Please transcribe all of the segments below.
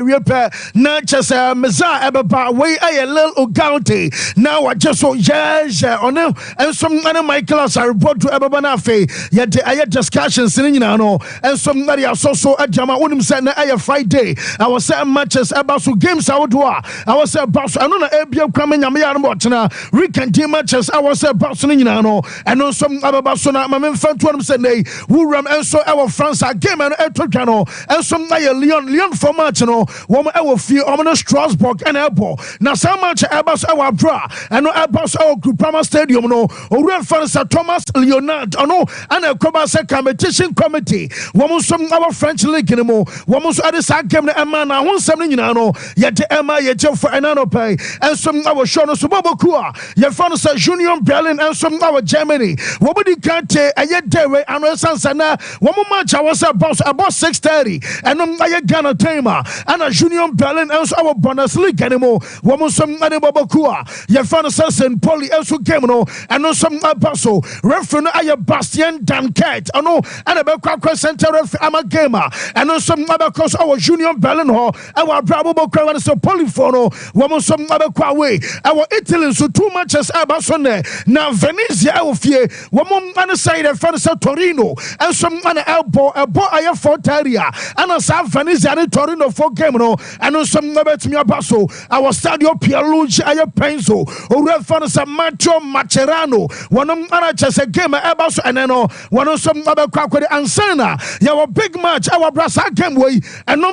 na chese meza ebeba we a little county now I just so yes on and some other my class I report to ebeba na fe yet I discussions in no and somebody also a jama wonim say na Friday I was saying matches about so games I would do I was about I know na ebia kwame nyame ya no na weekend matches I was about so no and on some about so na my fan to them say nay wuram and so our France game and etokano and some na Leon for match no woman I will feel on Strasbourg and airport now so much about our bra and no about our Groupama Stadium no or fans Thomas Leonard no and a Cobasa competition committee woman some our French league anymore woman so this game na man na won something no yet Emma yet for another pay and some our show no Subabokua your fans Junior Berlin and some our Germany wobody can't a yet day and Sansana woman match I was about 6:30 and I Ghana timer and a Junior Berlin and our bonus league anymore woman some Babakua your fans St. Pauli also game no and no some apostle referee I Bastian Danket no and a Bakwa center ref ama gamer and no some other cause our Junior Berlin ho our Bravo Bakwa so Polyphono woman some Babakwa way our Italy so 2 matches about Sunday now Venezia our fear woman on the side of fans Torino and some other elbow a boy I 4:30 and a South Venezia and Torino 4 game no and no some about me abaso our Stadio Pierluigi I Penzo or fans Macho Macerano one of just a game about and no one of some other Quack Ansana your big match our Brasa game way and no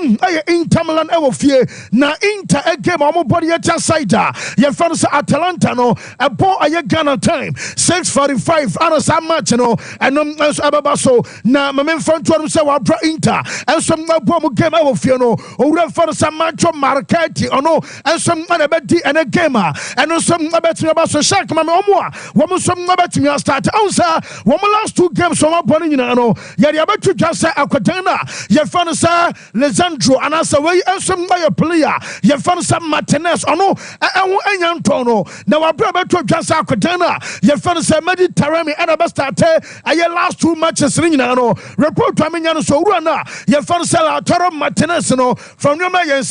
Inter Milan our fear na Inter a game on body at side your fans Atalanta no a boy I Ghana time 6:45 and some match no and no abaso na my main front to say our Inter and some bomb game our fear no or fans Macho Marchetti or no and some other betty and a gamer and no some about me about so shark mama omwa woman some about me start answer woman last 2 games from upon you know ya about to just say akwadana ya fan sa Lesandro and answer way and some by a player ya fan sa Martinez no enyanto no na wa bra to just akwadana ya fan sa Mediterranean and about start aye last 2 matches you know report to me nyano so runa ya fan sa Toro Martinez no from your man and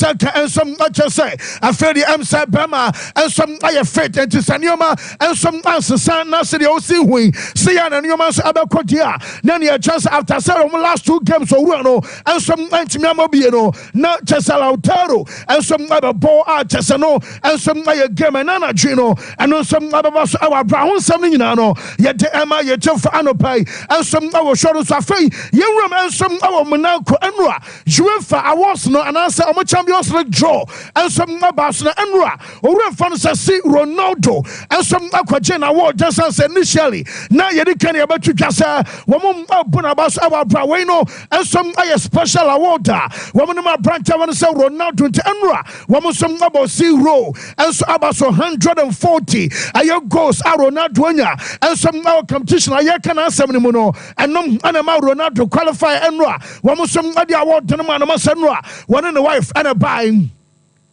some just say I feel the MSA Bama and some I fit into Sanyoma and some answer San Nasi Osi Hui, Sian and Yomas Abakotia. Then you just after several last 2 games or Ruano and some Antimiamobiano, not just Lautaro and some other ball artisano and some other game and Anna Gino and some other of us our brown something you know, yet Emma yet for Anopai and some our shoulders are free. You and some our Monaco Enra, Juefa, I was no and answer our champions like draw and some Babasna Enra or fans see Ronaldo and some Aquajena award just as initially. Now you can about to just woman open about our Braweno and some special award. Woman my branch I want to say Ronaldo to Enra. Woman some about 0 and so about 140. Ayo goes a Ronaldo and some now competition. I can answer no and no animal Ronaldo qualify Enra. Woman some award to the man Enra. One and a wife and a buying.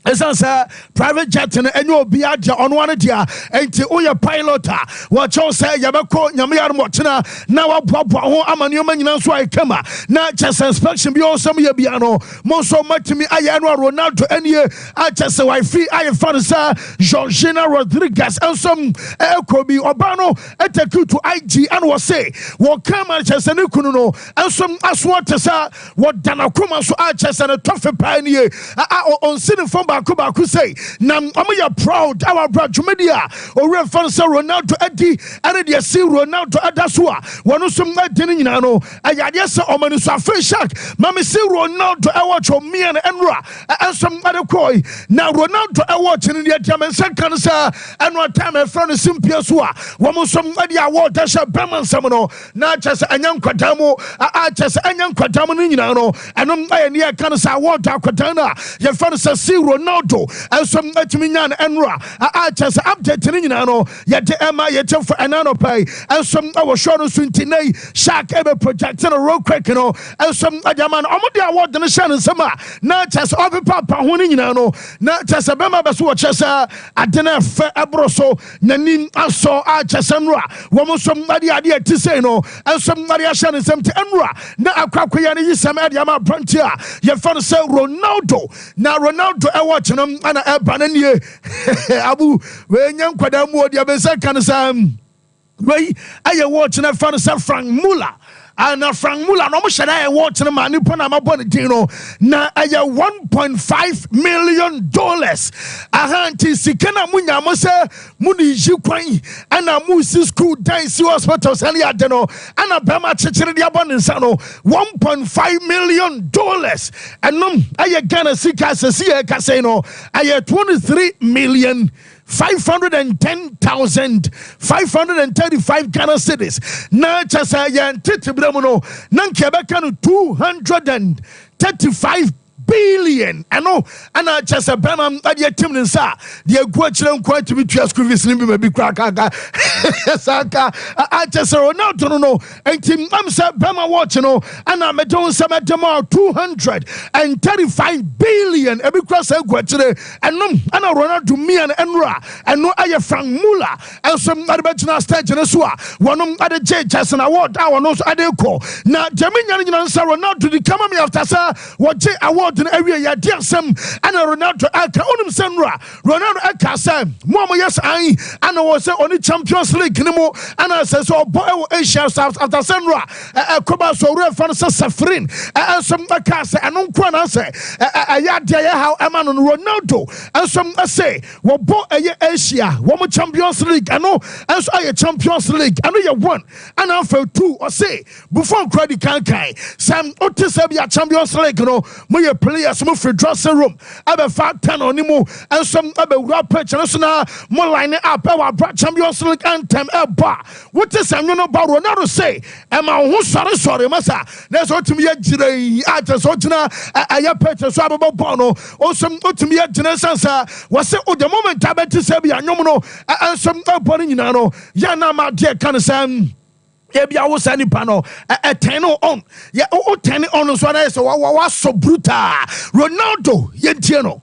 As a private jet and you'll be at on one idea until Oya pilot. What you say, Yabako, Yamiar Motina, now a papa, I'm a new man, that's why I come. Not just inspection beyond some Yabiano, most so much to me, I am Ronaldo, and year I just say, I feel I have found Georgina Rodriguez and some Kobe Obano at the Q to IG and was say, what come at just a Nukuno and some Aswata, what Danakuma so I just and a tough pioneer on sitting from Baku say, Nam Amaya proud, our brother media, or reference Ronaldo Eddie, and they see Ronaldo Adasua, one of some Dinino, I guess Omanusa Fishak, Mammy see Ronaldo, I watch on me and Enra, and some other koi. Now Ronaldo, I watch in the German second, sir, and what time a friend is Simpiasua, one of some media award, Dasha Berman Samano, not just a young Quatamo, I just a young Quatamo, and I near Canasa award, Aquatana, your friend says, see Ronaldo. Ronaldo and some Etimian Enra just update in Yano yet Emma yet for anano pay and some our short Swintine Shark ever projecting a road quick and some Adaman Omodia award the Shannon Summer not just over Papa Huninano not just a Bema Baswachesa Adena Abroso Nanin Aso Achasanra woman somebody idea to say no and somebody Shannon some to Enra na Aquayani some Adiama Frontier you found say Ronaldo now Ronaldo I watching them and I bananye Abu when young Quadamu the Abesa can way I watching a fan of Frank Muller. And Frank Muller, no much I watch the man upon a bonitino. Now I $1.5 million. A handy Sikana Munya Mose Muni Juquay and a Musi school dance hospitals and Yadeno and a Bama Chichiri Abonensano $1.5 million. And I gonna see Casino. I 23,510,535 Ghana cities. Na chasa ya ntete bramuno nankebeka 235 billion. I know, and I just a Bama at your team and sa. The question quite to be to school listening to me crack. I just no. And Tim Amsa Bama watch and I'm a don some at them 235 billion. Every cross I go today and no, and I run out to me and Enra and no I Frank Muller and some advertisement stage and Swa. One at the J just an award. I want also Adeko. Now, Jamaican Ronaldo to the come after sir what J award. Area ya dear some and Ronaldo Aka Unum Senra Ronaldo Aka Sam Mama yes I was only Champions League anymore and I says so boy Asia South after Senra Koba so refan Safrin and some Akasa and Unkwana say ya how Eman Ronaldo and some say what boy Asia one Champions League I know as I Champions League I know you won and I fell 2 or say before credit Kankai Sam Otisabia Champions League no my players move for dressing room. I be 5-10 on him and some other rap pictures now more line up our Champions League anthem bar. What is I'm about Ronaldo say? Am I sorry, massa? That's what to me I just want to know a picture about Bono or some to me at Genesis was the moment I bet to say and some body you know Yana my dear kind of Sam. Maybe I was any panel a 10 on. Yeah, 10 on so I was so brutal. Ronaldo, Yentiano.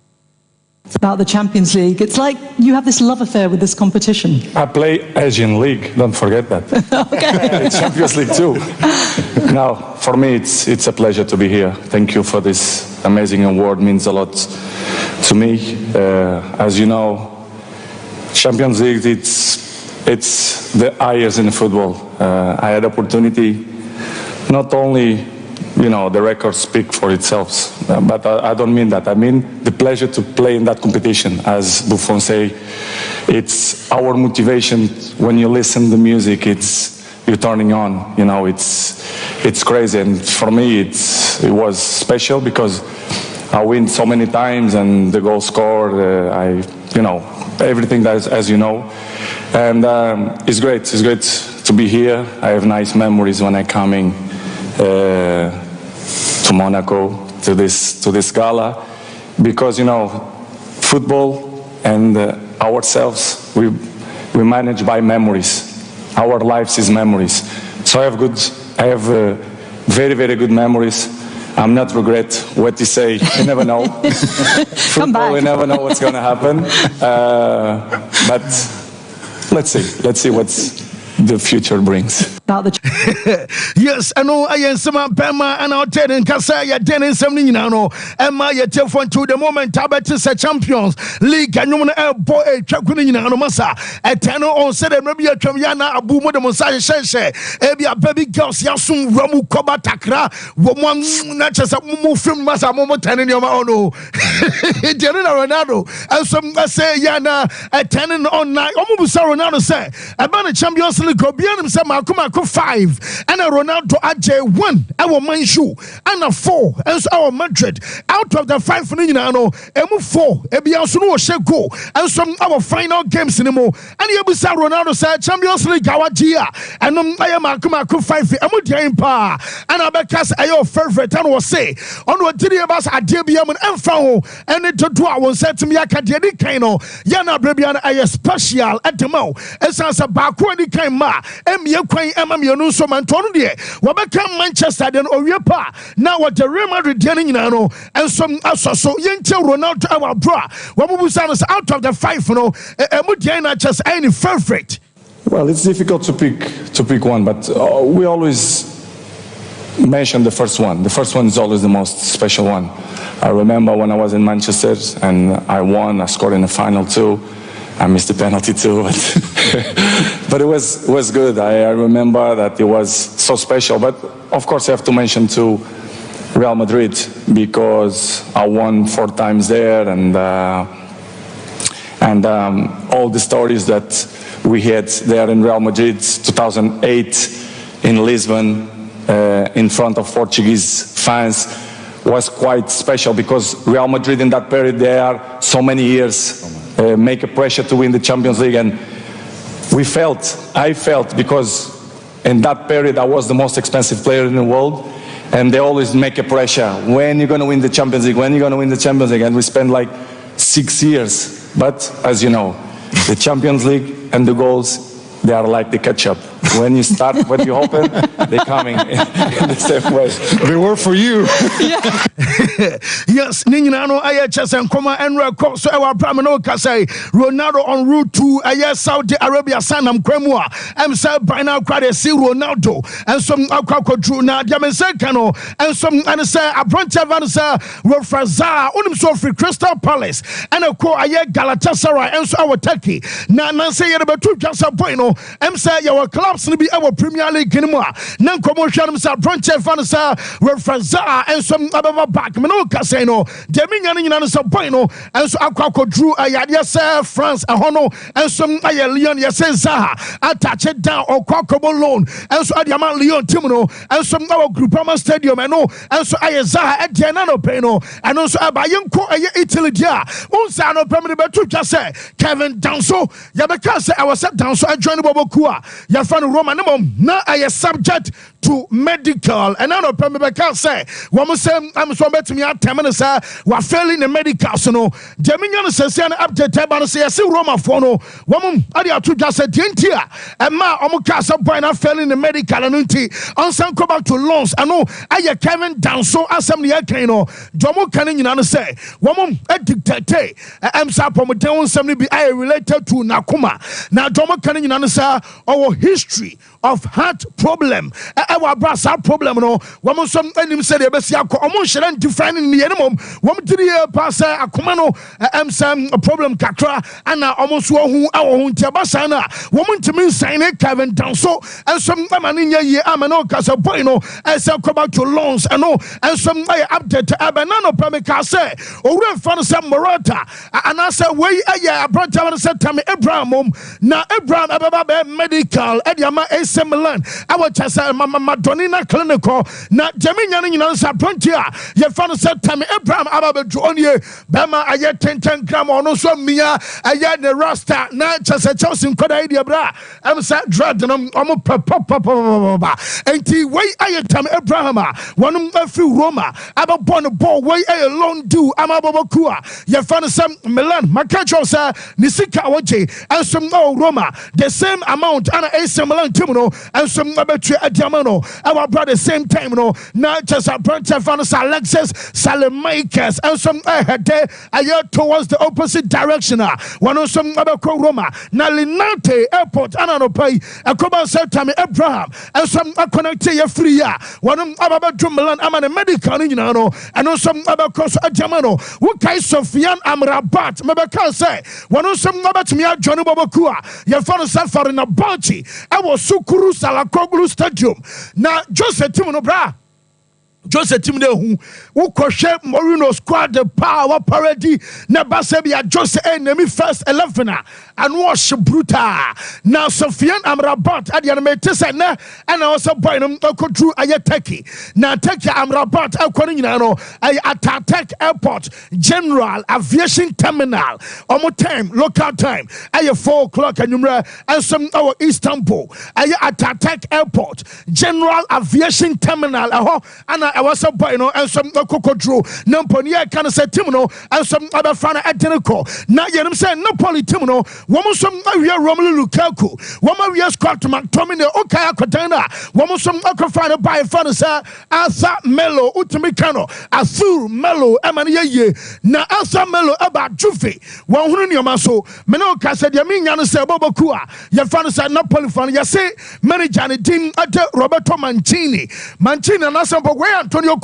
About the Champions League, it's like you have this love affair with this competition. I play Asian League, don't forget that. Okay. It's Champions League too. Now, for me, it's a pleasure to be here. Thank you for this amazing award, means a lot to me. As you know, Champions League, it's the highest in football. I had opportunity, not only, the records speak for itself, but I don't mean that. I mean the pleasure to play in that competition. As Buffon say, it's our motivation. When you listen to the music, you're turning on. It's crazy. And for me, it was special because I win so many times and the goal scored. Everything that, as you know. And it's great to be here. I have nice memories when I coming to Monaco to this gala, because football and ourselves we manage by memories. Our lives is memories. So I have very, very good memories. I'm not regret what you say. You never know. Football, you never know what's going to happen. But let's see what's the future brings. Yes, I know I am some Bama and I'll tell in Kasaya, Dennis, something now. Am I a telephone to the moment? Tabatis a Champions League and you want to boy a Chakunin and Massa. A tenor on said, maybe a Kamiana, a boom with the Messiah Shenshe, Ebia baby girls, Yasum, Ramu Koba Takra, woman, not just a move from Massa moment and in your own. Ronaldo, and some say, Yana, a tenant on night, almost Ronaldo say, about a Champions League, Obianum, some Akuma. Marco 5 and a Ronaldo AJ 1 our Manchu and a 4 and our Madrid out of the 5 Ninano emu 4 ebiansuno she go and some our final games anymore and Yabusa Ronaldo said Champions League Gawajia and I am Marco 5 emu diampa and Abekas ayo favorite and was say on what did you about Adebiam and Enfao and it to do I won't say to me Akadedi Kaino Yana Brebian a special at the mo as a backward came ma Emia Quay Emamiano so Manton de Wabaka Manchester then Oriepa now what the Real Madrid dealing nano and some so young Ronaldo our bra Wabusanas out of the 5 Emudiana just any favorite. Well, it's difficult to pick one, but we always mention the first one. The first one is always the most special one. I remember when I was in Manchester and I won, I scored in the final too. I missed the penalty too, but it was good. I remember that it was so special. But of course, I have to mention too Real Madrid because I won 4 times there, and all the stories that we had there in Real Madrid, 2008 in Lisbon, in front of Portuguese fans, was quite special because Real Madrid in that period, there are so many years, make a pressure to win the Champions League, and I felt because in that period I was the most expensive player in the world, and they always make a pressure, when you're going to win the Champions League, when you're going to win the Champions League, and we spent like 6 years, but as you know, the Champions League and the goals, they are like the ketchup. When you start, when you open, they're coming in the same way. They were for you. Yes, Ninano IHS and Koma and Rako, so our Bramanoka say Ronaldo on route to Saudi Arabia, Sanam Kremwa, and said by now quite a see Ronaldo, and some Akako Drew now, Yamasecano, and some and say a branch of answer Refraza, Unim Sofri Crystal Palace, and a co Aye Galatasaray, and so our Turkey. Now, Nancy about 2 Jasa Bueno, and say your clubs to be our Premier League anymore. Non commercial, branch of answer Refraza, and some other back. No casino, Dominion in some Bueno, and so Akako Drew Ayadia, France, a Hono, and some Leon Yasenza, attach it down or Quackable loan, and so Adiaman Leon Timono, and some our Groupama Stadium, and so Ayaza at Gianano Peno, and also Abayunko Italy, Unsano permanent to just say Kevin Danso, Yabakasa, I was at Danso, I joined Bobokua, Yafan Romanum, now I am subject to medical, and I know permanent say, one say, I'm so better me at 10 minutes, we're failing the medical, so no, Dominion says, and update Taban say, I see Roma Fono, woman, I to just say, Dintia, and ma, Omukasa Boy, not failing the medical, and on some come back to loans, I know, I Kevin Danso, Assembly Akano, Jomo Canin, say, woman, a dictate, I'm Sapomoteon, somebody be I related to Nakuma. Now, Jomo Canin, our history of heart problem, our brass problem, no, woman, some enemies said, Omo defining the animal, woman to the pass a commano, some problem kakra, and almost who our own Tabasana, woman to me sign it, Kevin Danso, and some Amaninia ye Amano Casa Bueno, and some come back to loans, and no, and some update to Abanano Pamicase, or we found some Morata, and I said, way a branch of said to me, Abraham, now Abraham Ababa medical, Ediama A. Milan, our Chassa Madonina clinical, not Jaminian in answer frontier. Your father said to me, Abraham Abba Jonie, Bama, I get 10 gram or no so Mia, I get the Rasta, not just a chosen code idea, bra. I'm sat dread and I'm papa. And the way I tell Abraham, one of few Roma, Abba born a ball, way I alone do, I'm Ababakua. Your father said Milan, Makacho, sir, Nisika Waji, and some Roma, the same amount, and a Milan Timono, and some Abatri Adiamano, our brother, same time, no, not just a branch of Alexis Salamakers, and some I towards the opposite direction. One of some other Roma, Nalinate Airport, Ananopai, a Koba said to me, Abraham, and some connected free. One of Abba Milan, I'm a medical, and also some other cross Adiamano, who Kai Sofian Amrabat, Mabaka say, one of some about me, Johnny Babakua, your father suffered in a bunch. I was Sukuru Salakoglu Stadium. Now, Joseph Timono Bra. Joseph Timde who kwahwe Mourinho squad the power parody na basebia Joseph enemy first 11 and wash brutal now Sofian Amrabat at the animated na and also boy no kodru ayeteki na take Amrabat akoni nyina no ay attack airport general aviation terminal omo time local time ay 4 o'clock anumra and some our Istanbul ay attack airport general aviation terminal and I was a boy, and some cocoa Namponia can say Timono, and some other fan at Teneco. Now, you say Napoli Timono, woman some Romelu Lukaku, woman we are Scott McTominay, Okaya Kotana, woman some Okafana by Fanasa, Asa Melo, Utamicano, Asu Melo, Emania, Na Asa Melo about Jufi, one hundred maso, Menoka said Yamin say Bobakua, Yafanasa Napoli fan, Yase, manager team at Roberto Mancini, and Asa where Antonio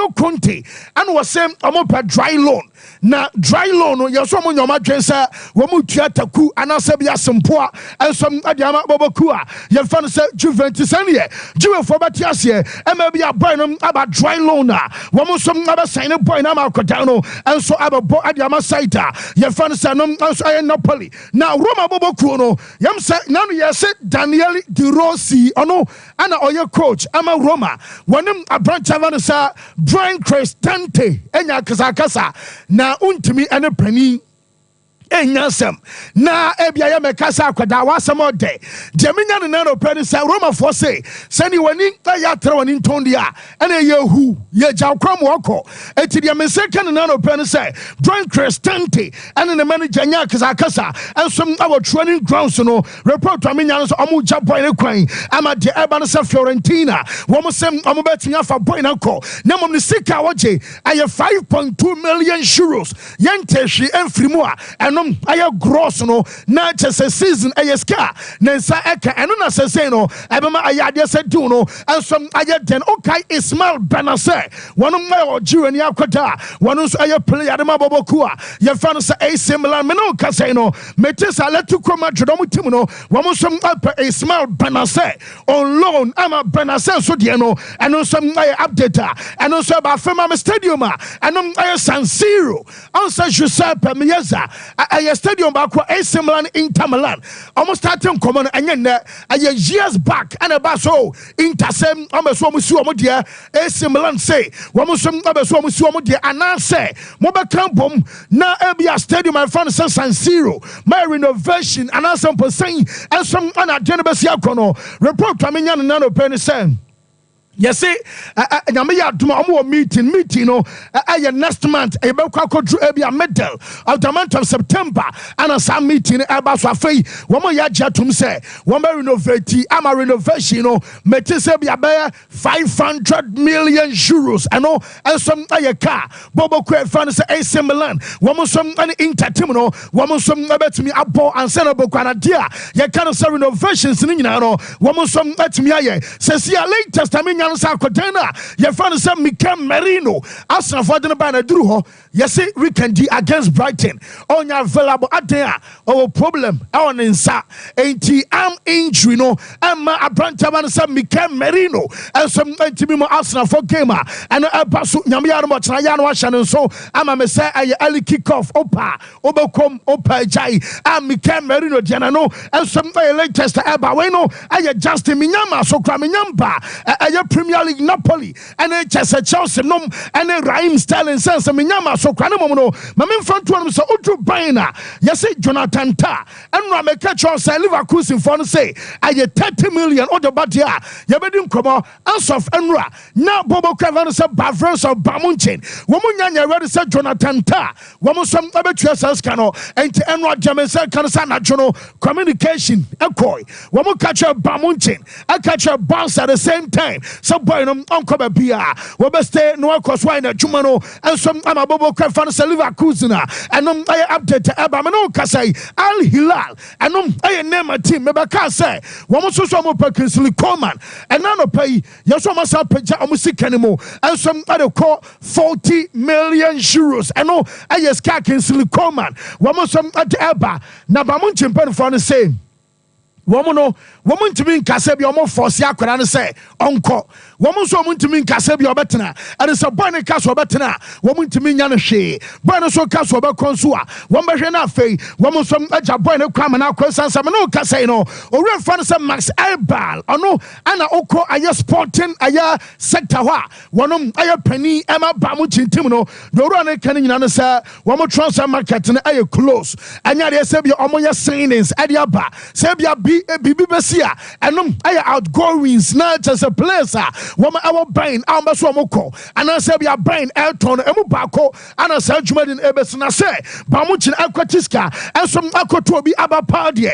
Conte and was same omopa dry loan na dry loan ya so mo nyoma twensa wo mu tuataku anase bia sempoa and some adiama bobokua ya fan say Juventus ane Juve for batiase e ma bia boy no about dry loan wo mo some aba sign boy na ma kwata no and so aba bo adiama site ya fan say no so ay Napoli na Roma bobokuo no yam say na no ya say Daniel Di Rossi ono ana oye coach ama Roma wonim abrancha vanessa Brian Cristante enya kasa na untimi ene pani enyasem na ebia ya mekasa akwada wasem ode jeminya ne na no pani say Roma for say sani wani ya tra wani ntondia ene yehu ye jawkram woko etidia meseka ne na no pani say Brian Cristante ene ne manager nya kasa ensom our training grounds no report amenya so omu jaboy ne kwan ama de eba no say Fiorentina wo mo sem omu betunya fa boy na ko na mom ne sika woje aye 5.2 million euros yentehwe enfrimu a eno aye gross no na chese season aye ska na nsa eka eno na sese no ebema aye ade se du no ensom aye den okay Ismail Benase wonu ma Algeria ni akwata wonu so aye player de maboboku a ye fa no se AC Milan me no ka say no metesa letuko Madrid omu tim no womu so Ismail Benase on loan ama Benase so de no eno so aye update eno so ba fema stadium eno aye San Siro ansa Giuseppe Meazza aye stadium ba kwa AC Milan Inter Milan almost starting common anya aye years back and about so Inter sem ameso musu omo de AC Milan say womu so abeso musu omo de anase mo be kan bom na ebia stadium my friend San Siro my renovation anase percent and some ana genebesi akono report amenya na no penny sen. Yes, see, nyame ya duma omo meeting no next month e be kwa kodru e bia middle of the month of September and some meeting e ba so afei wo mo ya jatum say wo ma renovate ama renovation no meti se bia be 500 million euros and some aye car bobo kwa fan say AC Milan wo mo some an Inter team no wo mo some betumi abo ansa na bokwa na dia ye kan say renovations ni nyina no wo mo some betumi aye say latest time Sa Kodena, your friend said Mikel Merino, Arsenal for the banner drew ho. Yes, we can do against Brighton. On your available at there, our problem, our insa, anti-arm injury, no, and my Abrantaman said Mikel Merino, and some anti-mimo Arsenal for gamer, and a basu Yamiano Chayano Washan, and so I'm a messiah, early kickoff, Opa, Obokom, Opa Jai, and Mikel Merino, Janano, and some latest Abaweno, I just Minyama, so Kraminyamba, Premier League Napoli and Chelsea nom and Raheem Sterling sense Minyama so kwana mono mamen front one so Udru Baina yes Jonathan Ta and Rameka Charles Liverpool for no say I 30 million or the badia yabedin komo Ansof Enra now Bobo Cavani say Bavros of Bamunchin womunya ready say Jonathan Ta womu some abetua saskano and Enra Jamesa Kansana Jono communication ekoi womu catch Bamunchin I catch a bounce at the same time so boy no uncle bia we be stay no cause why na juma no and some amabobo kwa fan se Liverpool and I update eba me no ka say Al Hilal and I name a team me be ka say wo mo so mo Kingsley Coman and na no pay you so mo sa page amusika ni mo and some other call 40 million euros and no I ska Kingsley Coman wo mo some at eba na ba mo chimpen for the same woman no woman to be in Casabia more for Siakuran say uncle woman so muntimi nkasebi obetena and is a boy ne kaso obetena womuntimi nya no hwe boy no so kaso obekonso a wombehwe na afei woman so aja boy ne kwama na akwasansa me no kasai no owura fa no se Max Elbal ono ana oko aye sporting aye sector ho a wonom aye pani ema ba mu chintim no do owura ne kan nyina no se womo transfer market ne aye close anya de se bi omo ye signings ade aba se bia bibi besia enom aye outgoings na just a place woman our brain amba so omoko ana se bia brain elton emu bako ana se adwumadin ebesina se ba mu chin akwatiska ensom akoto obi aba party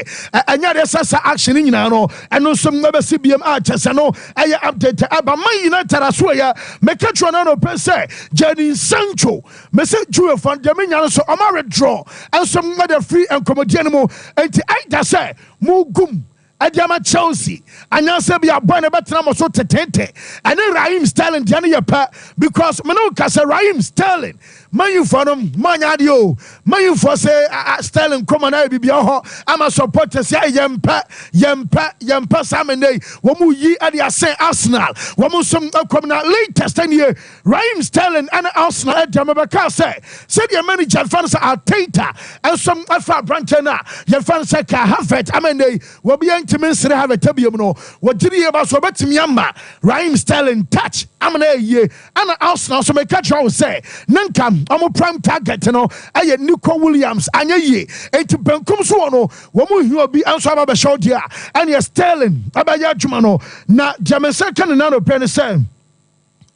anya de sasa action nyina no eno som ebesi biem a chese no aye update aba Man United aso ya mekatro na no pese Jadon Sancho mese juwe fan de menya no so oma withdraw ensom na de free encommodie no mo enti aida se mu gum Adiama Chelsea, and I said, "We are born a better number so tete." And then Raheem Sterling, Diana pa because Manoka say Raheem Sterling. Man, you for them, man, adio. Man, you for say Sterling come on, I be I'm a supporter. Say yempa, Samene. Womu ye adia say Arsenal. Womu some come now latest 10 year. Raheem Sterling and Arsenal. Jamaica say your manager fans are Tata and some Alpha Brantana. Your fans say Kahafet. Amene will be to minister have a tabium no. What did he about so better Myanmar? Raheem Sterling touch. Amene ye and Arsenal. So make catch all say Nankam. I'm prime target, you know. I Nico Williams, and ye, and to Benkum Suono, woman who will be answered by Shodia, and you're Sterling, Abaya Jumano, na Jamasekan and Nano Penny.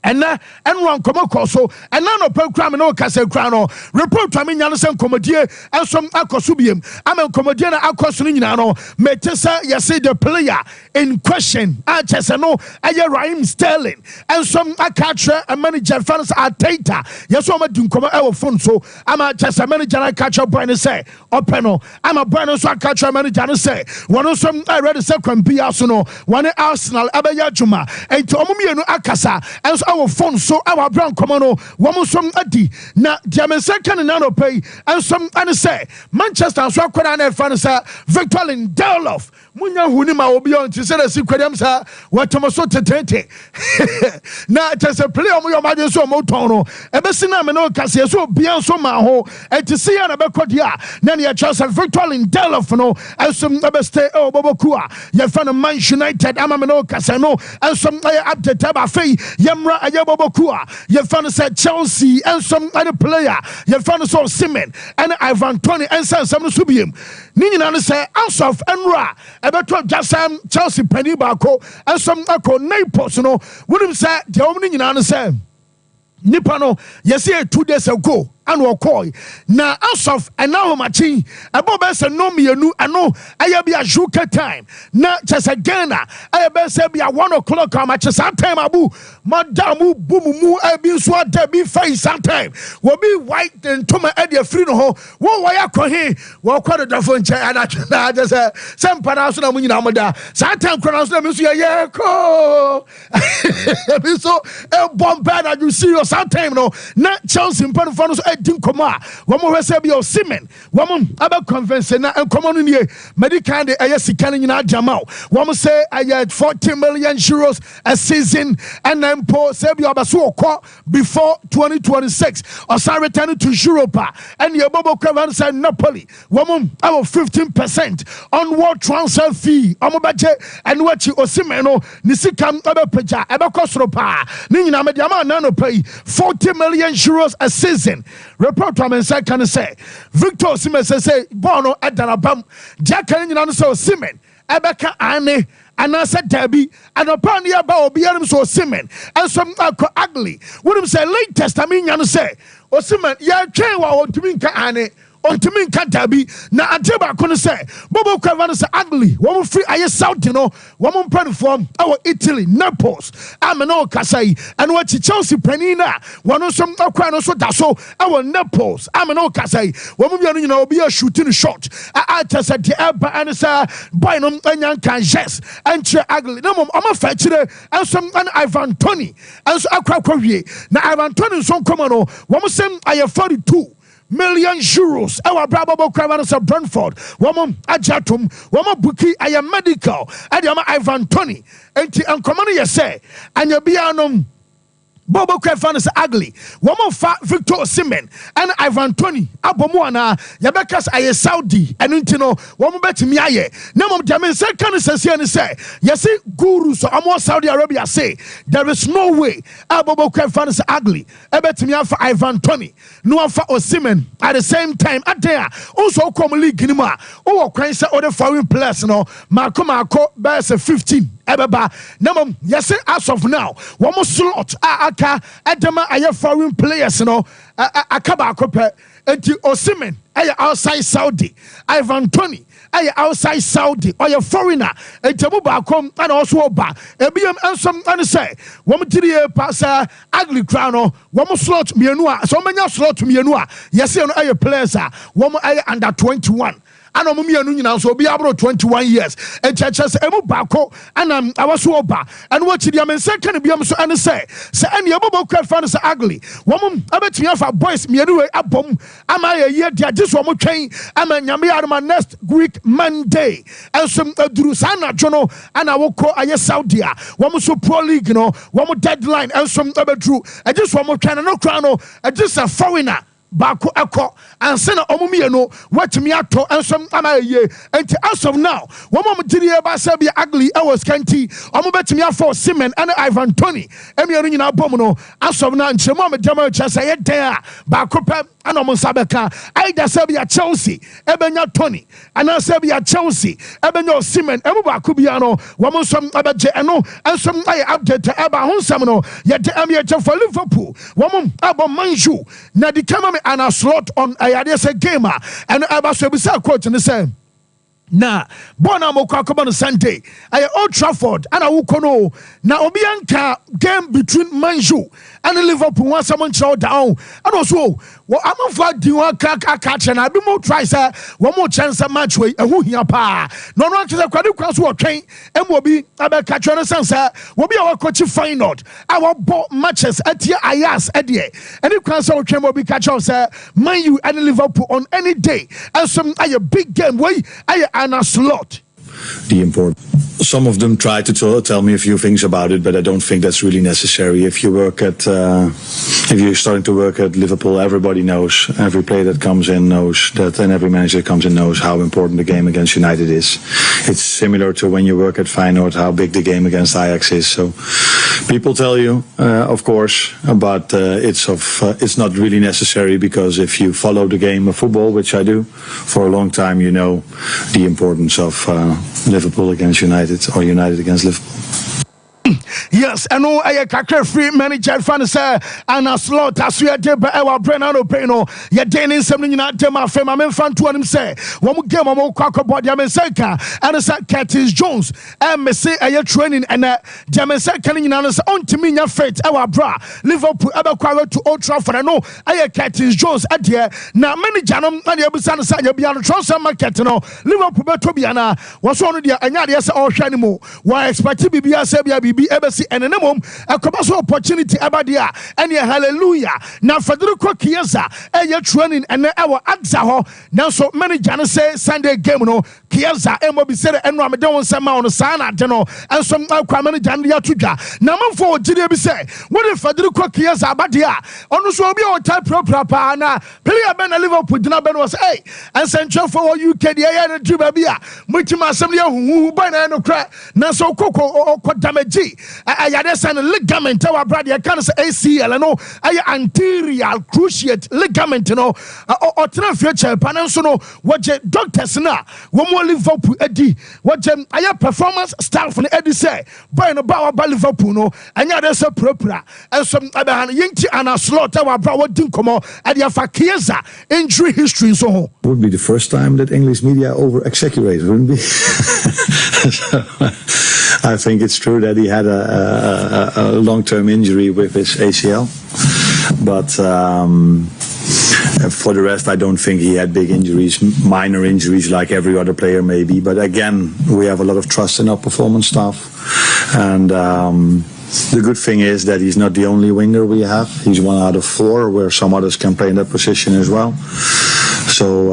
And one come so and none of program no castle crown report to me Yansen comedian and some acosubium. I'm a comedian acosunino. Metesa, yes, the player in question. I just know I Raheem Sterling and some a catcher and manager fans are Tata. Yes, I'm a Duncoma Alfonso. I'm a just a manager I catch up and say, Openo. I'm a brand so I catch a manager and say, one of some I read a second Piasuno, one Arsenal, Abaya Juma, and to Omumiano Akasa, and so our phone so our brown commano woman some adi na Jamaican and nano pay and some and say Manchester so kwada fan sa Victor Lindelof munya hunima obi on ti say the secret sa what so tete na just a play on your margin so moton no ebesi na me no kase so bia so ma ho e ti see na be kodia na ne Chelsea Victor Lindelof no and some ebeste obobokua ye fan Man United ama me no kase no and some update about fei yemra Bobokua, your fan said Chelsea and some other player, your fan saw Simon and Ivan Tony and some Subium. Nina say, Ansof and Ra, about just Chelsea Penny Bako and some Ako Naples, you know, wouldn't say the only Nina say Nipano, yes, 2 days ago. And Wakoi na Ansof and now Machi above us and no me you ano I be a Juka time na just again I be a 1 o'clock on matches time abu madamu boom I be so be face sometime will be white and toma edia free no ho wo why akohe wo kwado da phone chair and I just some paraso na munyi na moda sometime cross na me so ye ko be so a bomb bad you see your sometime no na Chelsea in front of Dinkoma, woman who said, "Your Simon, woman, about convention and common in medical, I can in our Jamal. Woman say, I had 40 million euros a season and then Paul Sabio Basu before 2026 or sorry, returning to Europe and your Bobo Cravan said Napoli. Woman, our 15% on what transfer fee, budget and what you Osimeno, Nisikam Abapaja, Abakosropa, Nina Mediama Nano pay 40 million euros a season. Report to me can say Victor Simen say Bono at Dalabam Jack and so Simen Abeka Ane and I said Debbie and upon the about Biarim so Simen and some ugly wouldn't say latest I mean you say or Simen ya chewa or Dominka Ane on to me Katabi na Adeba couldn't say Bobo Cravan say ugly woman free I South you know woman platform our Italy Naples I'm an old Kasai and what Chelsea Penina one of some Aquano so daso our Naples I'm an old Kasai woman you know be a shooting shot I just said the Abba and say Bynum and young can yes and ugly no I'm a fetcher and some and Ivan Tony and so Aqua now Ivan Tony so come on woman say I have 42 million euros. Our brabo cravans of Brentford. Woman ajatum. Woman buki aya medical. Adiama Ivan Tony. And common you say. And you be anum. Bobo Crefan is ugly. Woman fat Victor Osimhen and Ivan Tony. Abomuana, Yabekas aye Saudi, and Intino, woman bet me aye. Name of Jamin second say, yes, guru, so I'm Saudi Arabia say, there is no way. Bobo Crefan is ugly. I bet me for Ivan Tony, no for Osimhen at the same time. At there, also come league Ginima, or Crancer or the foreign players, no, Marco bears 15. Ebeba, Namum, yes, as of now, one more slot, Adama, aye foreign players, no, Akaba Kope, and Osimhen, aye outside Saudi, Ivan Tony, aye outside Saudi, or your foreigner, and Tamuba come and also Oba, BM and some and say, one material passer, ugly crown, one more slot, Mianua, so many slot Mianua, yes, on aye players, one more aye under 21. And I'm now so be about 21 years. And churches emu bako and I was sober. And what the men second be so and say any above crowd is ugly. Woman, I bet you have boys me anyway a bomb. Am I a year just one more train? I'm a yami my next Greek Monday. And some Drusana Jono and I will call a Saudi. One more so pro league, you know, one more deadline and some other true. I just one more kind no crown, I just a foreigner. Bako Eko and Sena Omumiano, what me ato and some amaye, and as of now, one moment did Basabi ugly, I was canty, Omobet me for Simon and Ivan Tony, Emiarin Abomono, as of now, and Chemama Jamacha say there, Bako and Omosabeka, I Sabia Chelsea, Ebenya Tony, and I Sabia Chelsea, Ebenyo Simon, Emubakubiano, one some Abajano, and some I update to Eba Honsamano, yet Emiacha for Liverpool, one Abba Manju, Nadikama and a slot on a gamer and I was a quote in the same. Na Bonamo Kakabon Sunday, I Old Trafford and I Wukono. Now Obianka game between Manju and Liverpool once someone showed down. And also, well, I'm a flat Diwa catch and I'll be more tries one more chance a match way and who here pa. No one to the quadruple cross war train and will be about catch on a sensor will be our coach find out our bought matches at your Ayas Eddie and you can so can will be catch on sir Manu and Liverpool on any day and some a big game way and a slot. The import. Some of them try to tell me a few things about it, but I don't think that's really necessary. If you work at, if you're starting to work at Liverpool, everybody knows, every player that comes in knows that, and every manager that comes in knows how important the game against United is. It's similar to when you work at Feyenoord, how big the game against Ajax is. So people tell you, of course, but it's not really necessary, because if you follow the game of football, which I do, for a long time, you know the importance of Liverpool against United or United against Liverpool. Yes, I know I a free manager fan say and a slot as we did by our Brennan Openo. Yet Dennis something not them a fame I'm fan to him say one more game more quack about Yamenseka and it's Curtis Jones and me say a training and Yamenseka in an on to me your fate our bra Liverpool ever quarrel to Old Trafford. I know I Curtis Jones at here now many janum and the Abusan side you'll be on the transfer market no Liverpool Tobiana was one of the Anyadias or Shanimo why expect to be BB Ebesi and an a commercial opportunity about there and hallelujah. Now Federico Chiesa training and our Adzaho now so many Janus say Sunday game no Chiesa and will be said and Ramadan Sama on the Sana General and some Kwamani Jandia Tuga. Number 4 GDB say what if Federico Chiesa about there on the so be our type proper na player Ben Liverpool Dinaben was and Central for UK the air and Jubabia Mutima Assembly who by no crack now so Coco or Kodamaji. I had a ligament, our brother, I can't say ACL, no, I anterior cruciate ligament, you know, or future, Panansono, what doctors now, one more Liverpool Eddie, what I have performance staff from Eddie say, by no bow by Liverpool, no, and yet there's a proper, and some other Yankee and a slot, our brother didn't come on, and the Fakieza injury history, so. Would be the first time that English media over exaggerated, wouldn't be? I think it's true that he had a long-term injury with his ACL, but for the rest, I don't think he had big injuries, minor injuries like every other player maybe. But again, we have a lot of trust in our performance staff, and The good thing is that he's not the only winger we have. He's one out of 4, where some others can play in that position as well. So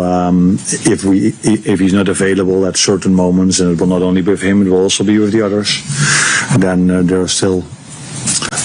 if he's not available at certain moments, and it will not only be with him, it will also be with the others, then there are still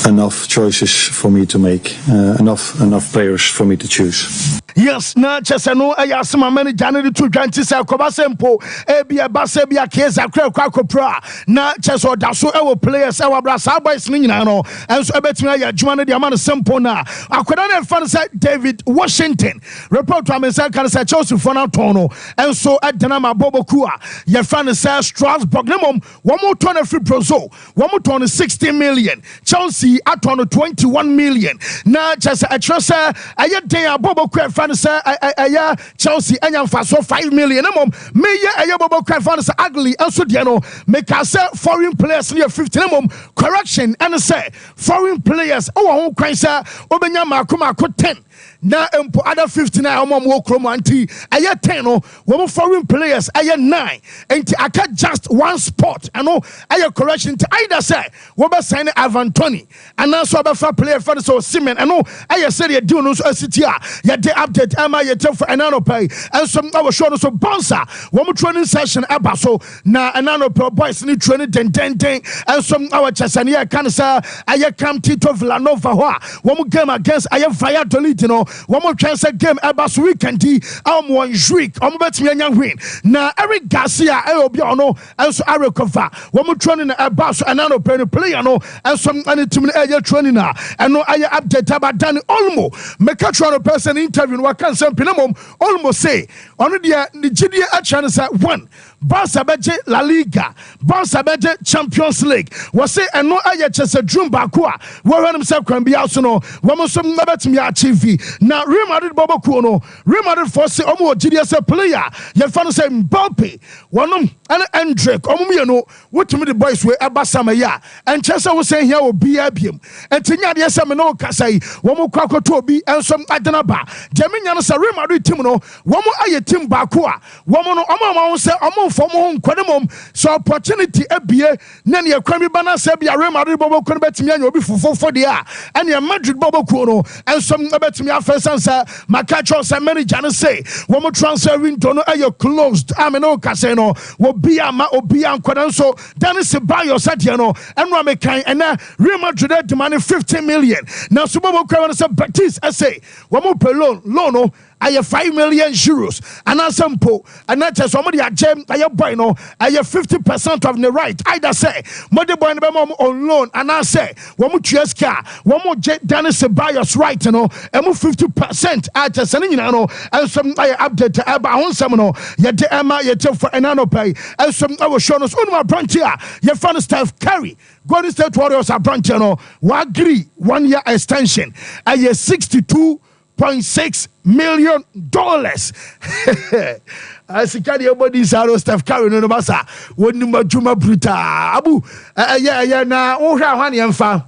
enough choices for me to make, enough players for me to choose. Yes, na chesano ayasema manager ne to dwanti say kobasempo ebia basa bia keza kwakopra na cheso daso ewo players ewo brasa boys ni nyina no enso ebetimi aya adwuma ne de amane sempo na akoda na fan say David Washington report to amesa kan say Chelsea for na ton no enso adena ma boboku a ye fan say Strasbourg ne mom wo mo ton free prozo wo mo ton 60 million Chelsea aton 21 million na chesa atrasa aye den aboboku fan say Chelsea anya so 5 million mom me ye aye boboku fan say ugly enso de no make say foreign players near 50 mom correction and say foreign players ho kwan say obenya mako 10 na empo other 59 omom wo kromo anti aye 10 no wo foreign players aye 9 enti aka just one spot ano aye correction to either say wo be sign Ivan Toney and so be fa player for so Simon ano aye say dey do no so city a ye dey update am aye tell for anano pay and some I was sure no so bouncer wo training session aba so na anano pro boys ni training den and some our chasania kan say aye come Tito Villanova ho wo game against aye Valladolid no one chance game about weekend one shriek betimi anya win na Eric Garcia obi ono enso recover one training about so anano player no enso any team na training na eno aye update about Danny Olmo make a person interview no kan say pinamom Olmo say ono dia ni gidie a chance say one Barca beje La Liga, Barca beje Champions League. Was say eno aye chese drum baako a wo hwem say kwan bia so no wo mo so mabetimi achieve na Real Madrid bobo ku no Real Madrid for say omo gidie say player ye fa no say Mbappe wonom and Endrick omo me no wotumi the boys we aba samaya and chese wo say here obi abiem entinya de say me no kasai wo mo kwakoto obi enso adena ba jeminya no say Real Madrid team no wo mo aye team baako a wo mo no omo say omo for mom so opportunity ebie na ne yakwan bi bana say bia Real Madrid bobo ko betimi anya obi fofofo de a and ya Madrid bobo ko no enso betimi afesan say makacho say manager no say wo mo transfer window no ayo closed ameno kase no wo bia ma obi ankwada so Dennis Bayo sadia no enwa mekan and Real Madrid demand 50 million now so bobo ko no say Betis say wo mo pe loan no aye 5 million euros and asempo and not just somebody a gem aye boy no aye 50% of the right either say mother boy no on loan and I say wo mo tueska wo mo Dennis Ceballos right no and 50% at just nyina no and some aye update aba honsam no ye de ema ye te for enano pay and some I was show us on my branch here ye fan Steph Curry Golden State Warriors a branch no we agree 1 year extension aye $62.6 million. I see carry your body zaro Steph Curry no basa woni madwuma bruta abu yeah na wo hwa hwan yemfa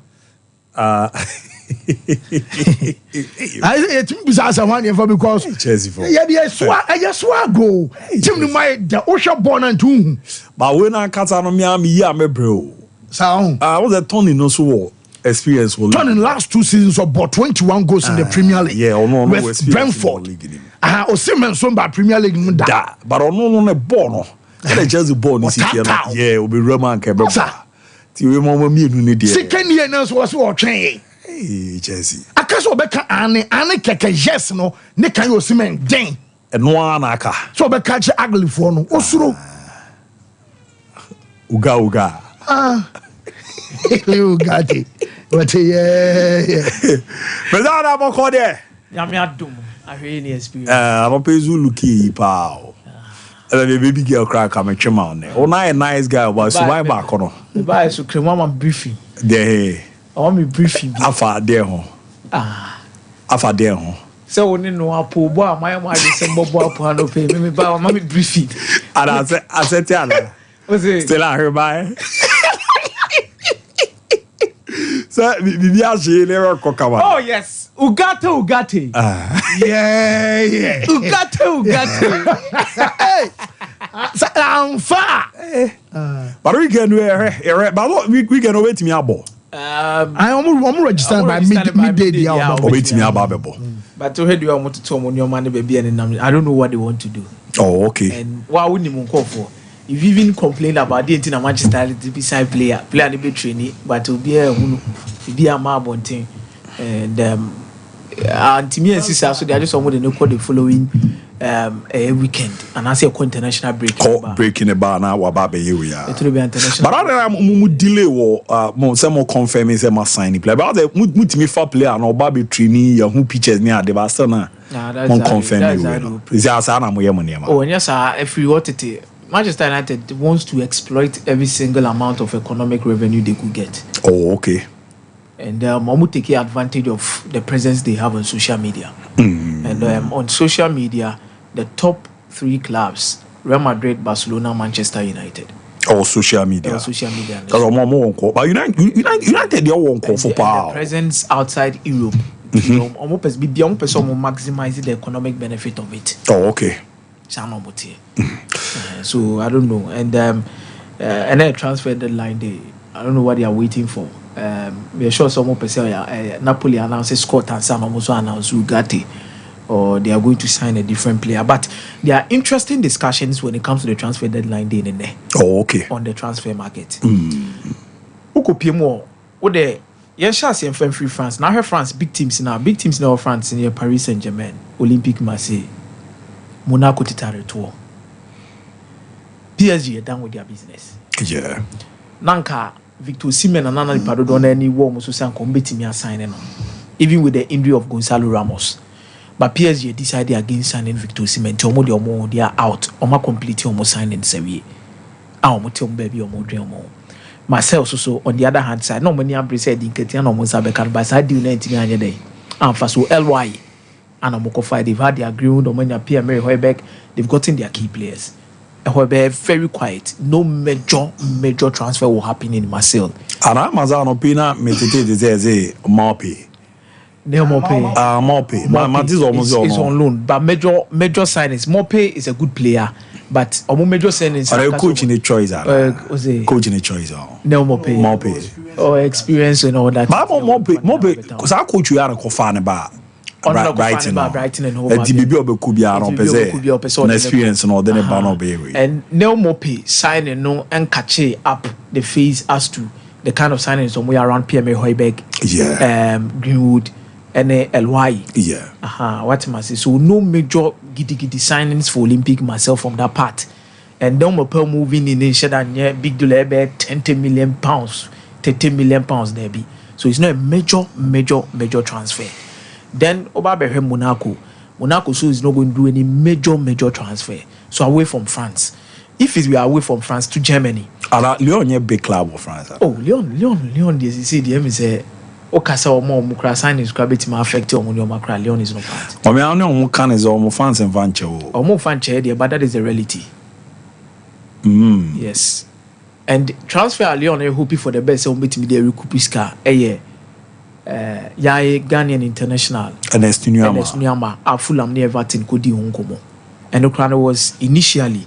I think bizarre hwan yemfa because Chelsea for yeah swa go team no my the osha born and two but when I kata no me ya me bro sound was a Tony no so experience will turn in last 2 seasons of about 21 goals in the Premier League. Yeah, no with Brentford. Osimhen Sompa Premier League da. But no ball no. The Chelsea ball ni city no. Yeah, will be Roman Kebba. Ti we mo me nu ni de. Second year no was what train. Hey, Chelsea. Akaso beka ane keke yes no. Ne kan Osimhen den. Eno ana aka. So beka che ugly for no. Osuro. Uga. You got it. But yeah. But now I'm call there. Yamiadum. I really experience. I'm a Pezu Luki pow. And the baby girl crack come and chim on there. Oh, a nice guy was why back on. The buy so cream one briefing. There. I want me briefing. Afa there home. Afa there home. So only no apo boy my mind is some bobo apo no pay me buy my briefing. And I said tell her. What's it? Still out here by. So, bibi aje le kokama. Oh yes, Ugate. Yeah. Ugate. Hey. I'm far. But we can do but we can wait me abo. I almost registered by midday the album. But to head you want to tell your money baby and I don't know what they want to do. Oh, okay. And why wouldn't you call for? If you even complain about the entire Manchester to be side player the big training, but to be a marbon thing. And to me and sister, so they are just somebody who call the following a weekend and I say international break. Breaking the bar now, what about you? It will be international. But other delay or some more confirming some signing play. But the me for player and Bobby Trini, who pitches near the Bastana. Confirm. Is that oh, yes, if you wanted to. Manchester United wants to exploit every single amount of economic revenue they could get. Oh, okay. And Mamu take advantage of the presence they have on social media. And on social media, the top 3 clubs: Real Madrid, Barcelona, Manchester United. Oh, social media. Oh, social media. But United, they won't call for power. The presence outside Europe. Maximize the economic benefit of it. Oh, okay. So I don't know. And then transfer deadline day. I don't know what they are waiting for. We are sure some more person Napoli announces Scott and Sam also announce Ugarte, or they are going to sign a different player. But there are interesting discussions when it comes to the transfer deadline day in there. Oh, okay. On the transfer market. What the yes, in free France. Now France big teams now France in Paris Saint-Germain, Olympique Marseille, Monaco Titare Tour. PSG are done with their business. Yeah. Nanka Victor Osimhen and Nana Padon any war must say competing me signing on, even with the injury of Gonzalo Ramos. But PSG decided against signing Victor Osimhen. Tomo they are out. Oma complete almost signing Serie. Omo baby omo. Marcel also on the other hand side, no many are said in Ketian almost Abekan, but I do 90 day. And for so LY and Omokofa, they've had their agreement on when they appear Mary Hoiberg, they've gotten their key players. However, very quiet. No major transfer will happen in Marseille. And Amazon opina metete say Mope. Mope. Matis is on loan, but major signings. Mope is a good player, but major signings. Are you coaching a choice? Coaching a choice. No Mope. Or experience and all that. Mope. Because I coach you are a Kofane bar. Brighton and Hove. Experience and all then a baby. And no Mope signing no and catch up the phase as to the kind of signings somewhere around PMA Hoiberg, Greenwood, and LY. Yeah. What must say? So no major giddy signings for Olympic myself from that part. And no Mope moving in Asia than big deal 10 million pounds, 30 million pounds there be. So it's not a major transfer. Then Obabehe Monaco so is not going to do any major transfer. So away from France. If we are away from France to Germany. Lyon is a big club of France. Oh, Lyon, you see, the M is a Okasa or more Mukra sign is grabbing my affect on your Macra. Lyon is not part. I mean, I know can is almost France and Vancho. Or more fancy there, but that is a reality. Yes. And transfer Lyon, I hope for the best, I'll meet me there, Kupiska, a year. Yae Ghanaian international Ernest Nyama are full of near Everton Kodi Honkomo. And the crown was initially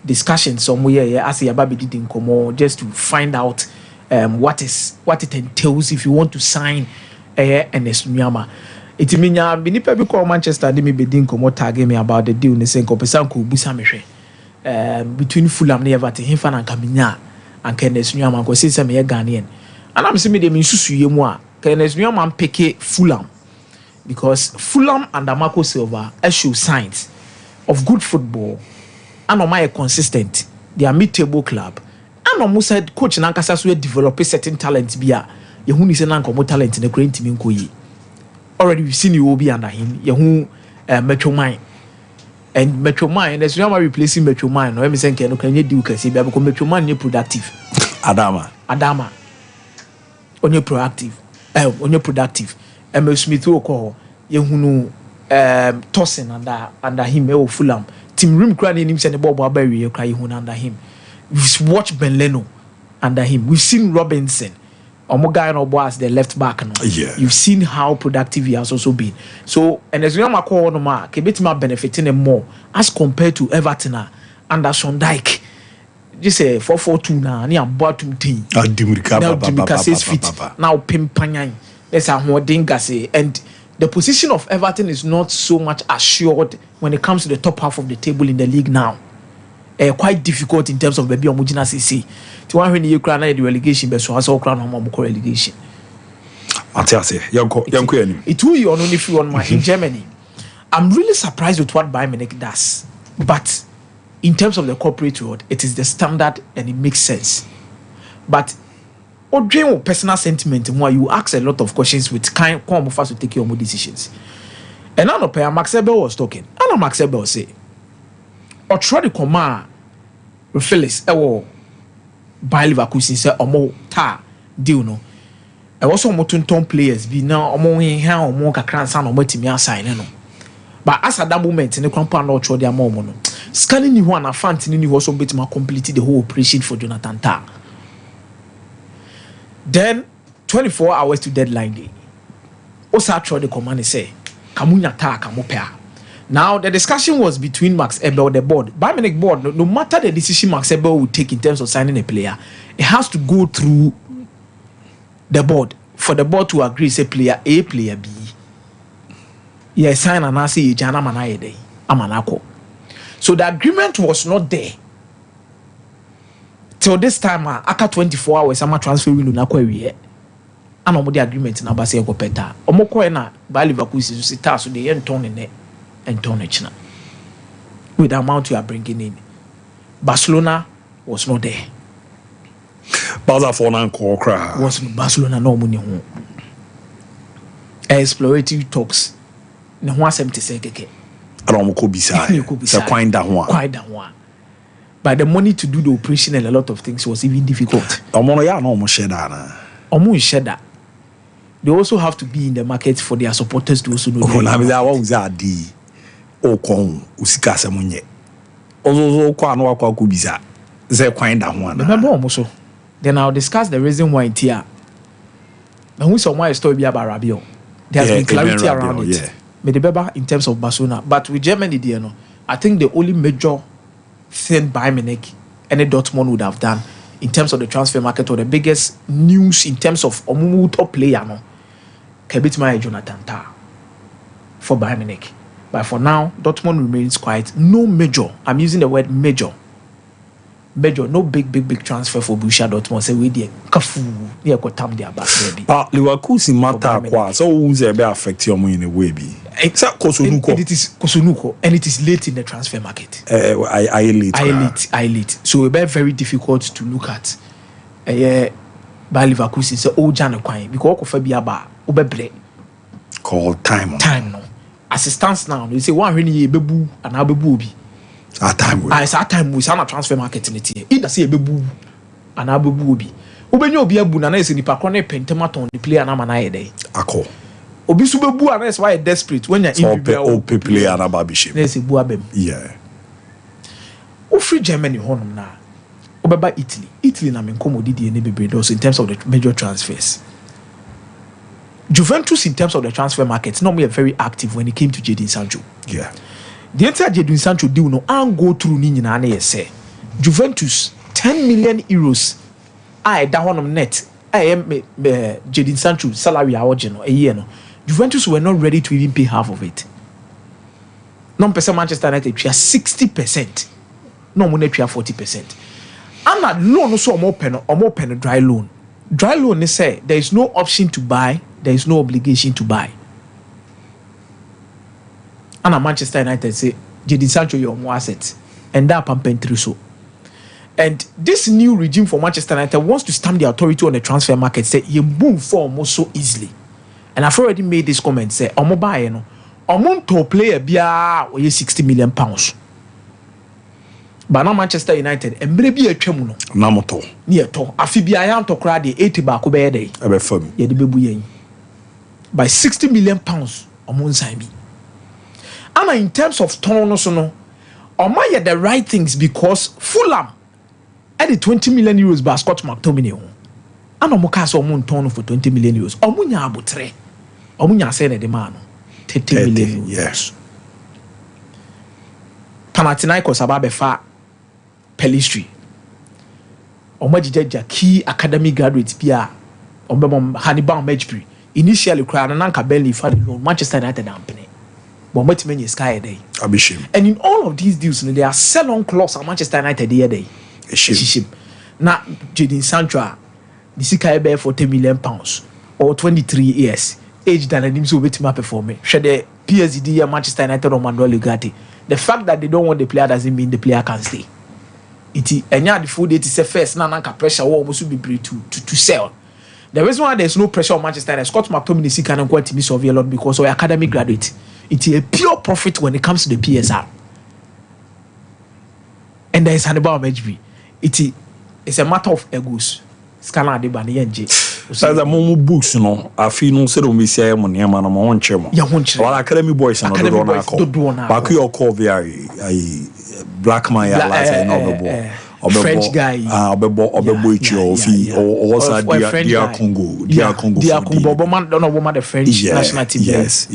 discussion somewhere as a baby did in Komo just to find out what it entails if you want to sign Ernest Nyama. It means Binipa because Manchester they may be doing Komo tagging me about the deal in the same Kopesanko Busameshe between Fulham near Everton Hinfan and Kaminya and Ernest Nyama because he's a Ghanaian. And I'm saying they mean Susu Yemwa. Ernest Nyama pick Fulham because Fulham under Marco Silva show signs of good football and on consistent. They are mid-table club. And almost said coach Nankasa so develop certain talents bia. Yehu ni se nanko mo talent in the current team nkoyi. Already we've seen you will be under him. Yehu Metro Mine. And Metro Mine, there's no replacing Metro Mine. No, I'm saying can you do because Metro Mine is productive. Adama. Only proactive. Only productive. Emil Smith will call Yehunu tossing under him Fulham. Tim Rim crying him and the Bob Barry crying under him. We've watched Ben Leno under him. We've seen Robinson. Omoga and Obo as the left back. Yeah. You've seen how productive he has also been. So, and as you know, call on Kebetima benefiting him more as compared to Everton under Sean Dyke. just say 4-4-2 na ni aboatum tin Dimrika 6 feet now pimpanyan there's a hoardinga say and the position of Everton is not so much assured when it comes to the top half of the table in the league now. Quite difficult in terms of maybe omujina CC. To one when you cry the relegation, but so as all crown home relegation. It will you only if you want my in Germany. I'm really surprised with what Bayern Munich does, but in terms of the corporate world, it is the standard and it makes sense. But or dream of personal sentiment and why you ask a lot of questions with come of us to take your own decisions. And I know Max Ebel was talking. I know Max Ebel say, or try to command Phyllis, by Leverkusen say, or more ta deal no. I also want to turn players be now or more in here or more kakran san or more timia sign no. But as at that moment in the compound or try their more scanning you one, I found you also bit more completed the whole operation for Jonathan Tah. Then 24 hours to deadline day. Also tried the command and say, Kamunya ta kamopea. Now the discussion was between Max Ebel the board. Bayern Munich board, no matter the decision Max Ebel would take in terms of signing a player, it has to go through the board for the board to agree say player A, player B. Yeah, sign and I say Jana Manayede, Amanako. So the agreement was not there. Till this time, after 24 hours, I'm transfer window na kwa wiye. Ano mo the agreement na base ko peta. Omo ko na ba Leverkusen so sita so de entone ne entone china. With the amount you are bringing in, Barcelona was not there. Baza for nan ko kra. Was Barcelona no money ho. Exploratory talks. Ne ho asem te se keke. Ano mo ko bisa. Se kwin da ho. Kwin da ho. But the money to do the operation and a lot of things was even difficult. They also have to be in the market for their supporters to also know. Then I'll discuss the reason why it's here. Now, who someone is story about Rabiot? There has been clarity around it. Yeah. In terms of Barcelona, but with Germany, I think the only major thing Bayern Munich and Dortmund would have done in terms of the transfer market or the biggest news in terms of Omumu top player no Kebitma Jonathan Tah for Bayern Munich. But for now, Dortmund remains quiet. No major. I'm using the word major. Major, no big transfer for Borussia Dortmund. Say we there, kafu, near kotam there, but baby. But Leverkusen matter kwa. So who's be affect your money in a way be? It is Kosunuko, and it is late in the transfer market. I late. So it be very difficult to look at. By Leverkusen say oh Jan Kwai because Okofa bi aba obebre. Call time no. As it stands now, they say one really bebu and abebu obi. At time we say na transfer market in it. Either say bebu and abebu obi. Obenyo obi abu na say nipa kro na pentamaton the player na manaye dey. Akọ. Obi su bebu and that's why desperate when you're in the player na babishim. There's a buabem. Yeah. Free Germany honum na. Obeba Italy na menkomo didi ene bebre also in terms of the major transfers. Juventus in terms of the transfer market normally are very active when it came to Jadon Sancho. Yeah. The entire Jadon Sancho deal no and go through ni nyina na yese. Juventus 10 million euros I da honum net I am Jadon Sancho salary a year no. Juventus were not ready to even pay half of it. Non-person Manchester United we are 60%. No money we are 40%. And that loan also open dry loan. Dry loan they say there is no option to buy, there is no obligation to buy. And Manchester United say Jadon Sancho your more assets and that pumping through so. And this new regime for Manchester United wants to stamp the authority on the transfer market. Say you move forward so easily. And I've already made this comment. Say omo buy no, omo to player bia oye 60 million pounds. But now Manchester United embre bi atwam no. Na moto. Ni eto. Afi bia ya ntokra de 80 ba ko be dey. Ebe fam. Ye de bebu yen. By 60 million pounds omo nsan bi. And in terms of turn no so no, omo ye the right things because Fulham at the 20 million euros by Scott McTominay ho. And omo ka so omo turn for 20 million euros. Omo nya abotre. Omo nya say na de man 30 million euros. Yes. Panathinaikos ababefa Pelistri Omajijaja key academy graduates Pia Hannibal Mejbury. Initially cried an anchor belly for the loan Manchester United company. But much many sky a day. And in all of these deals, there are sell-on clause at Manchester United a day. A ship. Now, Jadon Sancho, the Sika bear for £10 million or 23 years. Age than an so wait map for me. Should the PSG Manchester United or Manuel Ugarte. The fact that they don't want the player doesn't mean the player can stay. Iti enya the full date is a first na nanka pressure will almost be brave to sell. The reason why there's no pressure on Manchester United, Scott McTominay see can go to miss of a lot because of academic graduate. It's a pure profit when it comes to the PSR. And there is Hannibal Mejbury. It's a matter of egos. Scanner de Banienje. So the Momo books, I feel no set on me say money, man, I'm on chairman. Well, academy boys and academy boys do on. Baku or call black man, French guy, or the French national team. Yes.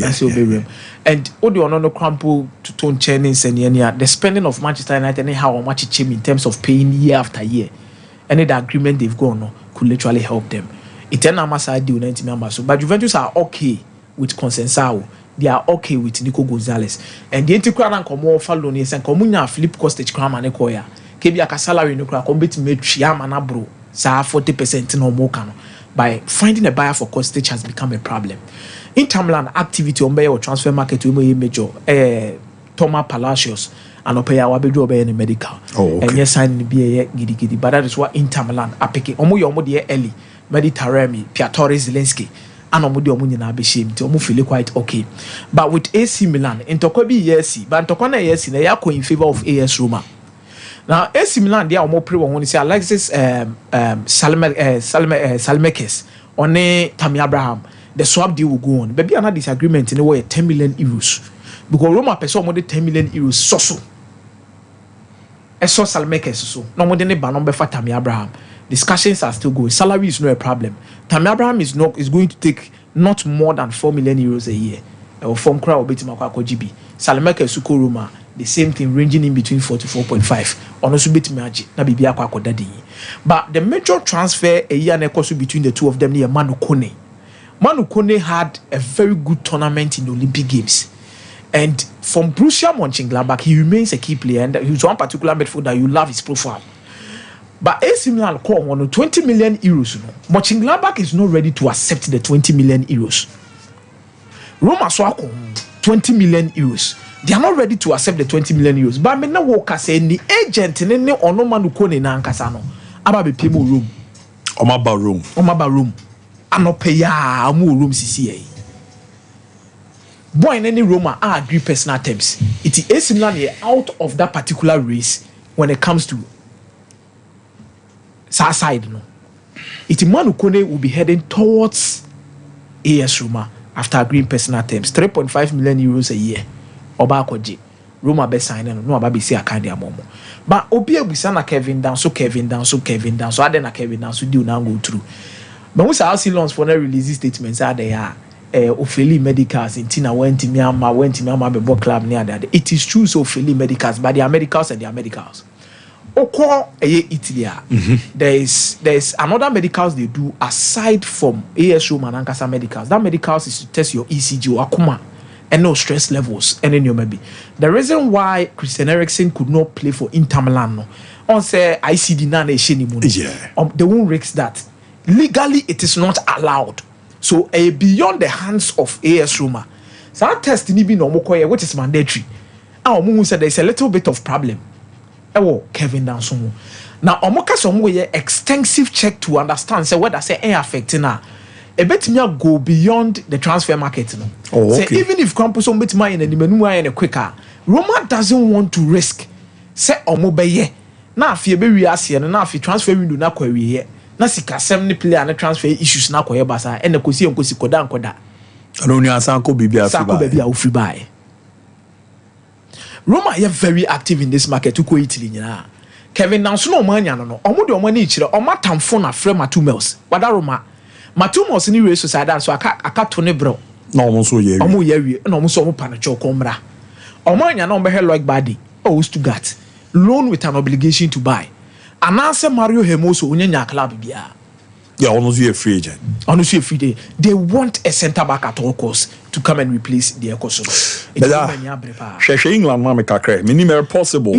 And Odio no crumple to tone Chinese and the spending of Manchester United and how much it in terms of paying year after year. Any the agreement they've gone on could literally help them. Eternal Massa deal 90 members. So, but Juventus are okay with Consensao. They are okay with Nico Gonzalez. And the Antiquarian and Como Fallonis and Comunia Flip Costage Cram and Ecoya. Kebiaka salary no crack compete to make Chiamana bro. Sa 40% no more cano. By finding a buyer for Costage has become a problem. Inter Milan activity on or transfer market to major Thomas Palacios and Opea Wabedo Obey in medical. And yes, sign be a giddy. But that is what Inter Milan are picking. Omo dear Ellie. Meditaremi, Piatore Zelensky, and Omudi Omunina Bishim, to feel quite okay. But with AC Milan, in Tokobi, yes, but Tokona, yes, they are in favor of AS Roma. Now, AC Milan, they are more pre when you say Alexis Salmekes, on Tammy Abraham, the swap deal will go on. Maybe another disagreement in a way, 10 million euros. Because Roma person more than 10 million euros, so. So Salmekes, so. No more than a banombe for Tammy Abraham. Discussions are still going. Salary is not a problem. Tammy Abraham is going to take not more than 4 million euros a year. Or from crowd Betimako GB. Salameka Suko Roma, the same thing ranging in between 4 to 4.5. On also Betimaji, na Bibia Kwako Daddy. But the major transfer a year and a course between the two of them near Manu Kone. Manu Kone had a very good tournament in the Olympic Games. And from Borussia Mönchengladbach, he remains a key player. And he's one particular midfielder that you love his profile. But AC Milan call on 20 million euros. Mönchengladbach is not ready to accept the 20 million euros. Roma swako 20 million euros. They are not ready to accept the 20 million euros. But me na woka say the agent ne ono manuko ne na nkasa no. Aba be pay mo room. Omaba room. Anope ya mo room sisi e. Boy in any Roma agree personal terms. It is AC Milan out of that particular race when it comes to side no. It Manu Kone will be heading towards AS Roma after agreeing personal terms 3.5 million euros a year. Oba Koji Roma be signing no aba be see akande amomo. But obi ebusa na Kevin down so adena Kevin down so deal now go through. But we say loans for no release statements are there. Ofeli medicals in Tina went to Myanmar be club near that. It is true so Ofeli medicals, but they are medicals and they are medicals. Italy. There is another medicals they do aside from AS Roma and Ankasa medicals. That medicals is to test your ECG or akuma and no stress levels and then you maybe. The reason why Christian Eriksen could not play for Inter Milan no, on say ICD na sheni money. They won't risk that. Legally it is not allowed. So beyond the hands of AS Roma. So that test ni be no mokoye which is mandatory. Omo said there is a little bit of problem. Kevin Danson. Now, Omoka some way extensive check to understand say what I say affecting her. A bit me go beyond the transfer market. No? Okay. Say even if Campus on bit mine and the menu and a quicker, Roma doesn't want to risk. Say Omobeye. Now if you be reassy and now if you transfer window na query here. Na sika 70 player and transfer issues na koye basa and the kosi on kosi koda nkoda. Aloni asanko bibia free buy. Roma are very active in this market to go Italy. Kevin Danson no money no. Omo de omo ni chire. Omo tamfo na frame Matu Mills. Wada Roma. Matu Mills ni race society so aka tone bro. Na omo so ye. Omo ye na omo so omo panacho komra. Omo anya na omo he like body. Oh Stuttgart. Loan with an obligation to buy. anase Mario Hermoso unyanya club bia. Yeah, honestly a free agent. Honestly a free agent. They want a centre back at all costs to come and replace the Ekoso. It's England mama kakre. Minimum possible.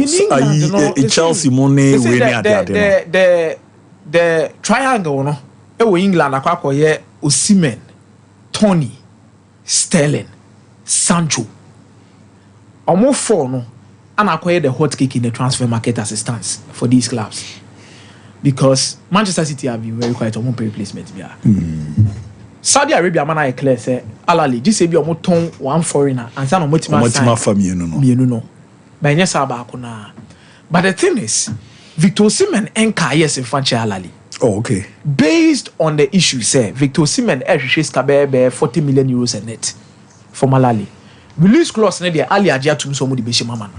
Chelsea money winning at the triangle no. England akwa ye Osimhen, Tony, Sterling, Sancho. Almost 4 no. And acquire the hot cake in the transfer market assistance for these clubs. Because Manchester City have been very quiet on replacement. Saudi Arabia man I clear say alali just say be omo ton one foreigner and say no motima no. But yes na. But the thing is Victor Osimhen enka yes in Fanchi alali. Oh, okay. Based on the issue say Victor Osimhen be 40 million euros a net for Malali. Release clause na dey Ali Ajia tum so mo di be mama.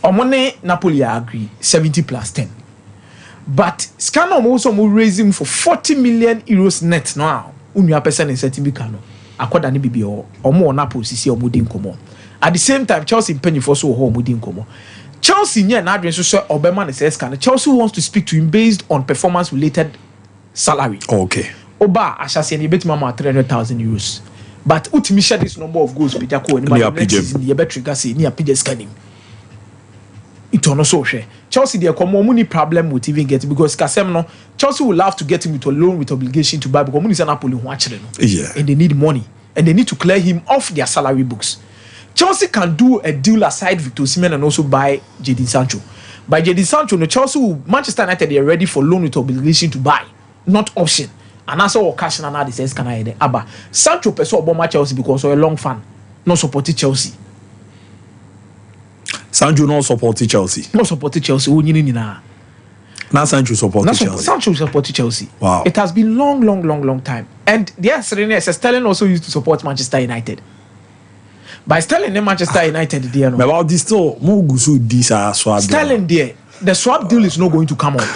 Omone Napoli agree 70 plus 10. But Scano also raise him for 40 million euros net now. Unya person in setting bikano. Akoda ni bibi or more Napoli see or mudin komo. At the same time, Chelsea penny for so home mudin komo. Chelsea near an address so Obama says Chelsea wants to speak to him based on performance related salary. Okay. Oba Ashasi and bet mama 300,000 euros. But Utimisha this number of goals Pijako and the Betrigasi near PJ scanning. It also share. Chelsea they come money problem with even get because Kasem no Chelsea will have to get him with a loan with obligation to buy because money is Napoli watch them. Yeah. And they need money and they need to clear him off their salary books. Chelsea can do a deal aside Victor Osimhen and also buy Jadon Sancho. By Jadon Sancho, no Chelsea will, Manchester United they are ready for loan with obligation to buy, not option. And also what cash and now says can I Abba Sancho person about Chelsea because of a long fan, not supporting Chelsea. Sancho not supporting Chelsea. Not supporting Chelsea. Now Sancho supporting Chelsea. Sancho supporting Chelsea. Wow. It has been long time. And yes, Sterling also used to support Manchester United. By Sterling in Manchester United, dear. But about this still more gusu this swap. Sterling there, the swap deal is not going to come on.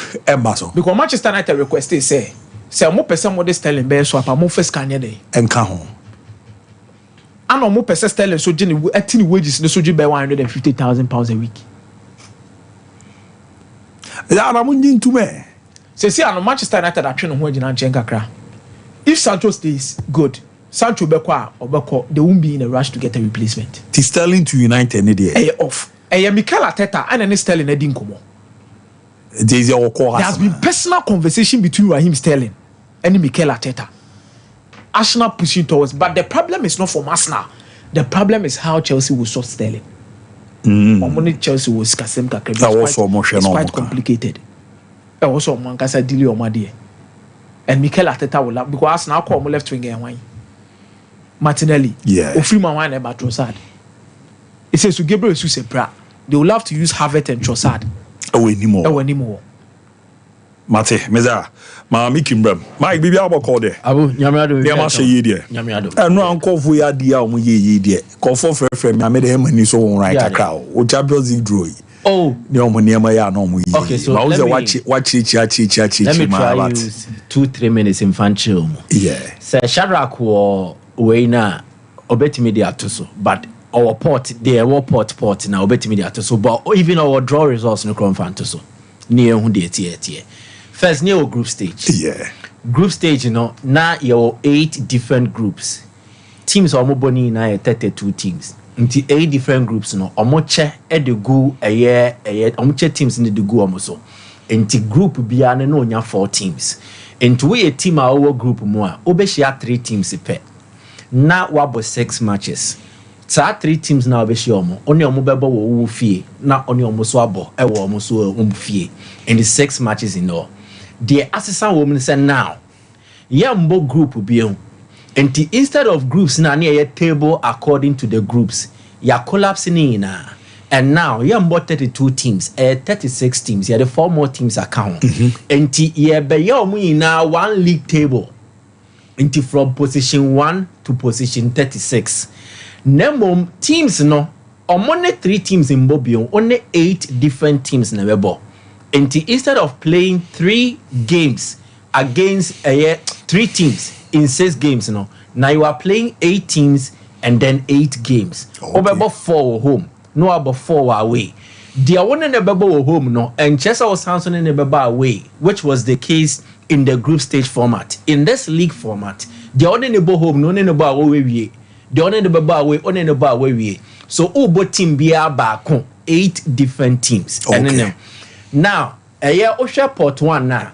Because Manchester United requested say more person more Sterling be swap more first can day. And come home. And more person Sterling so generally 18 wages no so by £150,000 a week. Yeah, I'm into me. See, I know Manchester United are training wage and kakra. If Sancho stays good, Sancho Bekwa or Beko, they won't be in a rush to get a replacement. T Sterling to United any off. Mikel Arteta and any Sterling Edin Komo. There has been personal conversation between Raheem Sterling and Mikel Arteta. Arsenal pushing towards, but the problem is not from Arsenal. The problem is how Chelsea will sort Sterling. Money Chelsea was Kasem Kakre. It's quite complicated. Also, Mankasa Dili or Madie. And Mikel Arteta will have because Arsenal call left wing and wine. Martinelli. Yeah. Ofrima wine about Trossard. It says to Gabriel Suse Pra. They will have to use Havertz and Trossard. Oh, anymore. Mate, Meza, ma Mickey Bram. Mike, baby, I'll call there. Abu, Nyamiado, Nyamiado. And no uncle for your dear, ye dear. Call for frame, I made him and his own right a cow. Or Champions League draw. Oh, no, no, okay, so let me watch it. Let me try use 2-3 minutes in Fanchil. Yeah. Sir Shadrach or Wayna, obeti media to so, but our port, there were port now, obeti media to so, but even our draw results no crown fan to so. Near who dear. First, near group stage. Yeah. Group stage, now you're 8 different groups. Teams are more bony now 32 teams. Into 8 different groups, no. Omoche the go a year. Omoche teams in the go almost. Into group beyond no nya 4 teams. Into we a team our group more. Obeshia 3 teams pe. Now wabo 6 matches. Sa 3 teams now obeshia omo. Only omo bebo wo fie. Na only omo so abo. Ewo omo so fie. And the 6 matches in all. The assistant woman said now, yeah, mbo group be and instead of groups na near a table according to the groups, ya collapsing in and now yeah, mbo 32 teams, 36 teams, yeah, the 4 more teams account. And yeah, be ya now 1 league table. Into from position 1 to position 36. Nemo teams no, only 3 teams in Bobion, only 8 different teams in Webo. And instead of playing 3 games against 3 teams in 6 games, now you are playing 8 teams and then 8 games. Okay. About 4 home, no about 4 away. the one in the bubble home no and Chester was Samson in the bubble away, which was the case in the group stage format. In this league format, the one in the bubble home, no in the bubble away, the one in the bubble away, on in the bubble away. So Ubo team be back 8 different teams. Okay. Now, a year Osha Port 1 now.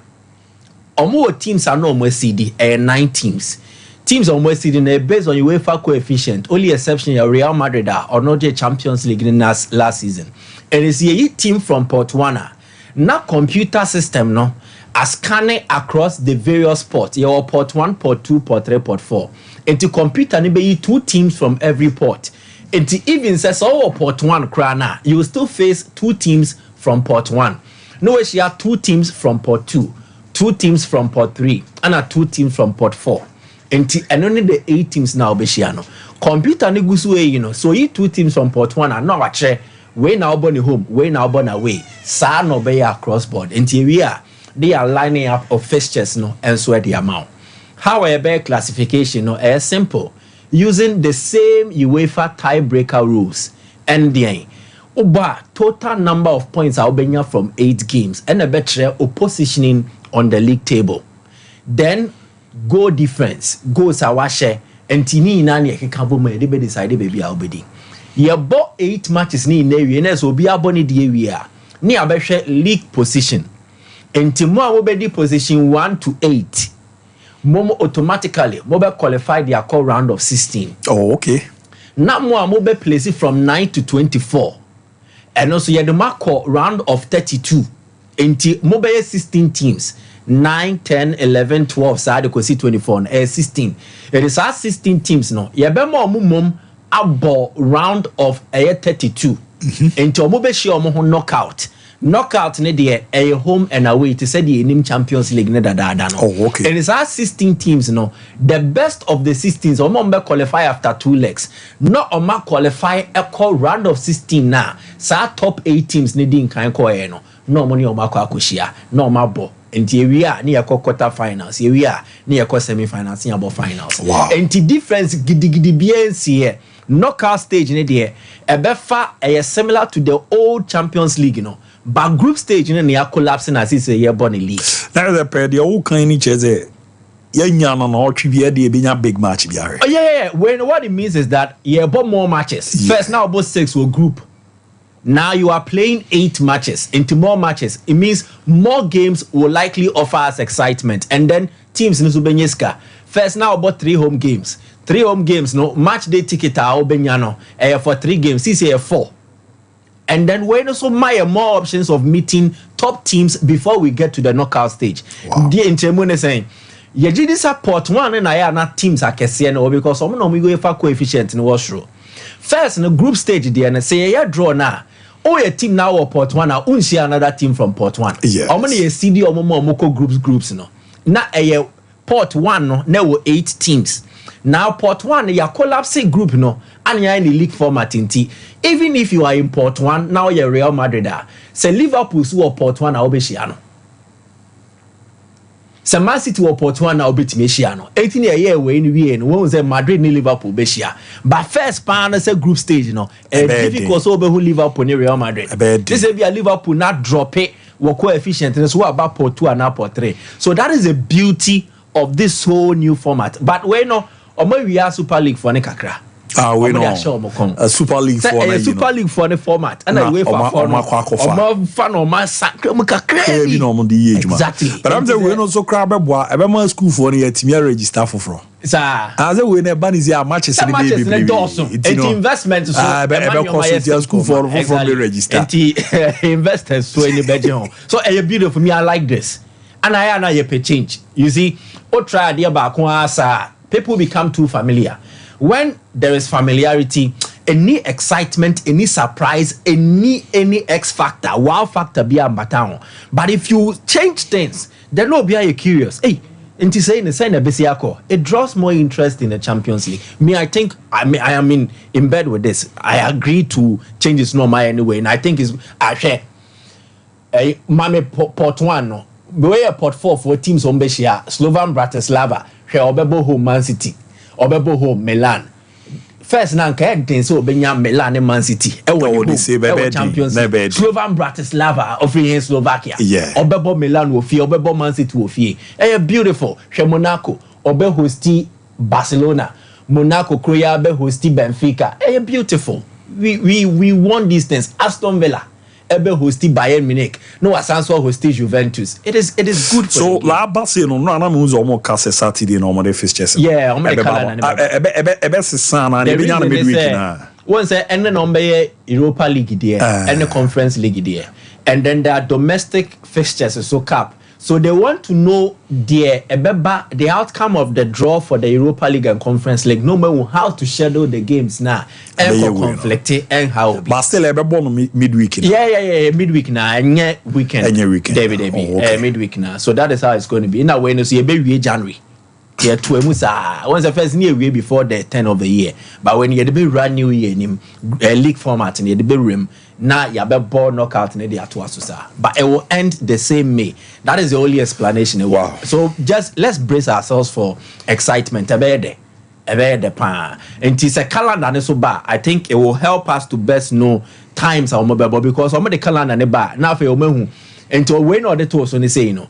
More teams are no more CD, 9 teams. Teams are more CD based on UEFA coefficient. Only exception is Real Madrid or not the Champions League in last season. And it's a team from Port 1. Now computer system no as scanning across the various ports. Your Port 1, Port 2, Port 3, Port 4. And to computer ni be 2 teams from every port. And to even says all Port 1 crana, you will still face 2 teams from Port 1. No, she have 2 teams from Port 2. 2 teams from Port 3 and 2 teams from Port 4. And only the 8 teams now be shiano. Computer ni gusu you know. So you 2 teams from Port 1 are now actually way now born home, way now born away. Sa no be across board. Until we are they are lining up of fixtures no and so the amount. However, classification no is simple. Using the same UEFA tiebreaker rules. And the total number of points are benya from 8 games and a better positioning on the league table. Then goal difference, goals are washe, and tini nani ekabo me de decide baby albedi. Ye bought 8 matches ni in area, and so be aboni the area. Ni abeshe league position. And Timo will position 1 to 8. Momo automatically mobile qualify their call round of 16. Oh, okay. Now more mobile place from 9 to 24. And also you have the mark round of 32. Until mobile 16 teams 9, 10, 11, 12 side you see 24 and 16. It is our 16 teams no. You be more mum abo round of 32. Until mobile show mo knockout. Knockout ne dey a home and away to say the name Champions League ne da no. Oh, okay. And it's our 16 teams no. The best of the 16s omombe qualify after 2 legs. Not oma qualify a call round of 16 now. Sa top 8 teams ne din kan ko no. No money on Marco Akoshia, no mabo. And we are near quarter finals. Here we are near semi finals, near finals. Wow. And the difference gidi BNC knockout stage in the a befa a similar to the old Champions League, you know. But group stage in the collapsing as it's a year born league. That is a pair the old kind chese. Big match. Oh yeah. When what it means is that you have more matches. Yeah. First now about 6 will group. Now you are playing 8 matches into more matches. It means more games will likely offer us excitement. And then teams in Subenyeska. First now about 3 home games. 3 home games, no match day ticket are Obenyano. For 3 games, CCA 4. And then we also have more options of meeting top teams before we get to the knockout stage. Wow. The Inchemune saying, you did support 1 and I are not teams are KCN because some no we go for coefficient in washroom. First in the group stage, the say a draw now. Oh, a team now or Port 1 now unshi another team from Port 1. Yes. How many a CD or Momoko groups no? Now a Port 1 no now 8 teams. Now Port 1 ya collapsing group no and you are in the league format in T. Even if you are in Port 1 now you're Real Madrid. Say Liverpool or Port 1 now Beshiano. Say Man City or Port 1 now Betimiano. 18 year way in we and one was Madrid ni Liverpool Beshia. But first pan say group stage you know. Difficult so be who Liverpool ni Real Madrid. This will be a Liverpool not drop it or coefficient and so about Port 2 and now Port 3. So that is the beauty of this whole new format. But we know we are Super League for Nekakra. We know a Super League for a Super League for the format. And I wait for exactly. But I'm saying we know so crab boy. School for the team register for from. As a winner, bunnies are matches in the investment. So school for the register. Investors so in the bedroom. So a beautiful me. I like this. And I know you pay change. You see, or try the back people become too familiar. When there is familiarity, any excitement, any surprise, any X factor, wow factor be a baton. But if you change things, then no be a curious. Hey, into saying the sign a besiako, it draws more interest in the Champions League. I think I am in bed with this. I agree to change this normal anyway, and I think it's actually a Mame Port 1 no. Be a Port 4 for teams on Beshia, Slovan Bratislava, Obebo home Man City, Obebo home Milan, first na nka den so obenya Milan and Man City Champions League Slovan Bratislava of Slovakia obebo Milan wo fie obebo Man City wo fie beautiful hwe Monaco obe hosti Barcelona Monaco Croatia be hosti Benfica beautiful we won these things. Aston Villa ebe hosti Bayern Munich no asanso hosti Juventus. It is good for so la base no na me unzo mo kase Saturday no mo de fixtures yeah o mo de kala na ebe sesana na ebe nya na midweek na one say ene no be Europa League there and the Conference League there and then there are domestic fixtures so cap. So they want to know the outcome of the draw for the Europa League and Conference League. No matter how to schedule the games now. And for conflict and how. But still, midweek. Yeah. Midweek now. And weekend. David. Midweek now. So that is how it's going to be. In a way, you see, January. Yeah, once the first year way before the 10th of the year. But when you be brand new year in league format and you be rim. Now you have ball knockout in the Atuasusa, but it will end the same May. That is the only explanation. Wow. So just let's brace ourselves for excitement. And it's a calendar so bad. I think it will help us to best know times our mobile because some of the calendar neba now for your until when or the two so they say you know.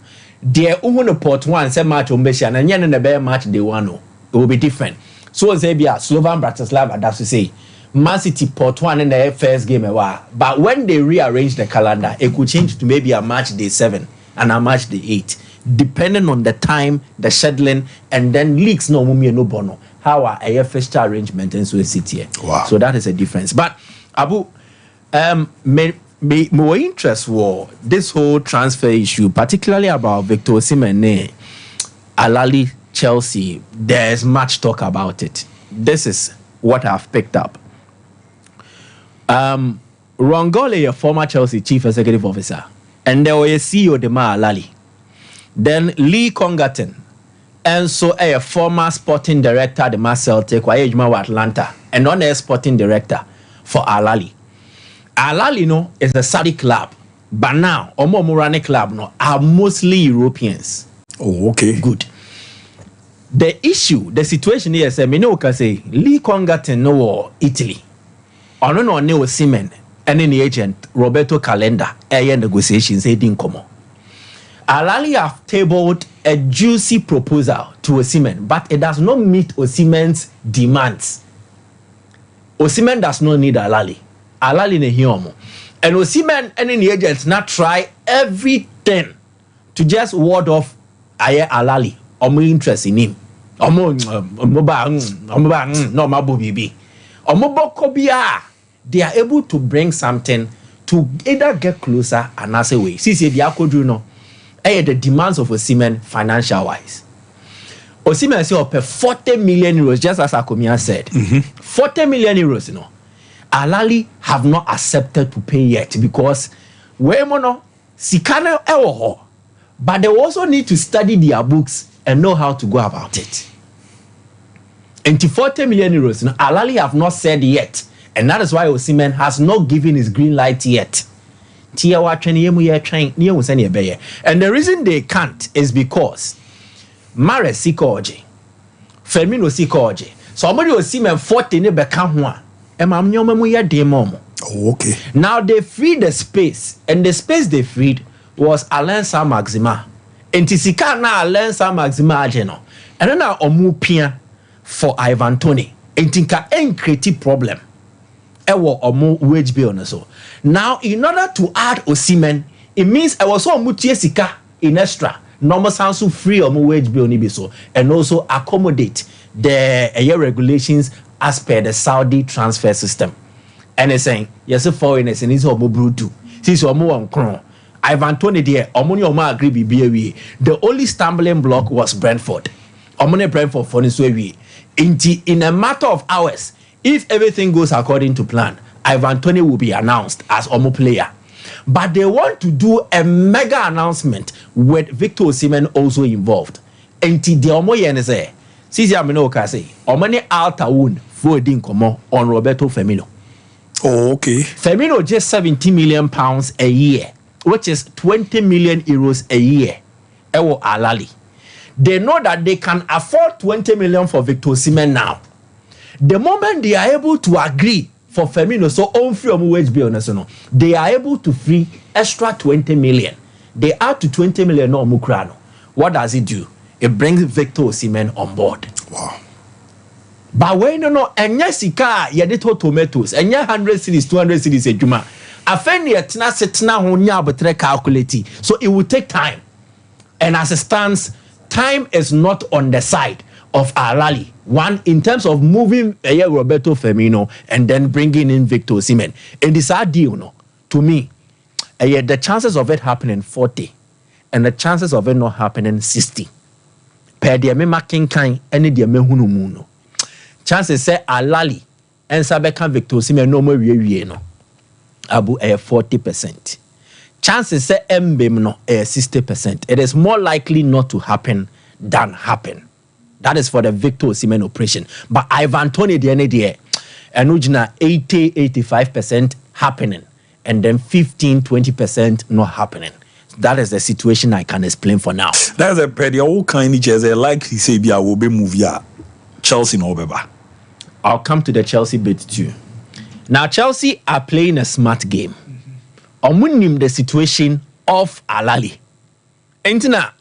Dear Umun Port one say match on Beshan and yen in the bear match they want it will be different. So Zabia Slovan Bratislava that's to say. Man City Port 1 in the first game but when they rearrange the calendar it could change to maybe a match day 7 and a match day 8 depending on the time the scheduling and then leagues no mummy no bono how are a fixture arrangement in so city so that is a difference but Abu more interest war this whole transfer issue particularly about Victor Osimhen Alali Chelsea there's much talk about it. This is what I've picked up. Ron Gole, a former Chelsea chief executive officer, and there was a CEO Dema Alali. Then Lee Congerton, and so a former sporting director Dema Celtic, Wajima Atlanta, and on a sporting director for Alali. Alali no is a Saudi club, but now Omo Murani club no are mostly Europeans. Oh, okay, good. The issue, the situation here is say Lee Congerton no Italy. Ono no ne Osimhen and the agent Roberto Calenda negotiations heading come. Alali have tabled a juicy proposal to Osimhen, but it does not meet Osimhen's demands. Osimhen does not need Alali. Alali ne hiomo. And Osimhen and the agents not try everything to just ward off Alali. Omo interest in him. Omo no mabu bibi. They are able to bring something to either get closer and as a way. See, the Akodru no, the demands of Osimhen financial wise. Osimhen say up 40 million euros, just as Akomia said. 40 million euros, you know. Alali have not accepted to pay yet because Wemono Sikana ewo, but they also need to study their books and know how to go about it. And to 40 million euros, you know, Alali have not said yet. And that is why Osimhen has not given his green light yet. And the reason they can't is because Mare Sikoji, Firmino Sikoji, somebody Osimhen 40 ne beka ho okay. Now they freed the space, and the space they freed was Alain Saint-Maximin. And Tisika na Alain Saint-Maximin ageno. And then omupia for Ivan Toney. And tinka create problem. Ewo omu wage bill na so. Now in order to add Osimhen, it means I was so mutie sika in extra. Normal sounds free omu wage bill ni be so, and also accommodate the regulations as per the Saudi transfer system. And it's saying, yes, foreigners and it's omu brutu. Since omu on crown. Ivan Toney there, omuni oma agree be. The only stumbling block was Brentford. Omuni Brentford for this way. In a matter of hours, if everything goes according to plan, Ivan Toney will be announced as Omo player. But they want to do a mega announcement with Victor Osimhen also involved. Enti de Omo yenese. Sisi amino kasi. Omani alta wound for din komo on Roberto Firmino. Oh, okay. Firmino just 70 million pounds a year, which is 20 million euros a year. Ewo Alali. They know that they can afford 20 million for Victor Osimhen now. The moment they are able to agree for Firmino, so on free wage bill, they are able to free extra 20 million. They add to 20 million no Mukrano. What does it do? It brings Victor Osimhen on board. Wow. But when you know, and yes, you did tomatoes, and 100 cities, 200 cities, a juma. I find it not sitting now, but calculating. So it will take time. And as it stands, time is not on the side of Al-Ahly. One, in terms of moving Roberto Firmino and then bringing in Victor Osimhen. And this deal, no, to me, the chances of it happening 40 and the chances of it not happening 60. Per the making kind, any the mehunumu. Chances say Al-Ahly and Sabeka Victor Osimhen no more no. Abu 40%. Chances say Mbem no 60%. It is more likely not to happen than happen. That is for the Victor Osimhen operation. But Ivan Toney the end there, and 80-85% happening, and then 15-20% not happening. That is the situation I can explain for now. That's a pretty old kind of jersey, like he said, "Bia will be movie Chelsea no beba." I'll come to the Chelsea bit too. Now Chelsea are playing a smart game. Omunim the situation of Al-Ahly. Entina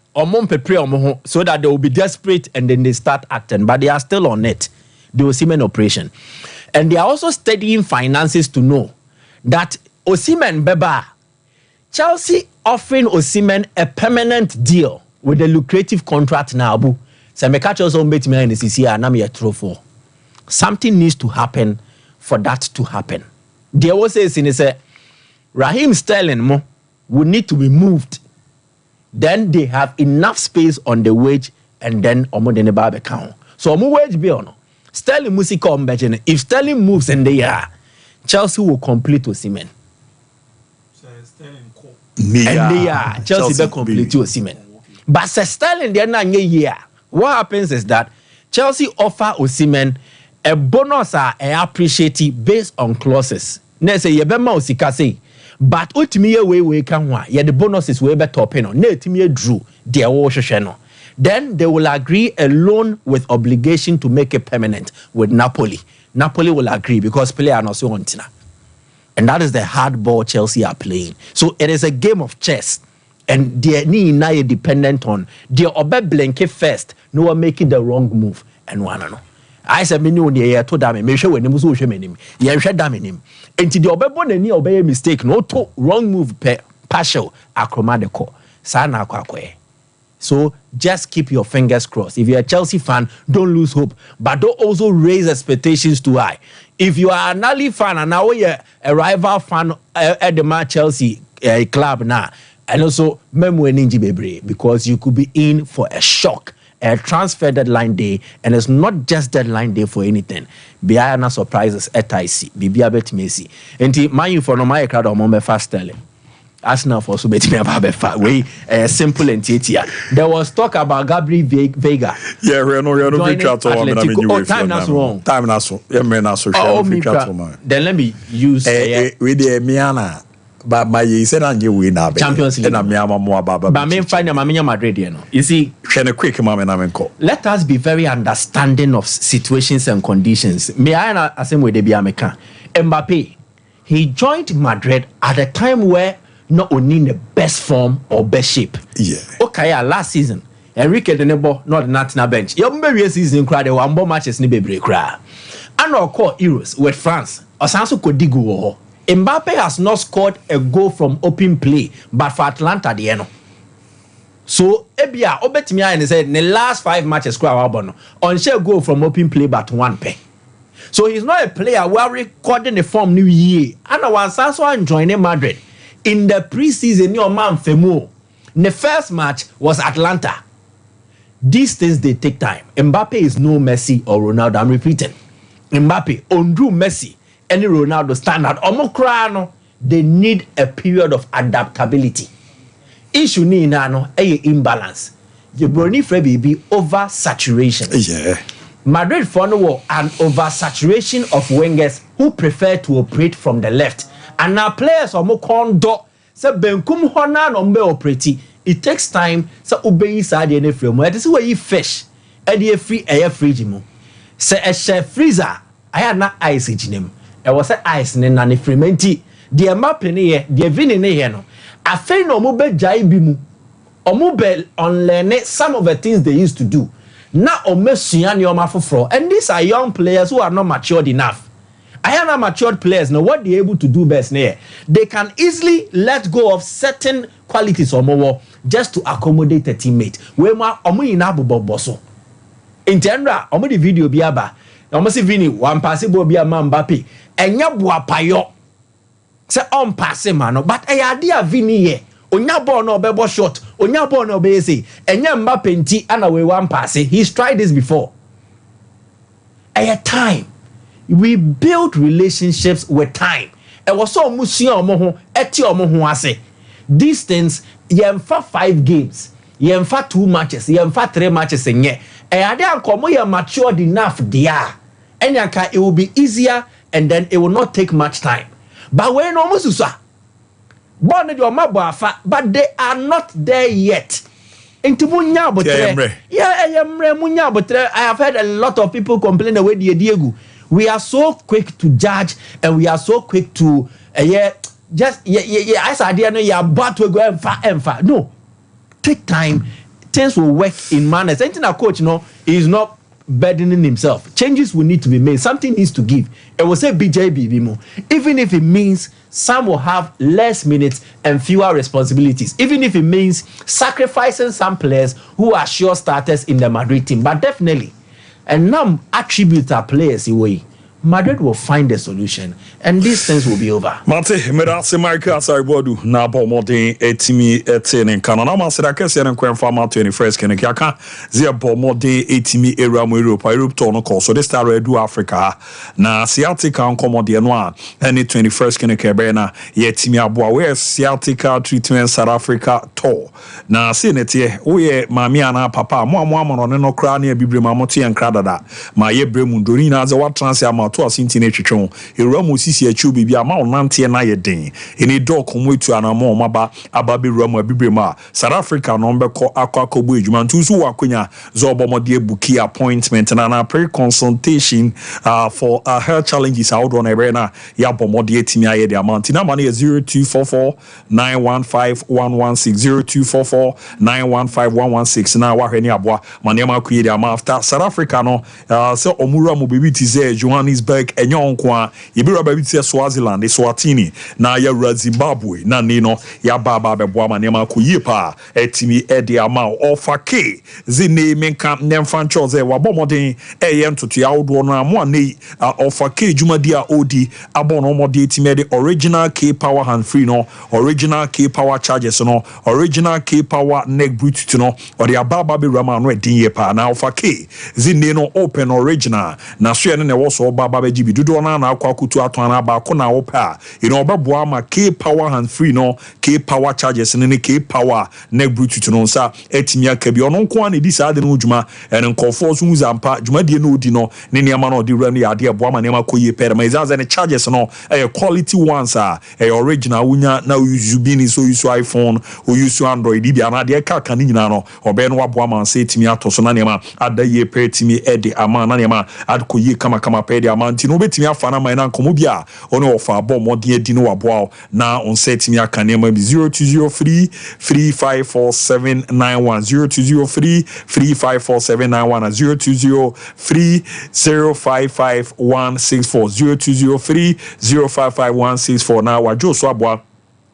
so that they will be desperate and then they start acting, but they are still on it. The Osimhen operation. And they are also studying finances to know that Osimhen Beba, Chelsea offering Osimhen a permanent deal with a lucrative contract now. Something needs to happen for that to happen. There was a Raheem Sterling would need to be moved. Then they have enough space on the wage and then Omodene account. So Omo wage bill no. Sterling Musika Ombejene. If Sterling moves in the year, Chelsea will complete Osimhen. And they are Chelsea will complete Osimhen. But Sterling they na year. What happens is that Chelsea offer Osimhen a bonus appreciated based on clauses. Ne say yebema osika say. But ultimately we can the bonuses way better no. Drew their no. Then they will agree a loan with obligation to make it permanent with Napoli. Napoli will agree because player are not so on. And that is the hard ball Chelsea are playing. So it is a game of chess. And they are dependent on the obe blanket first. No one making the wrong move and one no. I said, "Me no near to damn me. Sure when the muso show me him. Yeah, share damn him. Until the obebo ni obey mistake. No to wrong move partial acromadeco. Sana kwakwe. So just keep your fingers crossed. If you're a Chelsea fan, don't lose hope, but don't also raise expectations too high. If you are an Al-Ahly fan and now you're a rival fan at the Chelsea club now, and also because you could be in for a shock. A transfer deadline day, and it's not just deadline day for anything. Biana surprises at IC, Bibia bet Messi. And my you for no my crowd or moment fast telling. Arsenal for so bet me about way simple and here. There was talk about Gabriel Vega. Yeah, no big chat on time that's wrong. Time that's wrong. Yeah, man, that's so then let me use with the Miana. But my said and you win Champions League. And I'm more about but me find Mamma Madrid, you know. You see, let us be very understanding of situations and conditions. Me I assume with the Biameka. Mbappe, he joined Madrid at a time where not only in the best form or best shape. Yeah. Okay, last season, Enrique Denebo not national bench. Your very season crowd one more matches ni bebre cry. And our core Euros with France. Osanso Kodigu. Mbappe has not scored a goal from open play, but for Atlanta, the end. So, Ebia, Obetimia, and said, in the last 5 matches, on share goal from open play, but 1 pay. So, he's not a player who are recording the form new year. And I was also joining Madrid. In the preseason, your man Femo, the first match was Atlanta. These things, they take time. Mbappe is no Messi or Ronaldo. I'm repeating. Mbappe, Ondru Messi. Any Ronaldo standard, Omokrano, they need a period of adaptability. Issue ni nano, imbalance. The Brony Frebi be oversaturation. Yeah. Madrid found an oversaturation of wingers who prefer to operate from the left. And now players Omokondo, se benkum hona no mbe operate. It takes time, so obey side any frame. This is where you fish. Free jimu. Se a chef freezer. aya na ice ginem e wo say ice ne na ne fermenti de Mbappe ne ye de Vini ne ye no afei no mo be jai bi mu omo be unlearn some of the things they used to do na omesua ne oma foforo, and these are young players who are not matured enough. I am not matured players. Now, what they're able to do best, they can easily let go of certain qualities or more just to accommodate a teammate. We ma omo ina bobo boso. In general, omo the video biaba. Omo si Vini one pass bo bia Mbappe. Enya bua payo. Se on pass man, but e idea Vini ye. Onya ball no bebo shot. Onya ball no be say. Enya Mbappe nti ana we one pass. He's tried this before. A time. We build relationships with time. E was so musia omo ho eti omo ho ase. These things yemfa 5 games, yemfa 2 matches, yemfa 3 matches enye. E ade ankomo ye matured enough there. Enyanka it will be easier and then it will not take much time. But when omo susa born your mabo afa, but they are not there yet. Into munya botre. Yeah, munya botre. I have heard a lot of people complain the way Diego. We are so quick to judge and we are so quick to I idea no you about to go and fa. No, take time. Things will work in manners. Anything a coach is not burdening himself. Changes will need to be made. Something needs to give. It will say BJB more. Even if it means some will have less minutes and fewer responsibilities. Even if it means sacrificing some players who are sure starters in the Madrid team. But definitely. And now attribute our players away. Madrid will find a solution and these things will be over. Mate, Merase Michael Asaribodu na bomodin etimi etene kanana masira kese en kwenfa ma 21st kene kiaka zia bomodin etimi era mu Europe to no call so this star redu Africa na Asiatica nkomode no a any 21st kene kebe na yetimi aboa we Asiatica treatment South Africa tour na senete we mami ana papa mo amono no kra na bibre ma mote en kra dada ma ye bremu ndori na ze wa transfer ma to asinti na twetwon ewuramu sisi achu bibia ma onante na ye den eni dog komwetu anamo maba ababe ewuramu abibrem a South Africa no mbekọ akwakobo ejuma ntusu wakonya zo obomode ebuki appointment na pre-consultation for health challenges out on ebe na ya bomode etimi aye the amount na money 0244 915 116 0244 915 116 na wahwe aboa manema akuye the amount after South Africa no so omuramu bibiti ze Johannesburg enyonkwa yebira babiti Swaziland Eswatini na ya Zimbabwe na nino ya baba beboa manema akuye pa etimi edi ama ofake zine menka nemfan chose wabomoden eye ntoto ya odo no amo ne ofake jumadi a odi abono mode etimi edi original K power hand free no original K power charges no original K power neck bluetooth no or ya baba be rama no edin ye pa na ofake zine no open original na so ne wo so baba be gibi dodo na akwa kutu ato na ba ko na wo pa obeboa ma K power hand free no K power charges ne K power neck bluetooth no nsa etimi aka bi ono nko na di sa de no djuma en nkofo so uzampa djuma de no odi no ne niam na odi wura ne ade eboa ma niam akoye pere ma izaza ne charges no quality ones original wunya na use bini so use iPhone o use Android bi ana de ka kan nyina no obe no waboa ma nsa etimi atoso na niam adaye pe etimi ede ama na niam adkoye kama pe de ama nti no betimi afa na man na nkomo bia ono ofa abo modin edi no waboa na on set etimi aka niam 0203 354791 0203 354791 and 0203 055164 0203 055164 na wajo so aboa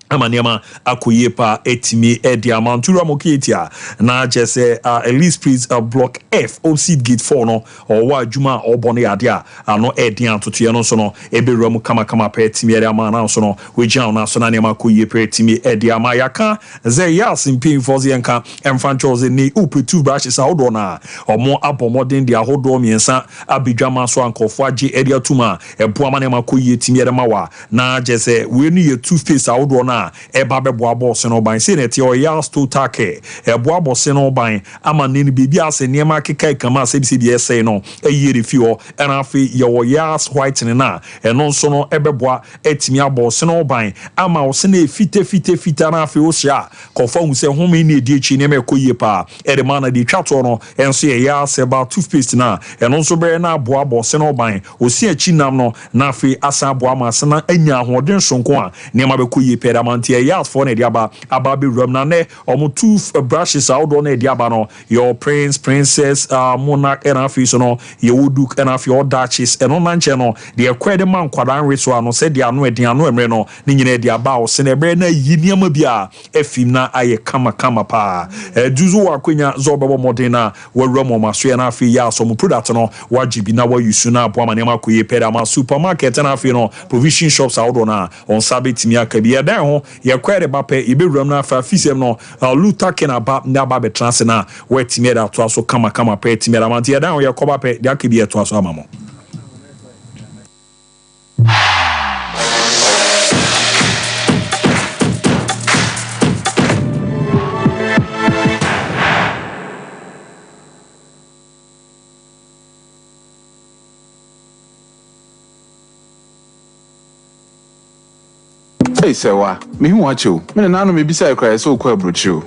amaniama akoye pa etimi edi amantura moketia na jese Elise Priest block F opposite gate 4 no or wa juma obone ade a no edi antoto no so no eberuamu kama pa etimi edi amana so no we jan na so na niama akoye pa etimi edi amayaka ze yasin pin for ze nka emfanchos ni upe Toothbrush sa odo na omo abomodin dia hodo miensa abidwama so ankofo age edi atuma ebo amaniama akoye etimi edi mawa na jese we ni ye toothpaste odo na na eba beboa boss no ban say net your yas total care eboa boss no ban ama ne bibi ase niema keka kama se bi say no eyi refi ho na afi your yas white na eno nso no ebeboa etimi aboss no ban ama wo se na fite na afi wo hia kofa hu se home ne edi echi ne mekoyie pa ede man na di twato no enso ye yas about toothpaste na eno nso be na aboa boss no ban osi echi nam no na afi asa aboa ma se na anya ahoden sonko a niema bekoyie pe da man tie yas for na aba be rum na ne omo toothbrushes out on the abano your princess monarch and afi so no your duke and afi your duchess and on nanche no the kwede man kwadan we so no said dia no edian no emre no ni nyina dia ba o se na bre na yiniama bia efim na aye kama pa duzu akwenya zo bebo modena we rum ma so na afi ya so mo product no wajibi na wa yusu na abo ma nema koye peda ma supermarket na afi no provision shops out on sabet mi akabia dan ho ye kwede ba pe ibe rum na afa fisem no talking about naba be trans na wetime da to aso kama pe time da man tie dan ye koba pe dia ke bi to aso amamo Hey sewa me hu acho me na no me bisa e kra so kwa brochu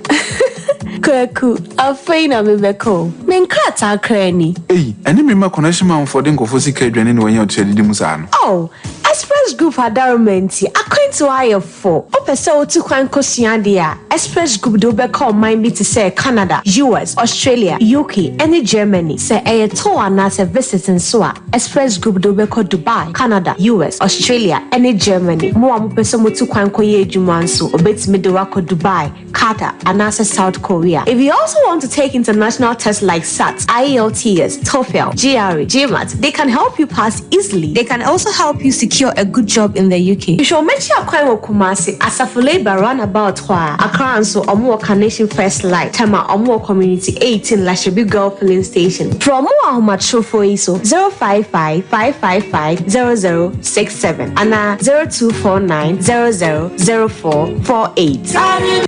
Kwaku, afei na mebeko. Menkrata krani. Hey, eni me ma connection man for den kofo sika adwane ne wanya otedi mu sa no. Oh, Express Group adarmenti according to IF4. Opese otu kwan kosua dia. Express Group do be call mind me to say Canada, US, Australia, UK, and Germany. Say a tour na se visit in so Express Group do be call Dubai, Canada, US, Australia, and Germany. Mo am pese mo tu kwan koye adwuma nso obetimi de wako Dubai, Qatar, and South Korea. If you also want to take international tests like SAT, IELTS, TOEFL, GRE, GMAT, they can help you pass easily. They can also help you secure a good job in the UK. You should make sure you Kumasi Asafule Runabout Accra so Omo Carnation First Light, Tema Omo Community 18 Lashabi Girl Filling Station. From more much for ISO 055-555-0067 and 0249-000448.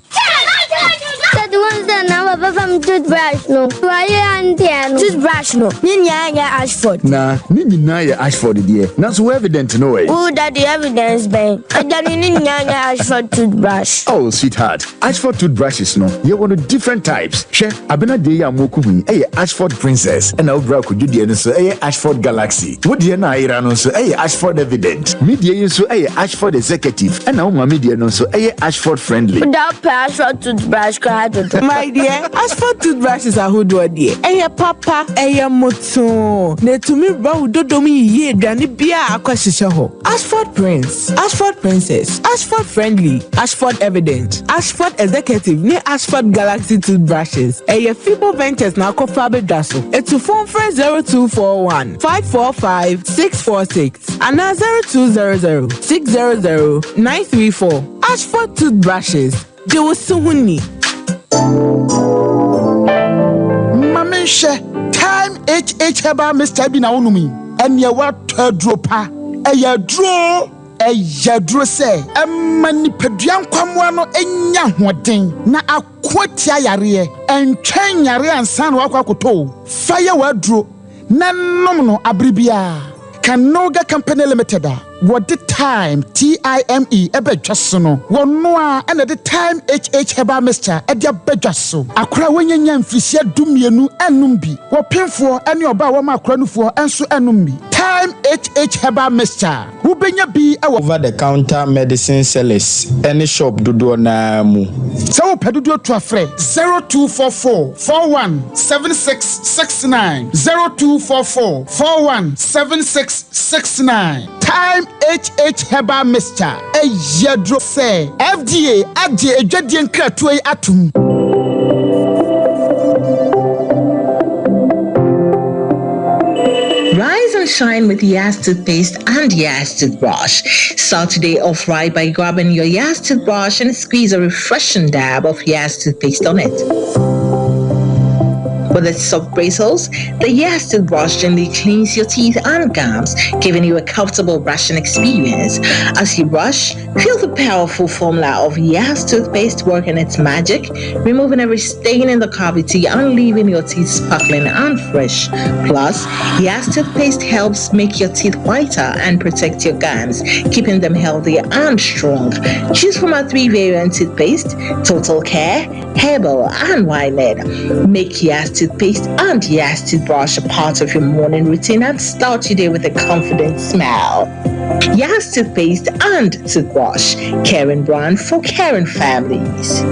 The ones that now from toothbrush no. Why you toothbrush no? Ninya Ashford. Nah, Ninya Ashford dear. Not so evident no way. Oh, that the evidence bang. And then Ninya Ashford toothbrush. Oh, sweetheart. Ashford toothbrushes no. You want different types. She abena de ya moku bi. Ashford Princess. And now bra could you dey so Ashford Galaxy. What dey na ira no so Ashford Evident. Media so Ashford Executive. And now media no so Ashford Friendly. That Ashford toothbrush my dear, Ashford toothbrushes are who do dear. Papa, moto. Ne to me bow dodomi ye dani bia akwashishaho. Ashford Prince, Ashford Princess, Ashford Friendly, Ashford Evident, Ashford Executive, ne Ashford Galaxy toothbrushes. Fibo Ventures na kofabe daso. To phone friend 0241 545 646 and 0200 600 934. Ashford toothbrushes. They were Suhuni. Mamisha, time HH heba Mr. Bina unumi. And ya wat dropa. Ya draw. Ya draw say. Mani peduan kwamwano enya hoden. Na akwatia yare. And train yare and san wakwa kuto. Fire wadro. Nanomno abribia. Kanoga Company Limited. What the time TIME ebe jasono wonnoa and the time HH heba Mr. Edia bejaso akra wonyanya mfisia dumienu enumbi wo pemfo ene oba wo makra nufo enso enumbi time HH heba Mr. Who benya bi over the counter medicine sellers any shop dodo na mu so pedodo to afre 0244 417669 0244 417669 time HH heba Mr. Yadro say FDA adje edwadie nkratoe atum. Rise and shine with Yas toothpaste and Yas toothbrush. Start today off right by grabbing your Yas toothbrush and squeeze a refreshing dab of Yas toothpaste on it. With its soft bristles, the Yes Toothbrush gently cleans your teeth and gums, giving you a comfortable brushing experience. As you brush, feel the powerful formula of Yes toothpaste working its magic, removing every stain in the cavity and leaving your teeth sparkling and fresh. Plus, Yes toothpaste helps make your teeth whiter and protect your gums, keeping them healthy and strong. Choose from our 3 variant toothpaste: Total Care, Herbal, and Winehead. Make Yes toothpaste and Yes toothbrush a part of your morning routine and start your day with a confident smile. Yes toothpaste and toothbrush, caring brand for caring families.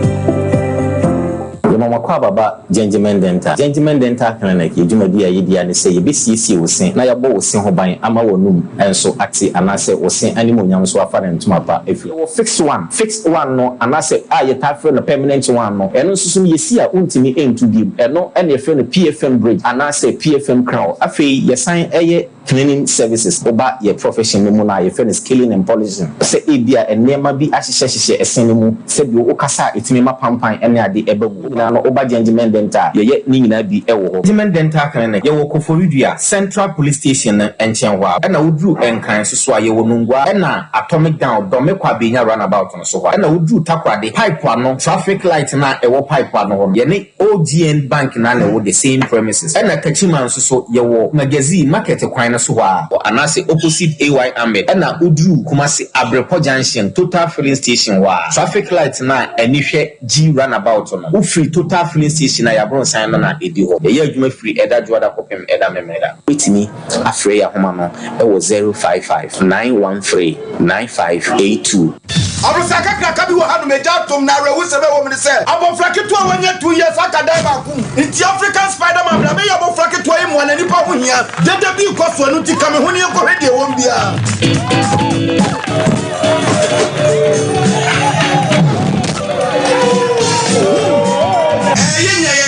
Mama kwa baba gentleman dental clinic yedwumadi ya yedi ane say yebesiesie wosen na yabo wosen ho ban ama wonum enso ate anase wosen animonyam so afare ntuma pa efi wo fixed one no anase a yetafre no permanent one no eno susum yesi a untimi entu bi eno ene efe no PFM bridge anase PFM crown afi yesan eye cleaning services oba ye profession mu na ye finish scaling and polishing se ebia enema bi ahyehyehye esen mu se bi o kasa etimi mapampan ene ade ebabu na no oba gentleman dental ye ni nyina bi ewo ho gentleman dental clinic ye wo Koforidua Central Police Station enchen ho na wodru enkan so a ye wo nungwa na atomic down do mekwa benya runabout no so ho na wodru takwade pipe ano traffic light na ewo pipe ano ye ne OGN bank na wo the same premises na kachiman so ye wo magazine market kwan so wa anase opposite AY Ahmed na udru Kumasi Abrepo Junction Total Filling Station wa traffic light na anihwe G runabout no free Total Filling Station na yabron san no na edi ho ye adwuma free eda juada kopem eda memeda wetimi afre ya homa no e wo 055 913 9582 Abusaka kraka bi wo hanu meja tom na rewu sebe wo me se abofra keto wanya 2 years akadai ba ku nti African Spider-Man bla me ya abofra keto yi mo na nipa ho hia dede bi koso anu ti ka me ho ni ko hwede wo mbia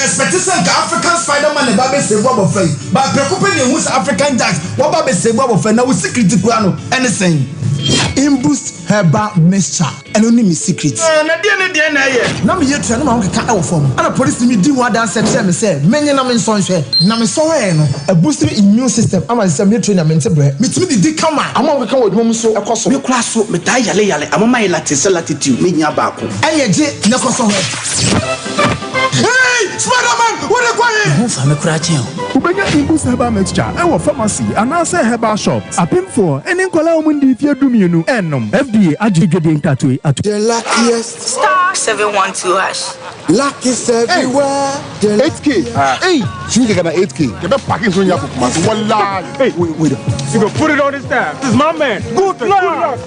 Expectation ka African Spider-Man ba be sebo abofra yi ba preocupe ne hu African Jack wo ba be sebo abofra na wo secret kura no anything Imboost herbal mixture. And only me secret. Na dia na ye. Na me yetu na ma ka e form. Ana police me di one dance tell me say menye na me nso hwe. Na me so we no. A boost immune system. Ama say me train na me ntbre. Me timi di kama. Ama ka wodum so ekoso. Me kura so me dai yale. Ama my latitude me nya ba ko. Eye je na koso hwe. Hey, Spider-Man, what are you doing? Who for me kura chen. Ubenya Imboost herbal mixture. E wo pharmacy and answer herbal shops. Apim for any kola omundi fi adumienu. Enom FDA agigede ntatwe at the luckiest star 712#. Lucky everywhere. 8K. Hey, you get an 8K. You better pack it on your book, man. Wallahi. Hey, wait. You go put it on his tab. This is my man. Good luck.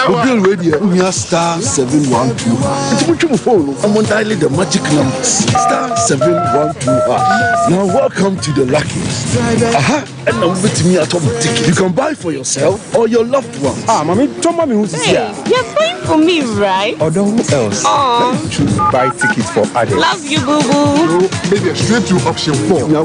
We'll be ready. We are star 712#. It's much more phone. I'm on dialing the magic numbers. Star 712#. Now welcome to the luckiest. And now with me at ticket. You can buy for yourself or your loved one. Mommy, tell mommy who's here. You're buying for me, right? Or who else? Choose buy tickets for others. Love you, boo boo. Maybe straight to option 4. Now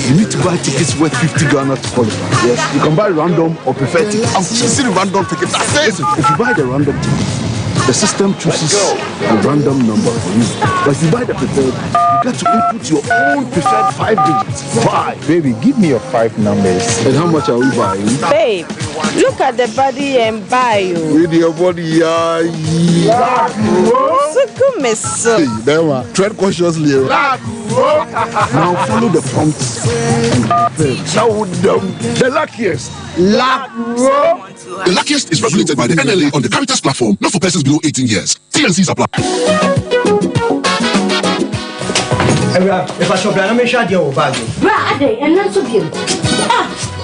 you need to buy tickets worth 50 Ghana to qualify. Yes, you can buy random or preferred tickets. I'm choosing random tickets. Listen, if you buy the random ticket, the system chooses a random number for you. But if you buy the preferred, you get to input your own preferred 5 digits. 5. Baby, give me your 5 numbers. And how much are we buying? Babe, look at the body and buy you. With your body, yeah. So good, miss. Hey, there we are. Tread cautiously. Now follow the prompts and prepare. Now the luckiest. The luckiest is regulated by the NLA on the Caritas platform, not for persons below 18 years. TNCs apply. If I shop, I'm sure you'll buy it. Brother, and not so good.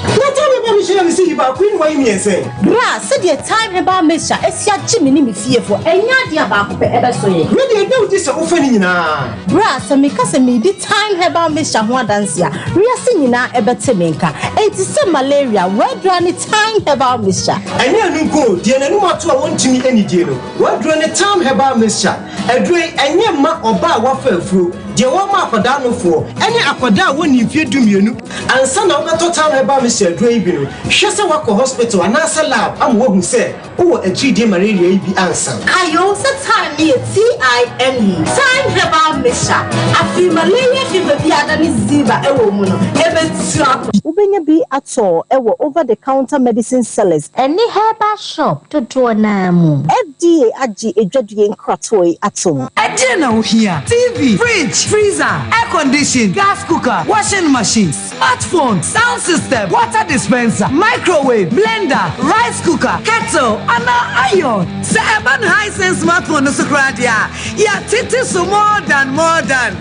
What time about me? She see about Queen. Why me say? Bra, said your time about Mister. It's your Jimmy me fearful. And you're the about ever so. Really, know this offending now. Bra, so me cousin me the time about Mister Juan Dancia. We are singing now about Temenka. It is some malaria. Where do any time about Mister? And you go. The enemy to want to me any deal. Where do any time about Mister? A drink and your ma or bar waffle through. je wo ma akoda no fo ene akoda woni mfie dumienu ansa na obeto town heba me se aduro ibi no hwe se wako hospital anasa lab am wo hu se wo agidi malaria ibi ansa ayo se time me TIME time heba mesha afi malaria fever bi ada ni ziba ewo mu no ebetua ubenya bi ato ewo over the counter medicine sellers any herbal shop to do na mu FDA agi edwadue nkratoi atom eje na ohia TV fridge freezer air condition gas cooker washing machine smartphone sound system water dispenser microwave blender rice cooker kettle and iron seven Hisense smartphone no sokradia ya titi so more than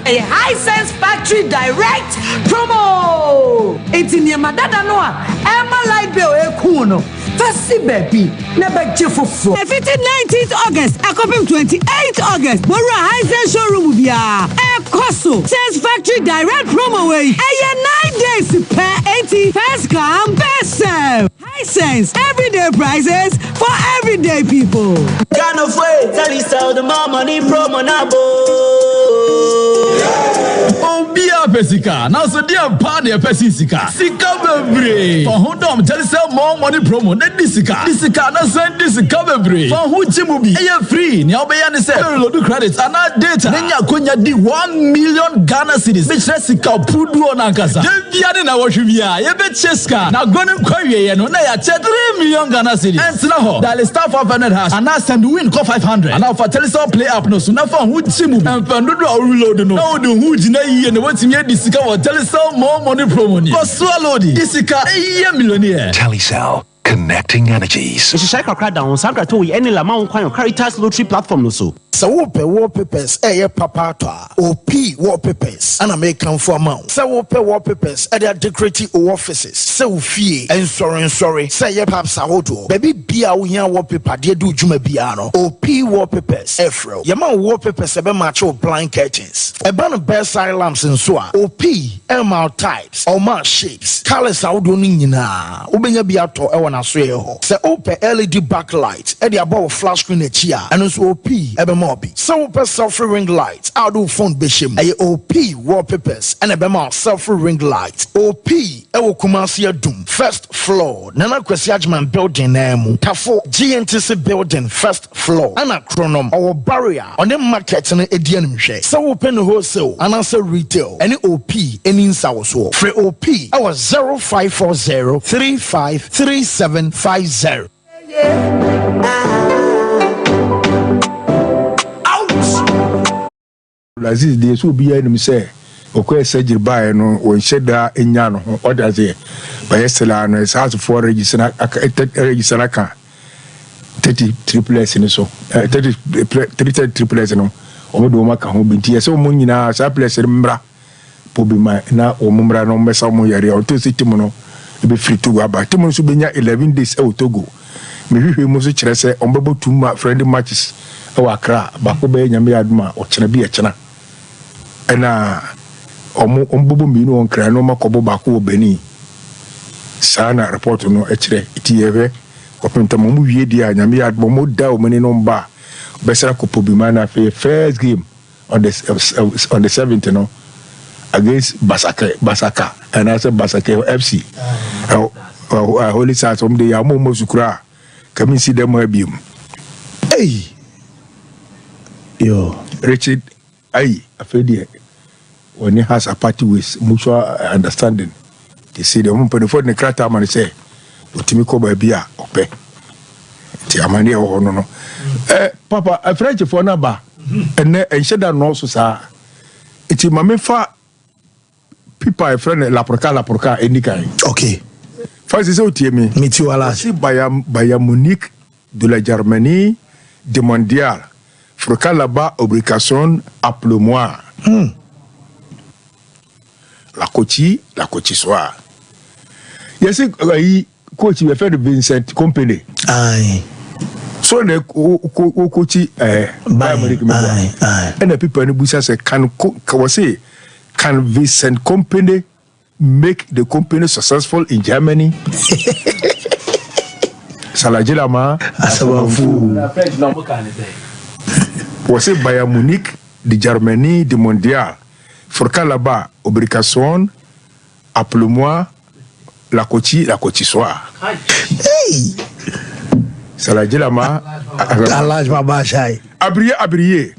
a Hisense factory direct promo etinia madada no a Emma light bill ekuno fasi baby never jefofo 19th August akopim 28th August Bora Hisense showroom bia ekoso sales factory direct promo way 9 days per 80 first come best serve Hisense everyday prices for everyday people kind of way tell you sell the more money promo na bo Obia pesika now so dear party pesika sika bebre for hodom tell sell more money promo na disika na send disika bebre for hu chimubi e free ni obeya ni say load credit and data nya konya di 1 million Ghana cedis be sika pudu na kasa bia ni na wohwibia ye be cheska na gonu kwawie ye no na ya che 3 million Ghana cedis and na ho dial star 500 hash and send win call 500 and for tell sell play up no so na for hu chimubi and fandodo reload no na odo hu jina yi na watimi disika wo tell sell more money promo ni so load disika e millionaire Telecel connecting energies. It's a shaka crack down Sandra to any lamount kind Caritas lottery platform no so. So wallpapers papa OP wallpapers and American for amount. So wallpapers at their decorative offices. So fee and sorry. Say ye perhaps a hodo. Baby bia unya wallpaper de do juma biano. OP wallpapers Efro. Yama wallpapers ebe macho blind curtains. Eba no bedside lamps and so OP MR types or mark shapes. Colors out do nyina. Ubenya biato ewa na so ye ho. Say open LED backlight at the above flash screen chia and also OP ebe so self ring lights out do phone bishim a OP wallpapers and a bema self ring lights OP ewo Kumasi Doom first floor Nana Kwesi Ajman building name Tafo GNTC building first floor and a chronom or barrier on the market and edian mhwe so open wholesale and answer retail any OP any insawo so free OP our 0540 353750 Lazis de so bi enum say okwe surgery buy no o sheda enya no order there by estela no is house for register aka 30 triplets ni so 30 triplets no o do maka ho binti so mo nyina sa place mbra po bi ma na o mbra no mesa mo yare o to sitim no e be free to aba tim no so benya 11 days e o Togo me hwehwe mo so kire say on bebo tuma friendly matches e wa Accra ba ko be nyame aduma o kire bi e kina na ombobo minu on kra no makobo ba ko Beni sana report no e kire itiyebe kopenta mo mu wie dia nyame aduma mo da o meni no mba besera ko pobi mana first game on the 7th no against Basaka and I said Basaka FC holy sat on the Amomo Sukra come see them abim hey yo Richard afedi when he has a party with mutual understanding they say the woman for the crata man say otimi ko ba bia ope ti amani ho no papa a French for na ba and sheda no so sa iti mame fa people a friend la porca indica okay first c'est otie mi tu wala si Bayern Munich de la Germanie de mondial Froca là-bas obligation appelle-moi la coach soir yes coach il fait de Vincent Company aïe so le coach Bayern Munich and the people in Busa say can Vincent Company make the company successful in Germany? Salajilama Asabafu was it Bayern Munich, the Germany, the Mondial, Forca là-bas, obrication, appelle-moi la cochi soir. Hey! Saladjelama. Allah Babachai. Abrié.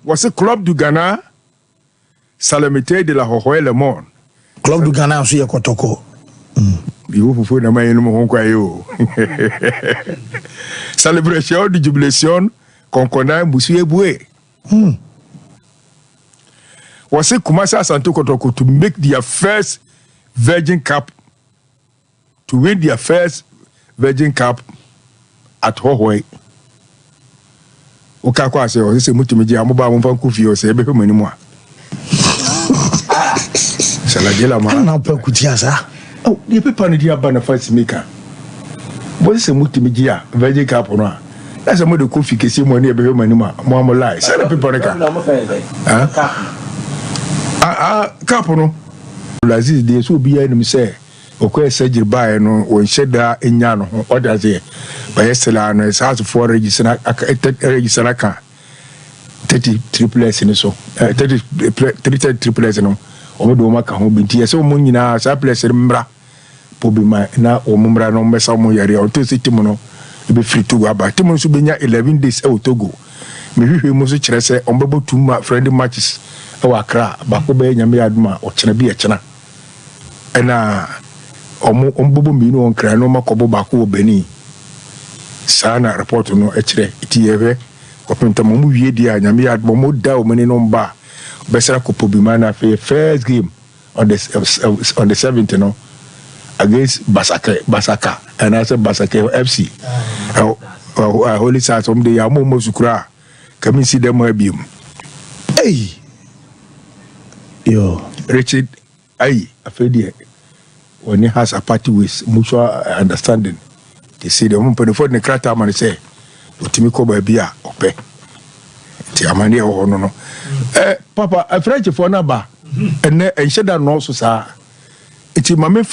Voici club du Ghana. Salamité de la Hohoe Le Monde. Club du Ghana aussi, Kotoko. Célébration de jubilation qu'on connaît Moussoué Boué. Voici comment ça Santo Kotoko to make their first Virgin Cup, to win their first Virgin Cup at Hohoe. O kakwa se o se mutumiji amoba mo fan kufi o se ebe pe mani mo a. Saladela ma na pa kutia sa. Oh, ye pe pan dia ba na face maker. Bo se mutumiji a Virgin Cup no a. Na se mo de kufi kesi mo ne ebe pe mani mo a. Mo am lie. Se pe pan ka. Cup no. Lazis de so bi anim se okwa surgery ba no o nsheda enya no ho odaze ba yesela no has for register ka 30 triples ni so 30 triples no o mo do maka ho binti ese mo nyina sa place mbra po bi ma na o mo mbra no mesa mo yare o to sitim no e be free to aba tim so benya 11 days e o Togo me hwehwe mo so kire se o mbebo tum friendly matches e wa Accra ba ko be nyame aduma o kire bi e kina ena ombobo minu on kra no makobo bako obani sana report no ekire itiyebe kopenta mo wie dia nyame admo mo da o mani no mba besera kopo bi mana first game on the 7th no against Basaka and I said Basaka FC holy sat some day amo mo sukura come see them abium hey yo Richard ai afedi when he has a party with mutual understanding, they say the woman before the crata man say, Utimiko by Bia, Ope. Tiamania or no. Papa, a French for Naba, and said that no, sir. It's a mamma.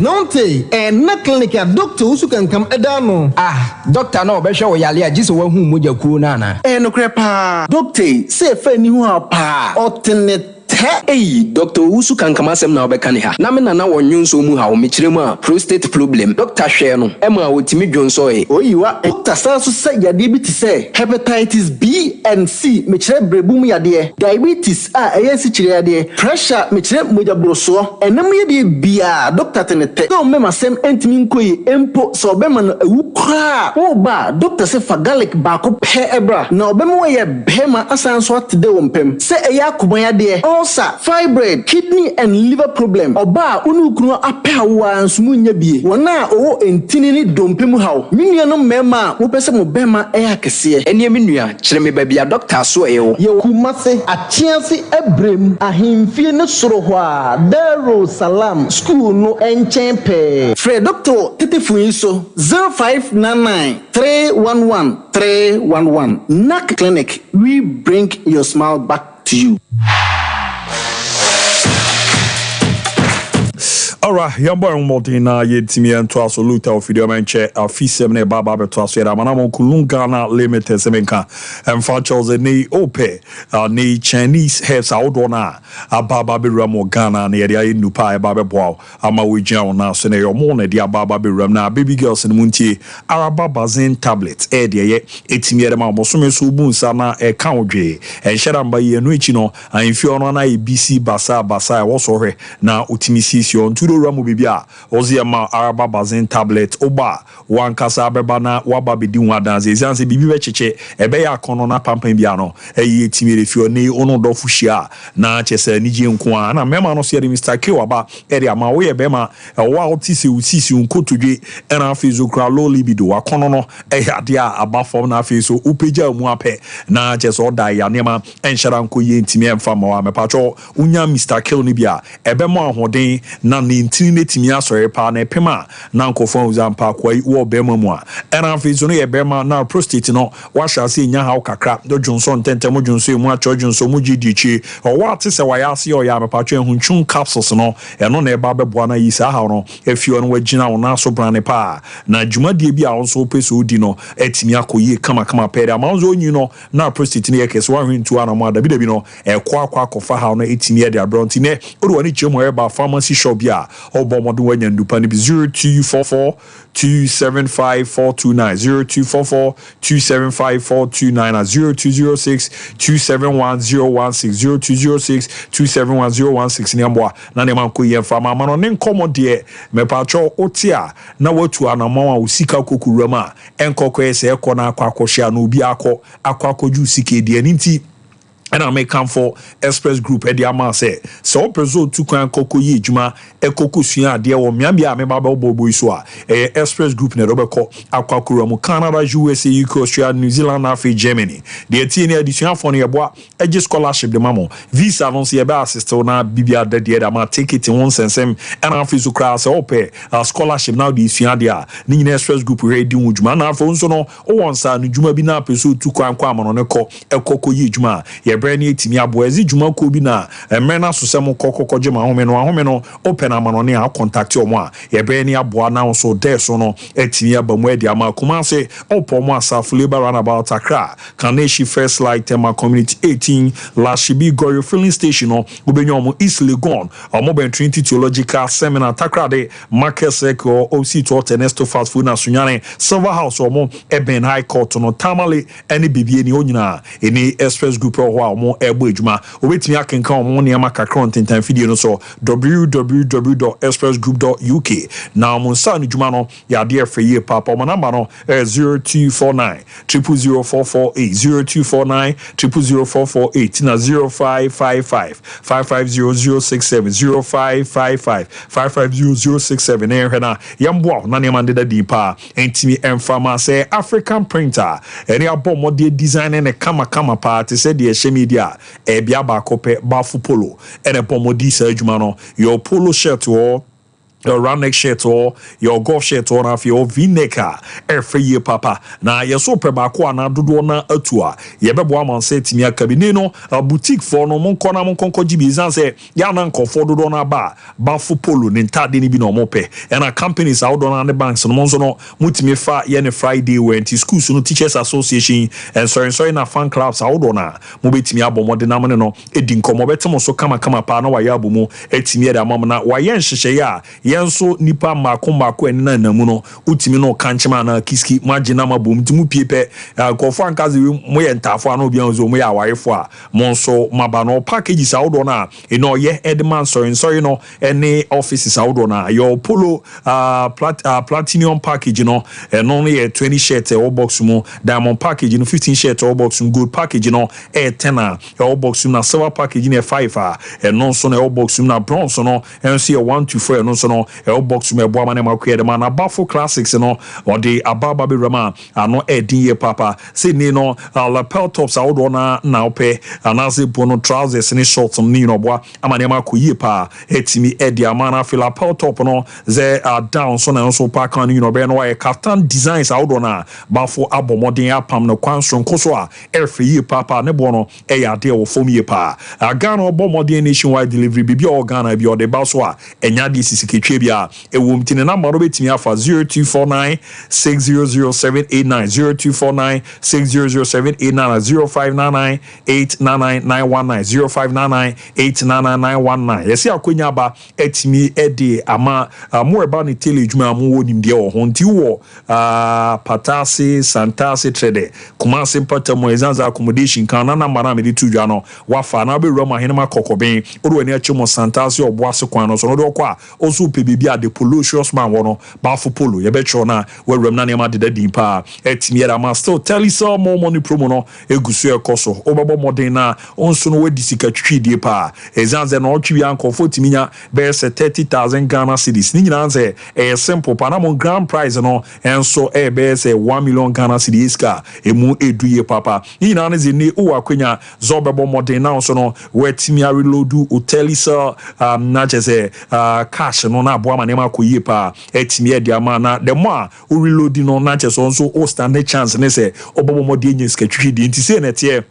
Nonte, and not clinic a doctor who can come adano. Ah, doctor no, be show yalia just one who muja kunana. Eh, no crepa. Doctor, say friend you are pa, alternate. Hey, Dr. Usu can come as now becaniha. Namina na won so mu ha o mechirema prostate problem. Dr. Sheno, Emma Utimi Johnsoy. Oh, you are Dr. Sansu say ya diabetes say hepatitis B and C mechire brebum ya de. Diabetes ayensi chire de. Pressure mechire moja broso. Enam ye de bia Dr. Tenete. No mema sem entimi nkoyi empo so bema no ewu kra. O ba Dr. say fagalic ba ko pe ebra. Na obema ye bema asanso atde wompem. Say eya kumaya de. Ulcer, fibroid, kidney and liver problem. Oba unu kuno apawa ansumunya bie. Wana o entini ni dompemu hawo. Minua no mema wo pese mo bema eya kese. Eni minua kire me bia doctor so ewo. Ye kumase atiase ebrem ahemfie ne soro ho a Daro Salam school no enchempe. Fred doctor tetefu inso 0599 311 311. NAC Clinic, we bring your smile back to you. Alright, yamba mmotin na yetimi ento asoluta ofidio menche afisem ne baba beto asera manamo kulunga na limited semenka emfa chose ni ope ni Chinese heads outdona ababa beram Ghana na yede ayi nupa baba boa ama wegia na so ne yomo na dia baba beram na baby girls ne muntie araba bazin tablet e de ye etimi yede ma bosome so bunsa na e kan odwe e hyeramba ye no echi no anfio no na BC basa e wo so hwe na otimi sisio ramu bibia oziema araba bazin tablet oba wankasa beba na waba bedi wadanze ezianse bibi becheche ebe ya kono na pampan bia no eyi etimire fio ne ono do fuhia na chese niji nko a na mema no se Mr. K waba ere ama wo ye bema wa otisi usisi nkotodwe era afizo kra low libido wa kono no ade a abafom na afizo upeja mu ape na chese oda ya nema enhyara nko ye ntimi emfa ma wa mepacho unya Mr. K ni bia ebe mo ahoden na ni ntini netimi asore pa na pema na nkofon uzampa kwai wo wo bema mu a ɛna afi so no ye bema na prostate no wa sha se nya ha kakra do Johnson tentem Johnson mu acho Johnson mu gidichi o wa te se wa ya se o ya mepa twa hunchun capsules no ɛno na ɛba bɛboa na yi sa ha no afio no wagina wo na so brane pa na dwumadie bi a wo so pɛ so di no atimi akoyie kama pɛde amanzo onyi no na prostate no yɛ kɛse wa hwentu ana mo dabi no akwa kofa ha no atimi yɛ de abronti ne odo wani chemo eba pharmacy shop bia obo modu wanya ndupa ni 0244 275 429 0244 275 429 0206 271016 0206 271016 ni amboa na ne manko ye fama mano ne nkomo de me pacho otia na watu anamwa usika kokurama enkoko ese ekọ na akwa akohia na obi akọ sike de nti and I may come for Express Group at the Amase. So, Prezo to Koko Yi Juma, a Kokusia, dear or Miambia, Mababa Boiswa, a Express Group in Roboko, Aquacuramu, Canada, USA, UK, Australia, New Zealand, Africa, Germany. The Etienne edition for Niaboa, a just scholarship the Mamo. Visa don't see a basis to now Bibia the dear Dama take it in one sense, and I'm physical class ope a scholarship now the Siadia, Nin Express Group Radio Juma, Fonsono, or one son, Juma Bina, Prezo to Quam on a Koko Yi Juma. Brand timi aboezi dwuma ko bi na emena so semo kokokje ma home no open amanone a contact o mo a ye brand aboa na so there so no etimi abamu adi ama kuma se opo mo asaf labor runabout Accra Kaneshi First Light Tema Community 18 Lashibi Goyo filling station no obenyo mo East Legon omo ben Trinity Theological Seminar Takrade Market Circle OC to Ernesto Fast Food na Sunyane Silver House omo Eben High Court no Tamale any bibie ni onyina eni Express Group o mo ebo ejuma obetimi akenka omo ne amaka content video no so www.expressgroup.uk na mo nsa no juma no ya de afeye papa mo number no 0249 00249 00448 na 0555 550067 0555 550067 ehwe yamboa na ne mande da dipa entimi emfama say African printer ene abom de design ne kama pa te say de media ebia ba kope bafu polo ene pomodi sa adwuma no your polo shirt or your round neck shirt or your golf shirt or na your v-necker every year papa na yeso pe ba ko na dodo na atua ye bebo am say timi akabine no boutique for no mon kona mon konko gibizan say ya na nkofo dodo na ba bafu polo ne ntade ni bi no mo pe na companies out on the banks no monso no mutimi fa ye ne Friday went to schools no teachers association and sorry na fan clubs out on na mo betimi abomo de na mo no edi nkomo betimo so kama pa na wa ya abomu etimi e da mam na wa ye nhihye ya yenso nipa mako eni na mu no utimi no kanchema na kiski magina mabom timu piepe kofo ankaze mo ye ntafo ana obi anzo mo ya awarefo a monso maba no packages awdo na eno ye edman sorry no any offices awdo na your polo platinum package no eno ye 20 shirt or box mu diamond package no 15 shirt or box mu gold package no 10 or box na silver package no 5 eno so na box na bronze no enso ye 1 to 4 eno so no box me boa mane makuye de man abafo classics no or the ababa be rama ano edin ye papa say ni no lapel tops awdo na ope anase bono trousers ni shorts ni no boa amane makuye pa etimi edi amana fi lapel top no ze down so na so pa kan you know be no why captain designs awdo na bafo abomodin apam no kwanson koso a efe ye papa ne bono e ya de wo fom ye pa Ghana obomodin nationwide delivery bibi o Ghana bi o de baso a enya di sisiketwe bia ewom tine number betimi afa 0249 600789 0249 600789 0599 899919 0599 899919 yesi akonya ba etimi ede ama mo eba ne telejuma mo wonim de wo honti wo patase santase trade kumase patamo ezanza accommodation kan na number na me di tudwa no wafa na be roma henema kokoben odo ani achimo santase oboase kwan no so no do kwa oso pebibi ade pollutions man wono bafu polo ye betro na wewrem na nema de din pa etimi era ma still tell you some more money promo no egusu ekoso obebo modern na onso no wadi sika twidie pa ezanze na otwi ankofo timinya be 30,000 Ghana cedis ni nyina nze simple pa na mon grand prize no enso be 1 million Ghana cedis ka emu eduye papa ni nyina nze ni o akwenya zobebo modern na onso no wetimi reload hotelisa na jese cash no na aboa ma nema ko yie pa etimi e dia ma na the more o reloading no na che so o stand a chance ne say obomomode enye skatwhwi di nti say na tie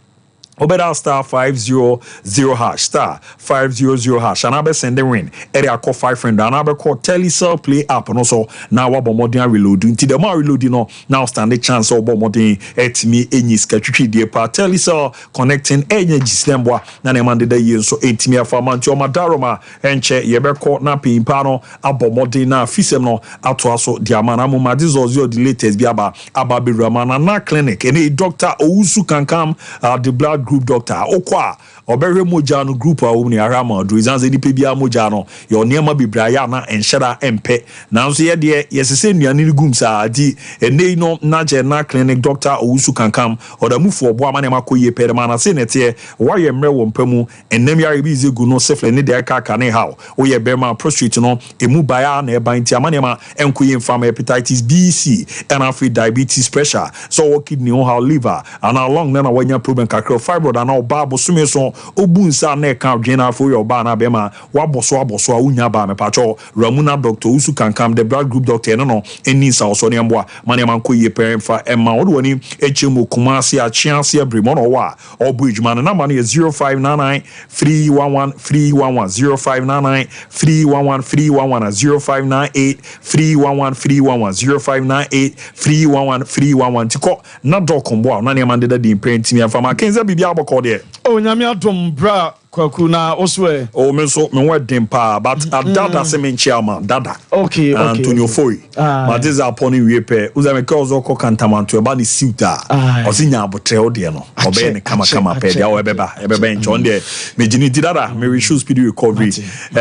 Obeda star 500 hash star 500 hash and I send the ring area call 5 friend and I call telecell play app and also now what modern reloading till the more reloading no now stand the chance of modern etimi enyi skatwhwi die pa telecell connecting energy system boa na na man de ye so etimi afama nti o madaroma enche ye be call na pimpa no abomodin na fisem no ato aso diamana mo madizozio the latest bi aba be ramana na clinic any doctor Owusu Kankam the blood group doctor okwa obere moja no group a woni arama do izanze ni pe bia moja no yo niema bibraya na enhyera empe nanso ye de yesese nuane ni gum sa di enei no na je na clinic doctor Owusu Kankam odamufu obo ama na makoye pere mana se nete waye mre wo mpamu enem yare bi zegu no sefle ne de ka ne how wo ye be ma prostate no emu baya na e ban ti ama ne ma enkoye infam hepatitis B C and after diabetes pressure so kidney how liver and how long na wanya problem kakro fibroid and how babo sume so obunsa na ka dwena for your ba na be ma waboso a unya ba me pacho ramuna doctor Owusu Kankam the blood group doctor no eni sa so ne mboa mane man koye paremfa emma wo woni echemu kumasi a chianse abrimo no wa obujuma na number is 0599 311 311 0599 311 311 0598 311 311 0598 311 311 tiko na dokombo na ne man de di parenting afama kenza bibia aboko de o nyame adom bra kwaku na oswe o me so me wedding pa but dada se men chairman dada okay Antonio Foi but this upon we pe uza me cause oko kantamanto e ba ni siuta o sinya abotre o de no obe ne kama pe dia o ebeba nchon de me jini dada me we show speed recovery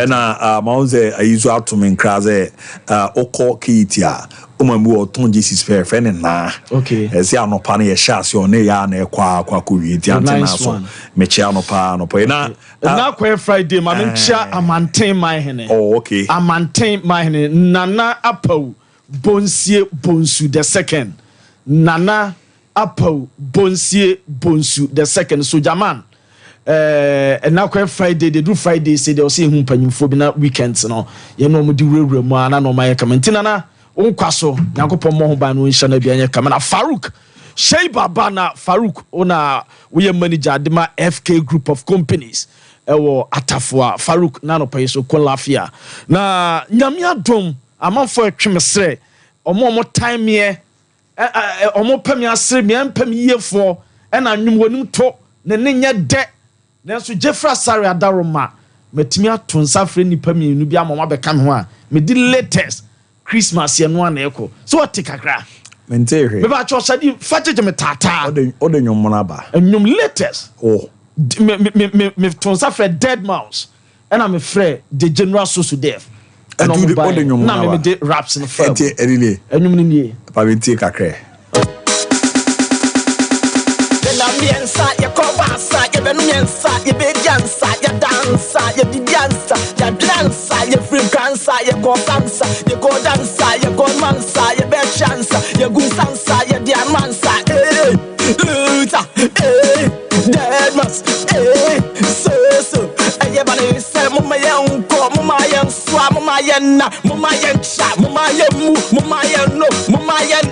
na ma unze ayizo atomen kraze oko kitia omamu oton Jesus fair na okay ese anopa na ye shase o ne ya na ekwa ko wi ti antena so me chia anopa na kwa Friday ma mencha amanten my hene oh okay amanten my hene nana apau bonsie bonsu the second nana apau bonsie bonsu the second so jaman na kwa Friday they do Friday say they say hu panyimfo bi na weekends no ye no mo di wura mu ana no ma ye kamentina na unkwaso nyankopon mo ho ba no nhya na bia nya kamana Farouk Sheiba Bana Farouk ona we manager adema FK group of companies ewo atafua Farouk na no pay so Qualifier na nyame adom amanfo atwemesre omo time ye omo pam asre me pam yefo na nwum wonim to ne nya de nanso Jeffra Sare adaroma matimi ato nsafre nipa mienu bi amama beka me ho a me di latest Christmas ye no na eko so what kakra mentehe me ba cho sadi fajeje me tata o de nyom na ba nyom latest oh me tonsa fre dead mouse and I'm afraid the general so death and o de nyom na me de raps in firm ente elile nyom ni nie pa mentehe kakra la miensa ya kobasa ya benuensa ya bejansa ya dansa ya didansa ya dansa ya frequensa ya kosansa ya godansa ya gomansa ya bechansa ya gusansa ya diamansa dead mas so ya bani se mama yan ko mama yan swa mama yan na mama yan cha mama yan mu mama yan no mama yan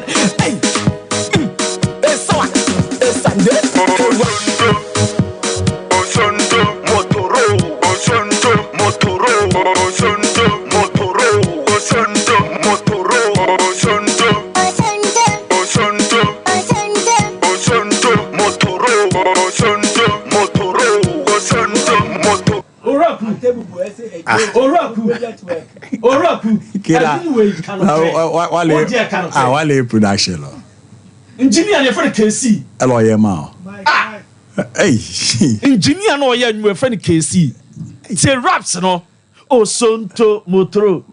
so Sunday. Osonto motoro, osonto motoro, osonto motoro, osonto motoro, osonto motoro, osonto motoro. Oraku. Kila. Wale production. Engineer ne friend KC elo ye ma hey engineer no ye nwe friend KC say raps no osonto motoro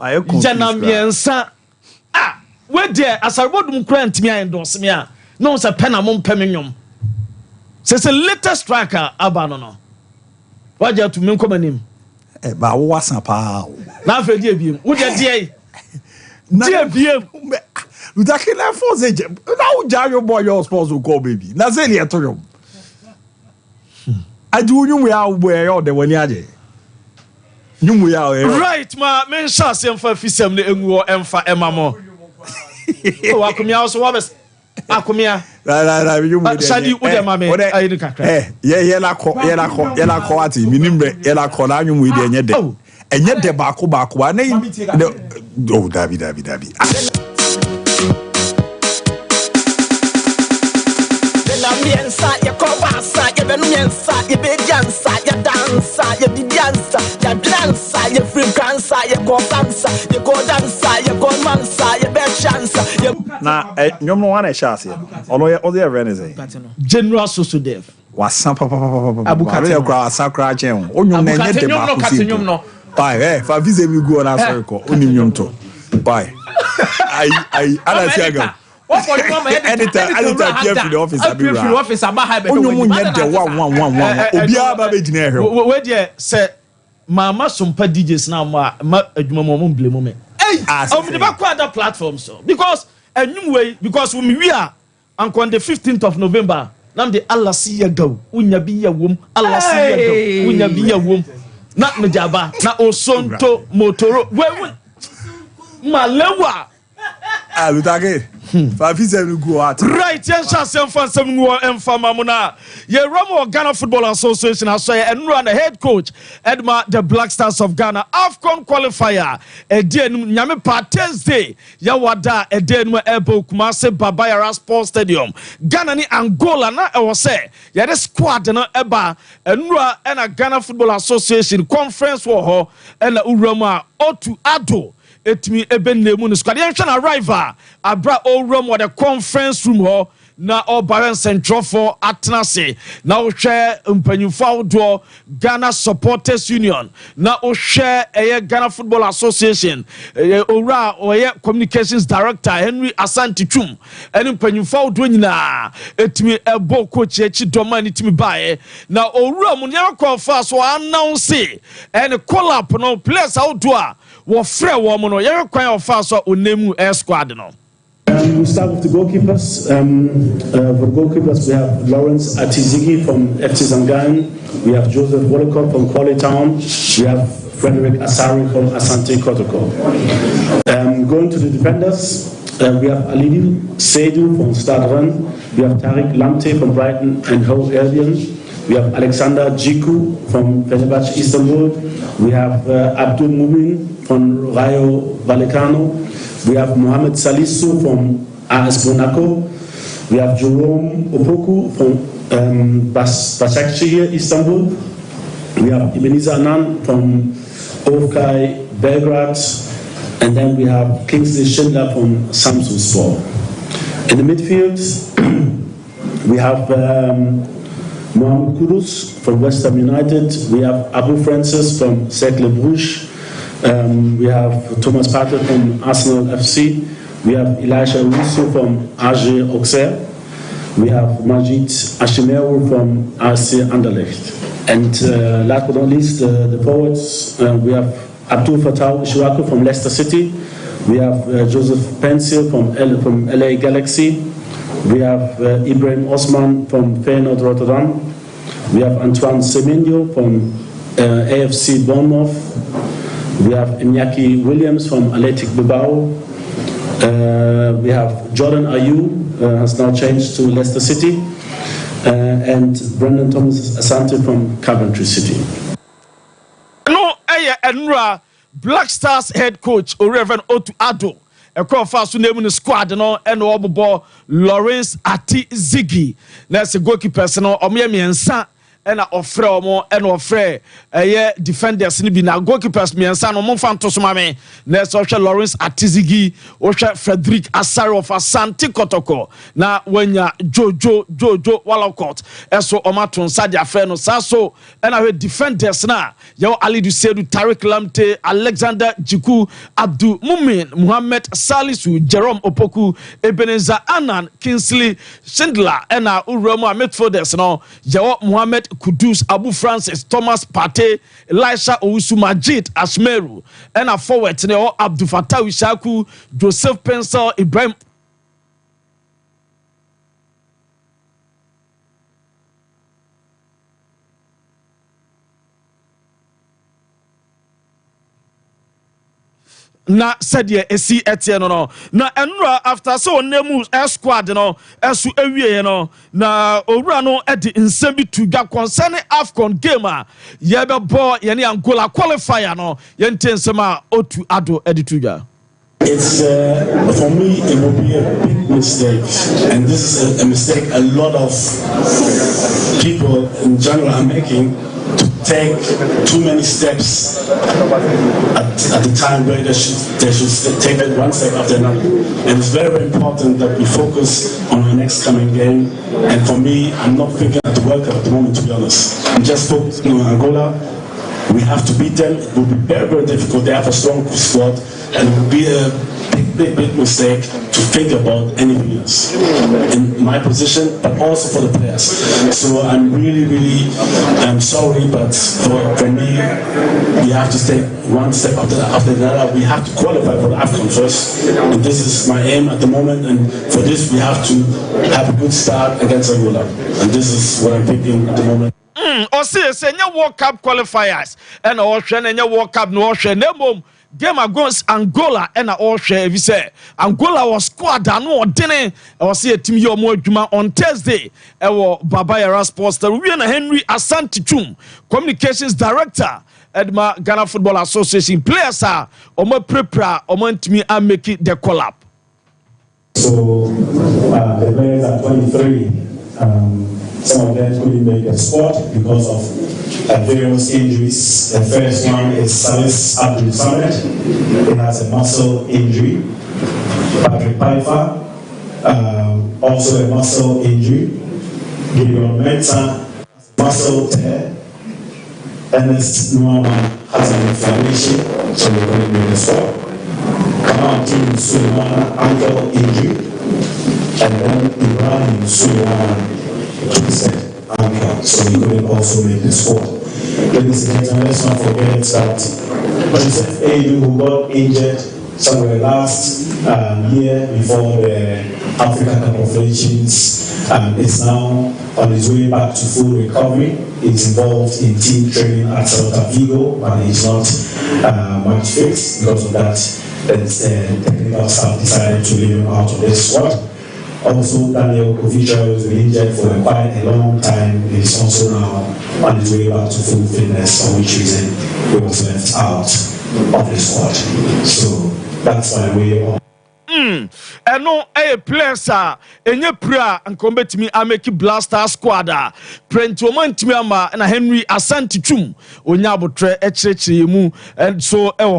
jana miensa we there asarbodum kra ntimi endorse me a no say pena mo mpem nyom say latest tracker aba no waja to me nkomanim ba wo wasan pa na afa die biem wo die biem Udaki na force now Jayo boy your spouse will call baby. Na zeli eto Adu nyum ya ugbo e yo de wani aje. nyumu ya o. Right ma men sha se mfa fisem ne enguo emfa emamo. O akomia also wabes akomia. La nyumu de. Shadi u de mame ayi ni kakra. Ye la ko ati minimre ye la ko la nyumu de enye de. Enye de baako na oh dabi. Miensa, ya kobasa, ya benumiensa, ya bediansa, ya dansa, ya didiansa, ya dansa, ya freekansa, ya kosansa, ya godansa, ya gomansa, ya bechansa. Na nyom no wana chance ya. Olo ya reneze. General Soso Dev. Wasan papa. Abukate ya kwa sakra chen. Onyom na enye de ba ku si. Bye, fa visa mi go na so ko. Oni nyom to. Bye. Ai ala tiaga. Editor here for the office Onyomu nye de one obi aba be gina ehwe we dey say mama Sompa DJs na ma adwuma mo blame me I'm the back other platforms so because anyway because we are on the 15th of November nam de Allah see ya go unya bi ya wom Allah see ya go unya bi ya wom na mejaba na osonto motoro we malewa alutake go out. Right, yes, some Mamuna. Ye Romo Ghana Football Association, I say, and run the head coach, Edma, the Black Stars of Ghana, AFCON qualifier, a day, Nyame Thursday, Yawada, a day, Ebo Kumase, Babayara Sports Stadium, Ghana ni Angola, na I was say, Yade squad, and Eba, and Nura, and a Ghana Football Association conference war, and Urama, Otu Ado. Etimi eben nemu no squad yen na arrival abra o room or the conference room ho na o Baran Central for Atnase na o hwe mpanyufo do Ghana Supporters Union na o hwe Ghana Football Association owra o communications director Henry Asante Twum eni mpanyufo do nyina etimi ebo coach echi doma ni timi bae na owra mu ne akwa so announce eni collab no players out do Wofre woman, you're quite of fast or Unemu air squad. No, we start with the goalkeepers. For goalkeepers, we have Lawrence Atizigi from FC Zangan. We have Joseph Wolcott from Qualifier. We have Frederick Asari from Asante Kotoko. Going to the defenders, we have Alidi Seydu from Stade Rennes. We have Tariq Lamte from Brighton and Hove Albion. We have Alexander Jiku from Fenerbahce Istanbul. We have Abdul Mumin from Rayo Vallecano. We have Mohamed Salisu from AS Monaco. We have Jerome Opoku from Başakşehir Istanbul. We have Ebenezer Anan from OFK Belgrade. And then we have Kingsley Schindler from Samsunspor. In the midfield, we have Mohamed Kudus from West Ham United. We have Abu Francis from Cercle Bruges. We have Thomas Partey from Arsenal FC. We have Elisha Russo from AG Auxerre. We have Majid Ashimeru from RC Anderlecht. And last but not least, the forwards, we have Abdul Fattah Ishiraku from Leicester City. We have Joseph Pencil from LA Galaxy. We have Ibrahim Osman from Feyenoord Rotterdam. We have Antoine Semenyo from AFC Bournemouth. We have Iñaki Williams from Athletic Bilbao. We have Jordan Ayew, has now changed to Leicester City. And Brendan Thomas Asante from Coventry City. No, Enra, Black Stars head coach, Reverend Otu Ado. A crowd fast name in the squad no and Obobo Lawrence Ati Ziggy. That's a goalkeeper no Omiemi Ensa and offer more and offer defenders in the goalkeepers me Ensa no mo fan to somame. Let's offer Lawrence Ati Ziggy, offer Frederick Asari of Asante Kotoko. Na when ya Jojo Walcott eso Omaton Sadia Feno Saso and our defenders na yo Ali Dusedu Tariq Lamte Alexander Jiku Abdul Mumin Muhammad Salisu Jerome Opoku Ebenezer Anan Kingsley Schindler and our Uroma midfielders no Yawo Muhammad Kudus Abu Francis Thomas Partey Elisha Owusu Majid Ashmeru and our forward Abdul Fattah Ishaku Joseph Pencil Ibrahim na said ye esi etieno no na enura after so nemu squad no esu ewie no na owura no e di nsem bi to ga concerning AFCON game a ye be bo ye ne Angola qualifier no ye ntensem a otu ado e di to ga. It's for me it will be a big mistake, and this is a mistake a lot of people in general are making, to take too many steps at the time where they should take it one step after another. And it's very, very important that we focus on our next coming game. And for me, I'm not thinking at the World Cup at the moment, to be honest. I'm just focusing on Angola. We have to beat them. It will be very, very difficult. They have a strong squad, and it will be a big mistake to think about anything else in my position, but also for the players. So I'm really sorry, but for me, we have to take one step after another. We have to qualify for the AFCON first, and this is my aim at the moment. And for this, we have to have a good start against Angola, and this is what I'm thinking at the moment. Or say World Cup qualifiers and Ocean and your World Cup no Ocean no game against Angola and Ocean. If you say Angola was squad and no dinner, or see a team your more on Thursday. Our Babayara Sports, the Henry Asante Communications Director at my Ghana Football Association. Players are or more prepare or want me and make it the collab. So the players are 23. Some of them couldn't make the squad because of various injuries. The first one is Salis Abdul Samed. He has a muscle injury. Patrick Piper, also a muscle injury. Gideon Mensah, muscle tear. Ernest Nuama has an inflammation, so we couldn't make the squad. Kamal Team Suleiman, ankle injury. And then Ibrahim Suleiman, twisted ankle, so he couldn't also make the squad. Ladies and gentlemen, let's not forget that Joseph Ayu, who got injured somewhere last year before the African Cup of Nations, is now on his way back to full recovery. He's involved in team training at Celta Vigo, but he's not much fixed. Because of that, the technical staff decided to leave him out of this squad. Also, Daniel Kovicha was injured for quite a long time. He's also now on his way back to full fitness, for which reason he was left out of the squad. So that's my way on. And no players are in your prayer and come to me. I make blaster squad. Print to ama and Henry Asante Onyabotre Echechemu and so and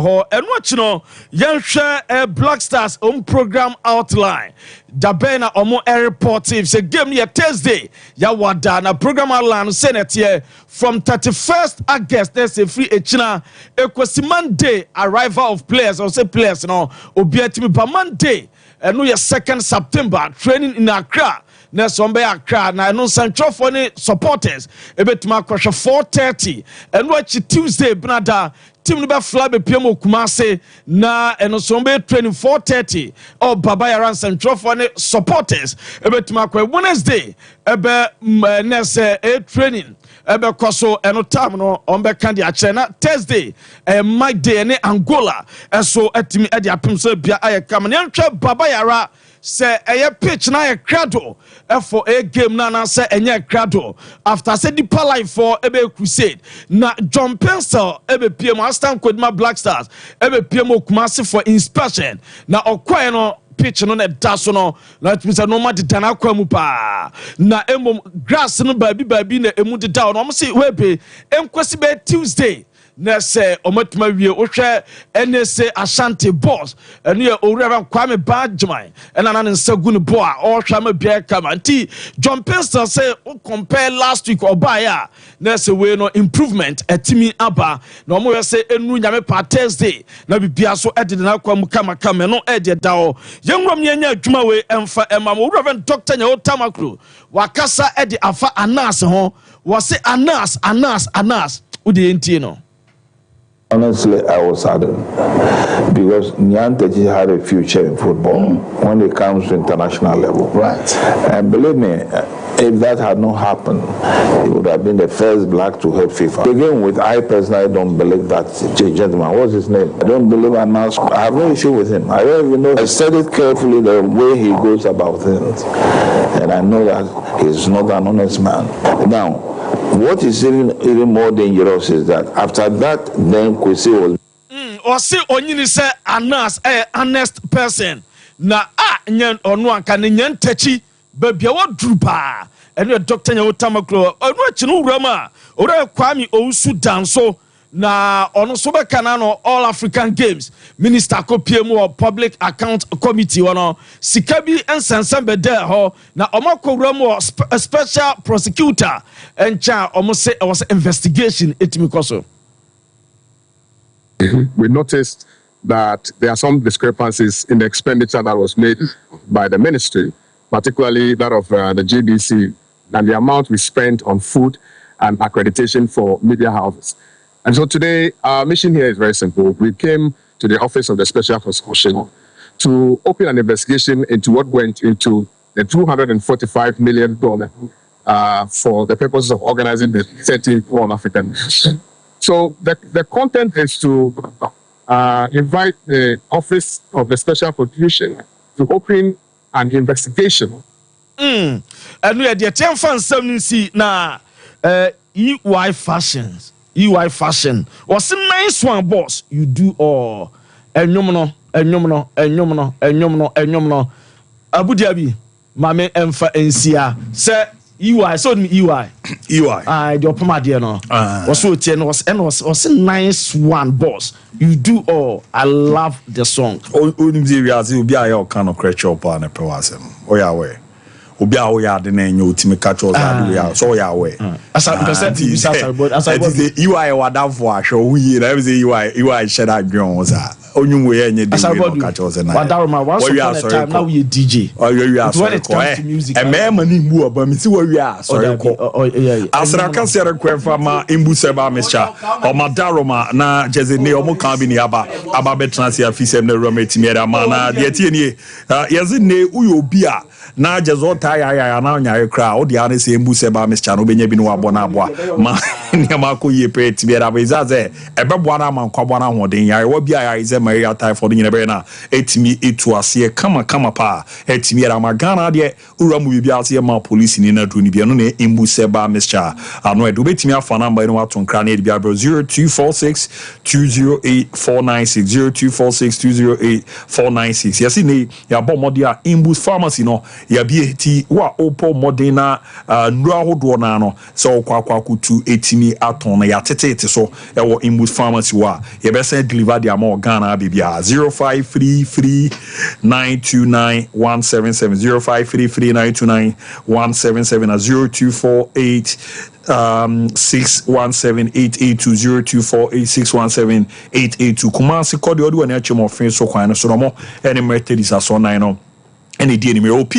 what you know, young share a Black Stars program outline. Dabena omo reportive say game near Thursday ya wada na program outline Senate here from 31st August there's a free echina ekwesi Monday arrival of players or say players no obiatimi ba Monday and no 2nd September training in Accra. Na sombe Accra na no central for any supporters ebetuma kwasha 4:30 and watch Tuesday brother team no be fly be pm Kumase na eno sombe training 4:30 or Babayara central for any supporters ebetuma kwa Wednesday ebe nese training ebe koso eno time no ombe kandi achena Thursday my day ne Angola so etimi e dia pem so bia ayekam ne ntwa Babayara say a pitch na a crado for a game na say enye crado after say deeper life for ebe crusade na John Pencil ebe PM Aston Kodima Black Stars ebe PM Kumasi for inspection na okwae no pitch no na daso no na tumi no ma deda na akwa mu pa na emom grass no baabi na emu deda no say webe enkwesi be Tuesday na say omatuma wie ohwe NSA Ashanti boss enu ya owura Kwame Badjman ena na nsagu ne bo a ohwa ma bia kama nti John Pester say compare last week obaya na say we no improvement atimi aba na omo say enu nyame pa Thursday na bibia so edede na kwa mu kama no ede da o yenwom nyanya adwuma we emfa emam owura Dr. Nyawo Tamakro wakasa ede afa Anas ho wose Anas udi entie no. Honestly, I was saddened because Nyanteji had a future in football when it comes to international level. Right. And believe me, if that had not happened, he would have been the first black to head FIFA. To begin with, I personally don't believe that gentleman. What's his name? I don't believe Anas. I have no issue with him. I don't even know. I studied carefully the way he goes about things. And I know that he's not an honest man. Now, what is even more dangerous is that after that, then Kwesi was. Or say Onyini say Anas honest person. Na nyen onu anka ne nyen tachi babia wo drupa. Eno doctor nya otamakro. Onu achinu urama. Ora Kwame Owusu danso. Na ono so be kana no All African Games Minister kopiemu or Public Account Committee wono sikabi ensensen be there ho na omakowramu a special prosecutor encha omo say it was investigation etimi koso. We noticed that there are some discrepancies in the expenditure that was made by the ministry, particularly that of the GDC, and the amount we spent on food and accreditation for media houses. And so today, our mission here is very simple. We came to the Office of the Special Prosecution to open an investigation into what went into the $245 million for the purposes of organizing the 30th All African Games. So the content is to invite the Office of the Special Prosecution to open an investigation. And we are the 10 fans na EY Fashions. EY Fashion was a nice one, boss. You do all. Enyomno. Abu Dhabi, Mame Emfa Nsia. Say EY, so EY. I do poma dear no. Was a nice one, boss. You do all. I love the song. Unimzi be a kind of creature upon a pewasem. Oya obi a wo ya de na enyo otimi ka cho za do ya so ya we asa percent bi sa but asa but UI wadafo ahwe wo yi na say UI share that drum za onyum we enye de we ka cho za na wadaroma once upon a time now we DJ we are sorry ko e me ma ni mu oba mi si we are sorry ko asra kan se rekwefa ma imbu seba mesha o madaroma na jeze ne o mo kan bi ni aba betrans ya fisem na roma timi era ma na de tie ni yeze ne uyo obi a na jezo ya na nya kra o dia na se mbu se ba Mr. no benya bi no wabo na aboa ma ne ma ko ye pet bi era be zaze ebeboa na man kwabo na hoden ya wo bia ya ize Maria typhoid nyina be na etimi etu ase kama pa etimi era ma Ghana de uramu bi bia ase ma police ni na do ni bia no na mbu se ba Mr. ano edo betimi afa na mba no wato nkra na bia 0246 208 496 0246 208 496 yesi ne ya bomodi a Imbus Pharmacy no ya bieti wa opo modena nura hodo na no so kwakwa kutu etimi aton na ya tetete so e wo Imbus Pharmacy wa ye be say deliver dia ma Ghana bibia 0533 929 177 0533 929 177 na 0248 617-882 Kumasi kodi odi wani achimo fin so kwa ene so no mo ene Mercedes aso 9 no ene di ene OP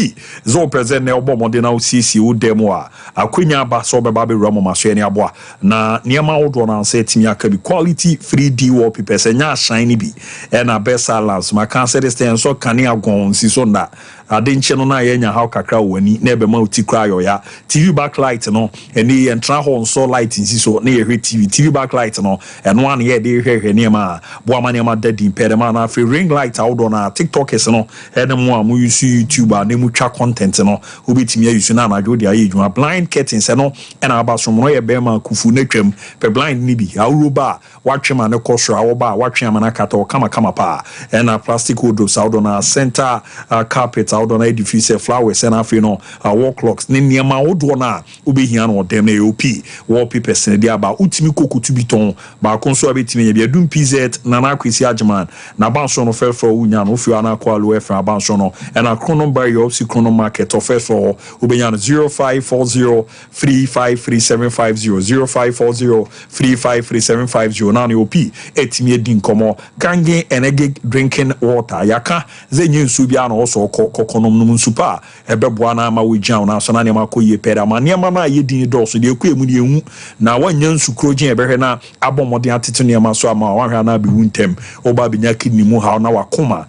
zo present na obo mo de na CC wo demo a akwenya ba so be ba be ramo maso ene aboa na niema wodo na say timi aka bi quality 3D wallpapers enya shine bi ena best balance ma can say this thing so kan agon si so na adenche no na yenya how kakra wani na ebe ma uti kra yo ya TV backlight no eni entra ho so light si so na ye TV backlight no eno an ye de hwehwe ne ma bo ama ne ma dadi pede ma na free ring light outdoor na TikTokers no enem a mu use YouTube a ne mu twa content no obetimi use na na do dia yedwuma blind curtains no ena abasom no ye be ma kufu na twam pe blind ni bi awroba watwema ne kosro awoba watwema na kata kama pa ena plastic windows outdoor na center carpet outdoor na diffuse flowers and afi no wall clocks ne niema wodo na obehia no dem na OP wallpapers ne dia ba utimi kokutu biton ba konso abetimi bia dum PZ na na kwesi agman na banso no fefo unya no ofi ana kwalo efa banso no ena chrono bar you also chrono market or first for ubenya 0540353750 0540353750 now you p etimi din komo gange energy drinking water yaka zenye nsu bia na also kokonom num nsu pa ebeboa na ma we jan na so na ne ma koye peda ma ne ma na ye din do so de ekue mu de ehu na wanya nsu krojin ebehwe na abomode atete ne ma so ama wanhwa na be wuntem oba benya kidney mu ha na wakoma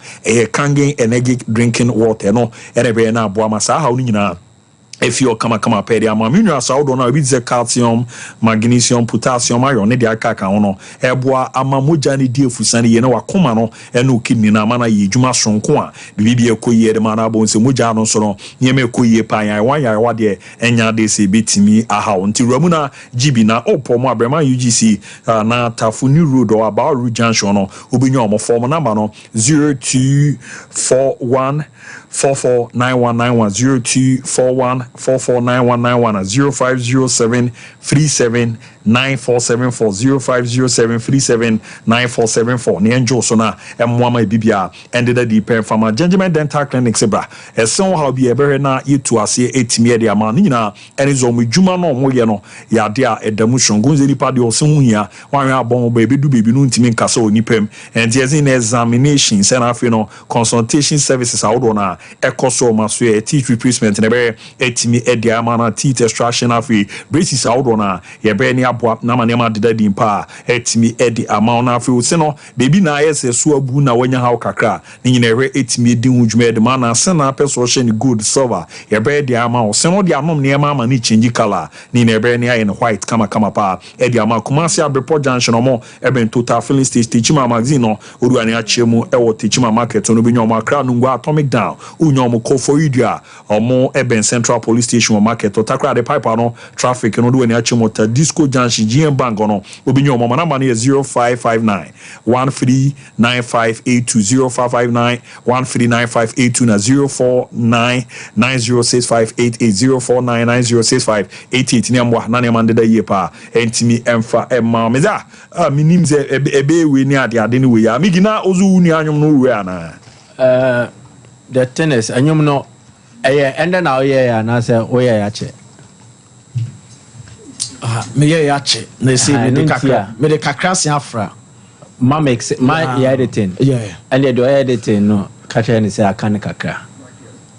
kangen energy drinking water no erebe na aboa ma sa ha oni nyina if you come pedi ama mineral sa do na bi ze calcium magnesium potassium iron ne dia aka ho eboa ama moja ne die fusane ye na wakoma no ene kidney na ama na ye dwuma sonko a bibi ekoye de ma na bo nse moja no so no nyeme ekoye pan ya wan ya wa de enya de se betimi aha nti ramu na gibi na opo mo abrema UGC na Tafuni Road or about Road Junction no obenyo omo form number no 0241 449191 0241 449191 0507379474 0507379474 ne enjo so na emwama bibia ended the pen from a Gentleman Dental Clinic sebra eson how be ebe na yitu ase etimi de ama nyina enizo mu dwuma no mo ye no ya de a edamu shongunze nipa de oso hu hia wan abon ba ebedu bebi no ntimi nkasa onipem enti ezin examination se na afi no consultation services awodo na ekoso maso e teeth replacement ne be etimi ede ama na teeth extraction afi braces awodo na ye be ni aboa na ma ne ma deda dimpa etimi ede ama na afi o se no bebi na ayese so abu na wanya ha kakra ne nyina ewe etimi edi hudwuma ede ma na se na person she ni good silver ye be ede ama o se no de anom ne ma ni change color ni na ebe ni aye no white kama pa ede ama Kumasi Abreport Junction omo eben total filling stage Tichima magazine no oru ani achemu ewo Tichima market no bi nyoma akra nungwa atomic down unyomo Koforidua omo eben central police station market otakra de pipe no traffic no do ani achemu ta disco junction GM bank no obi nyoma number na 0559 139582 0559 139582 na 0499065880 0499065888 ni amwa na ne mandeda ye pa entimi emfa emma meza minim ze ebe we ni ade ni we ya migina ozu ni anyum no we ana the tennis anyum no and then now yeah na say o ya che me ya che na say me de kakra se afra ma make my editing yeah and the editing no catch ni say aka kakra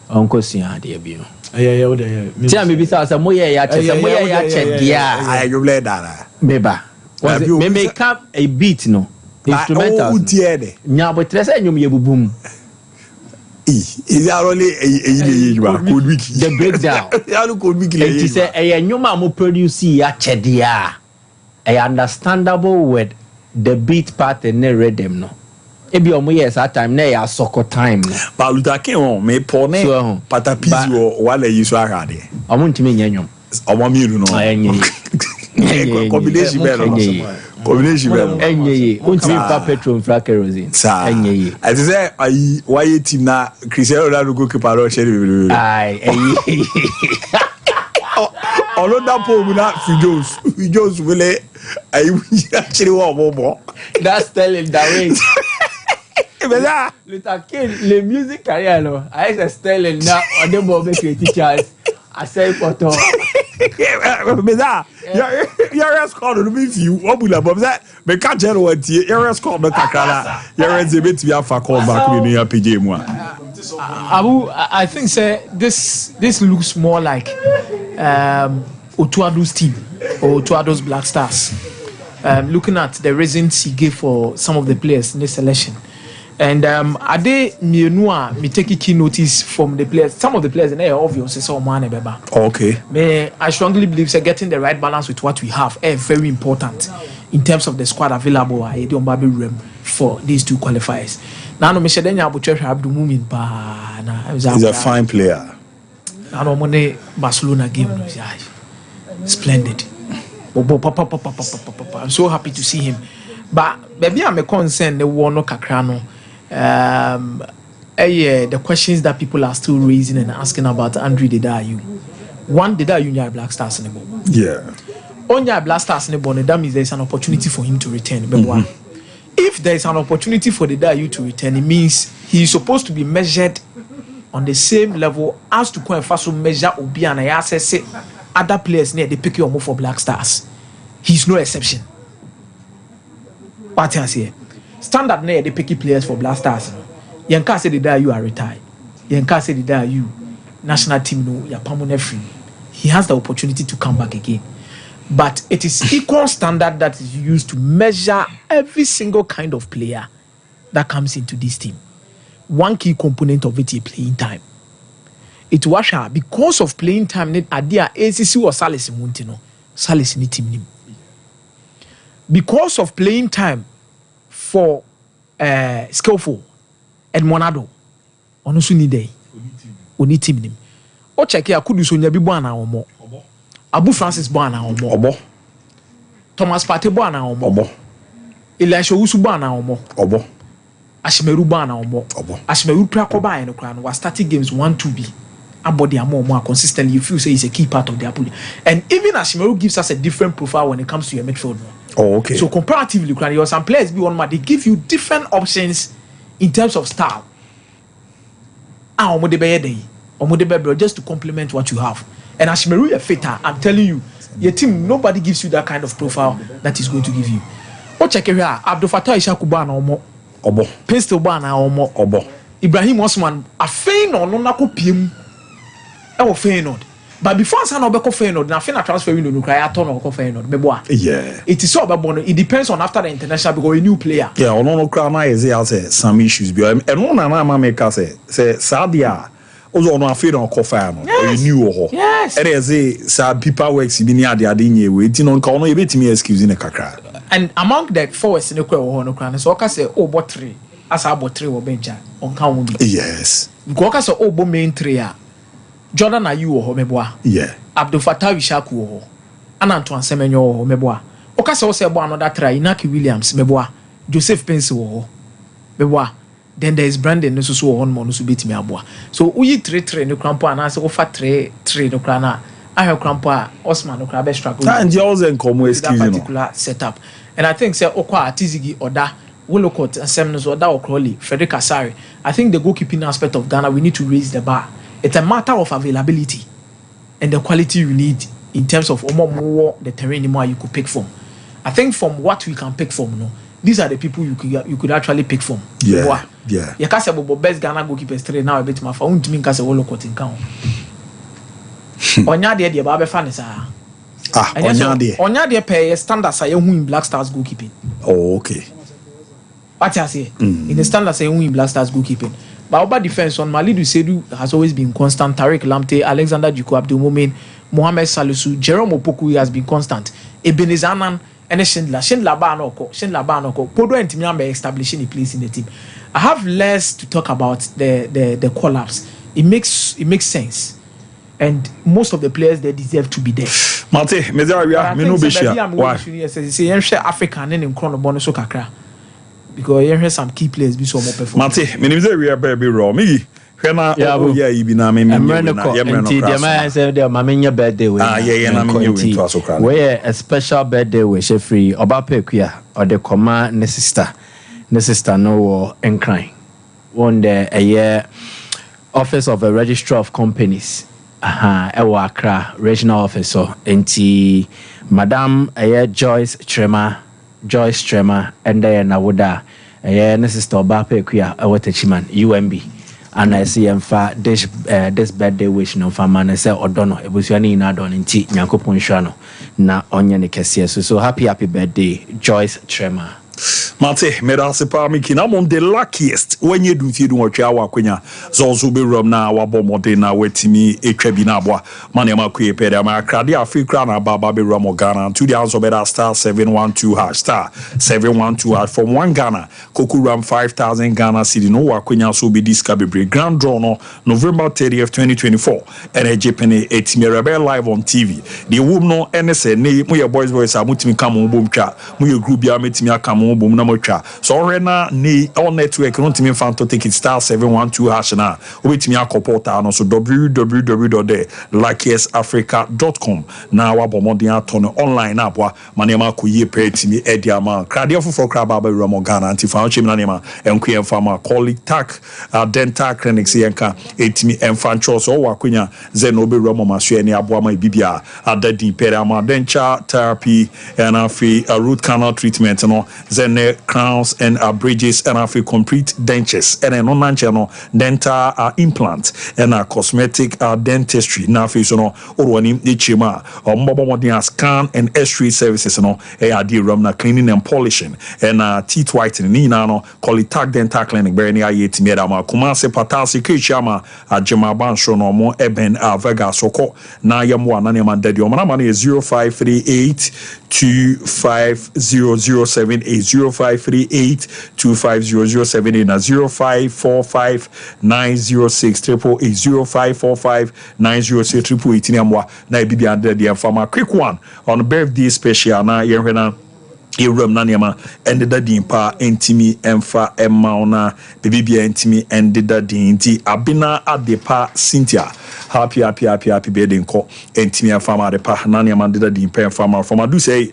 onko sua de bi no yeah o de tia me bi say mo ya che say mo ya che dia ayo le dara meba me make up a beat no instrumental nya bo tre say nyum ye bubum is only code wiki the breakdown code wiki it is a nyum am produce ya che dia understandable with the beat part and the rhythm no ebi omo yes at time na ya soccer time no ba lutake on me pone patapizi o wala yiso ahade omo ntimi nyanyom omo miru no combination belo enye untimi pa petrol fra kerosene enye I say ai why team na Cristiano Ronaldo goalkeeper ro sheri ai enye oloda po mu na Fijos wele ai actually wa bobo that's telling that way Beza le music career no I say telling na odebo be create chance I say photo Beza your score no be few obula but that me ka jero watie your score no kakala your exhibit be afa call back we no page mu Abu, I think say this looks more like Otuado's team or Otuado's Black Stars. Looking at the reasons he gave for some of the players in this selection. And Ade Mienua, me take key notice from the players. Some of the players, and they are obvious. Okay. I strongly believe that getting the right balance with what we have is very important in terms of the squad available for these two qualifiers. Now, no, Mr. Denya Abuchesh Abdul Mumin he's a fine player. I know Monday Barcelona game. Splendid. I'm so happy to see him. But maybe I'm a concern the war no kakrano. The questions that people are still raising and asking about Andre Dedayu. One Dedayu nya Black Stars in the ball. Yeah. Onya Black Stars in the ball, that means there's an opportunity for him to return. If there is an opportunity for Dedayu to return, it means he is supposed to be measured on the same level as to Qualifier measure Obi and I say other players near they pick you more for Black Stars. He's no exception. What I say? Standard near they pick players for Black Stars. You can't say the day you are retired. You can't say the day you national team no you're permanent free. He has the opportunity to come back again. But it is equal standard that is used to measure every single kind of player that comes into this team. One key component of it is playing time. It was because of playing time, Adia ACC or Salis Muntino, Salis ni team. Because of playing time for skillful and Monado, Onusuni Day, Oni team. O check here, could you so near Bibana or more? Abu Francis Bana or more. Thomas Pate Bana or more. Elisha Usubana or more. Ashmeru Bana or more. Ashmeru Prakoba and Okran was starting games 1-2B. Abody are more consistently. You feel say he's a key part of their pool. And even Ashmeru gives us a different profile when it comes to your midfield. Oh, okay. So comparatively, there are some players be on they give you different options in terms of style. Just to complement what you have. And Ashmeru a fitter, I'm telling you, your team, nobody gives you that kind of profile that is going to give you. Oh, check here, Abdul Fattah Ishakubana or more. Obo. Pistol Bana or more. Obo. Ibrahim Osman, a feign or no nako pim. I Feyenoord. But before I know about Feyenoord, nothing I transfer you to cry at all or Feyenoord. Yeah. It is so about it depends on after the international because a new player. Yeah, on no crown is there some issues. And one and make us say Sadia. Also, on a fair on Feyenoord. Or you knew. Yes. And as some people works in the adin waiting on corner a bit me excuse in a kakra. And among the forwards in the crown, so I say, oh, but three as I bought three or bench on count. Yes. Because so oh, main three. Jordan Ayew or Meboa. Yeah. Abdul Fattah Ishaku or Antoine Semenyo or Meboa. Okasa say about another try, Inaki Williams, Meboa, Joseph Pencil or Meboa. Then there is Brandon Nusu on Monusu beat me aboa. So we 3 no crampa and I say offer 3 no crana. I have crampa Osman no crabe struggle. And you also come with that particular setup. And I think say Okwa Tizigi or that Wolokot and Semnos or that or Crowley, Frederick Asari. I think the goalkeeping aspect of Ghana, we need to raise the bar. It's a matter of availability and the quality you need in terms of more the terrain you could pick from. I think from what we can pick from, no, these are the people you could actually pick from. Yeah. Yeah. You can't say about best Ghana goalkeepers today now a bit my phone to me because all look in count. Onya de Babe Fanisa. Onya de pay standards are in Black Stars goalkeeping. Oh, okay. What I say? In the standards are in Black Stars goalkeeping. But our defense on Malidu Sedu has always been constant. Tariq Lamptey, Alexander Djiko Abdul Momin, Mohamed Salisu, Jerome Opoku has been constant. Ebenezer Anan and Schindler Banoko. Podo and Timiambe establishing a place in the team. I have less to talk about the collapse. It makes sense. And most of the players they deserve to be there. Mate, Mezaria, Menubisha. Why? Say African and in Chrono Bonuso Kakra. Because you have some key players be so more performance. Mate, me name we are baby raw. Me, Hena, yeah, you be na me. The say the mamenya birthday we. Yeah, na me we to aso kra. We a special birthday we she free. Oba pekua or the comma ne sister no encrying. One day a year office of a registrar of companies. Ewa Accra regional officer. Enti Madam Joyce Trema and then Nawuda sister Bape Kuya Awatachiman UMB and I see this birthday wish no famana say Odono Ebusiani in Adon in T Nyankopon Shano na Onyane Kesia so happy birthday Joyce Trema. Mate, Medasipa Miki, I'm on the luckiest when you do Chawa Quina, Zozu be rum now, Wabomodena, Wetimi, a Trebinabwa, Manema Quay Pedama, Kradia, Free Crana, Baba be Ramo Ghana, 2 days of better star 712 hash star 712 hash from 1 Ghana, Kokuram 5,000 Ghana City, no Waquina, so be discovery grand draw no November 30th, 2024, and a Japanese 8 Mirabel live on TV. The woman no NSA, we boys, I mutimi come on boom chat, we group ya metimia come on boom. motwa so already ne all network no ntimi fan to take it *712# na obetimi akopota no so www.luckiestafrica.com na wabomodin ato no online abwa manema koyie petimi ediama krade foforo kraba ba wura Ghana anti fa ochim na nema enku emfama Qualifier dental clinics yenka etimi emfancho so wakonya ze no be wura maso eni aboa ma bibia adadin perama dental therapy and afi root canal treatment no ze crowns and bridges and afi complete dentures and no nanche no dental implant and cosmetic dentistry na afi so no orwani echima omobomodin scan and x-ray services no adi ram na cleaning and polishing and teeth whitening ni na no Qualifier dental clinic be ni ayeti me da ma Kumasi patasi kichama ajema bansho no mo eben Vega soko na yamwa na ne man dadi o mana 0538 250078 0538 na 0545 906 0545 906 888 yamwa na bibi under the farmer quick one on birthday special na yenhwena Iram Nanyama ended the dimpa intimi emfa emauna bibia intimi ended the dinti abina adepa Cynthia happy birthday ko intimi emfa adepa Nanyama did the dimpa emfa from do say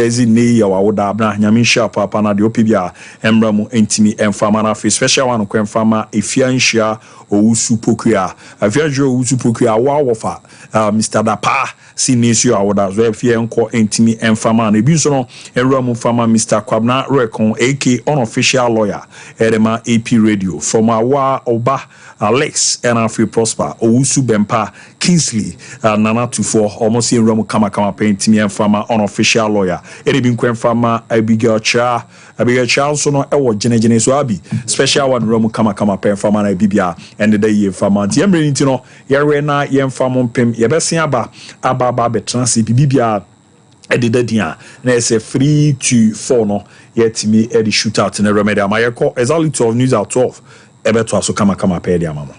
zi ya wawoda abna nyami sha papa na de opibia emramu intimi emfa na fe special one ko emfa efianhia owusu pokua afiajo owusu pokua wa wofa Mr. Dapa sinisio awoda zo efie enko intimi emfa na ebi so no Enromu farmer Mr. Kwabna Rekon, AK unofficial lawyer, Edema AP Radio, from Awa Oba Alex and Free Prosper, Owusu Bempa, Kingsley, Nana Tufo, almost in Romu Kama paint me and farmer unofficial lawyer, Edibin Quen farmer, Abigail Charles, so no Ewo Gene Swabi, special one Romu Kama pen farmer Bibia, and the day ye farmer, Yemrin, you know, Yarena, Yem farmer Pim, Yabesiaba, Ababa Betransi, Bibia. Edidia na say 3 to 4 no yet me edi shootout in the remedy amayeko exactly 12 news out 12 ebeto aso kama pe dia mama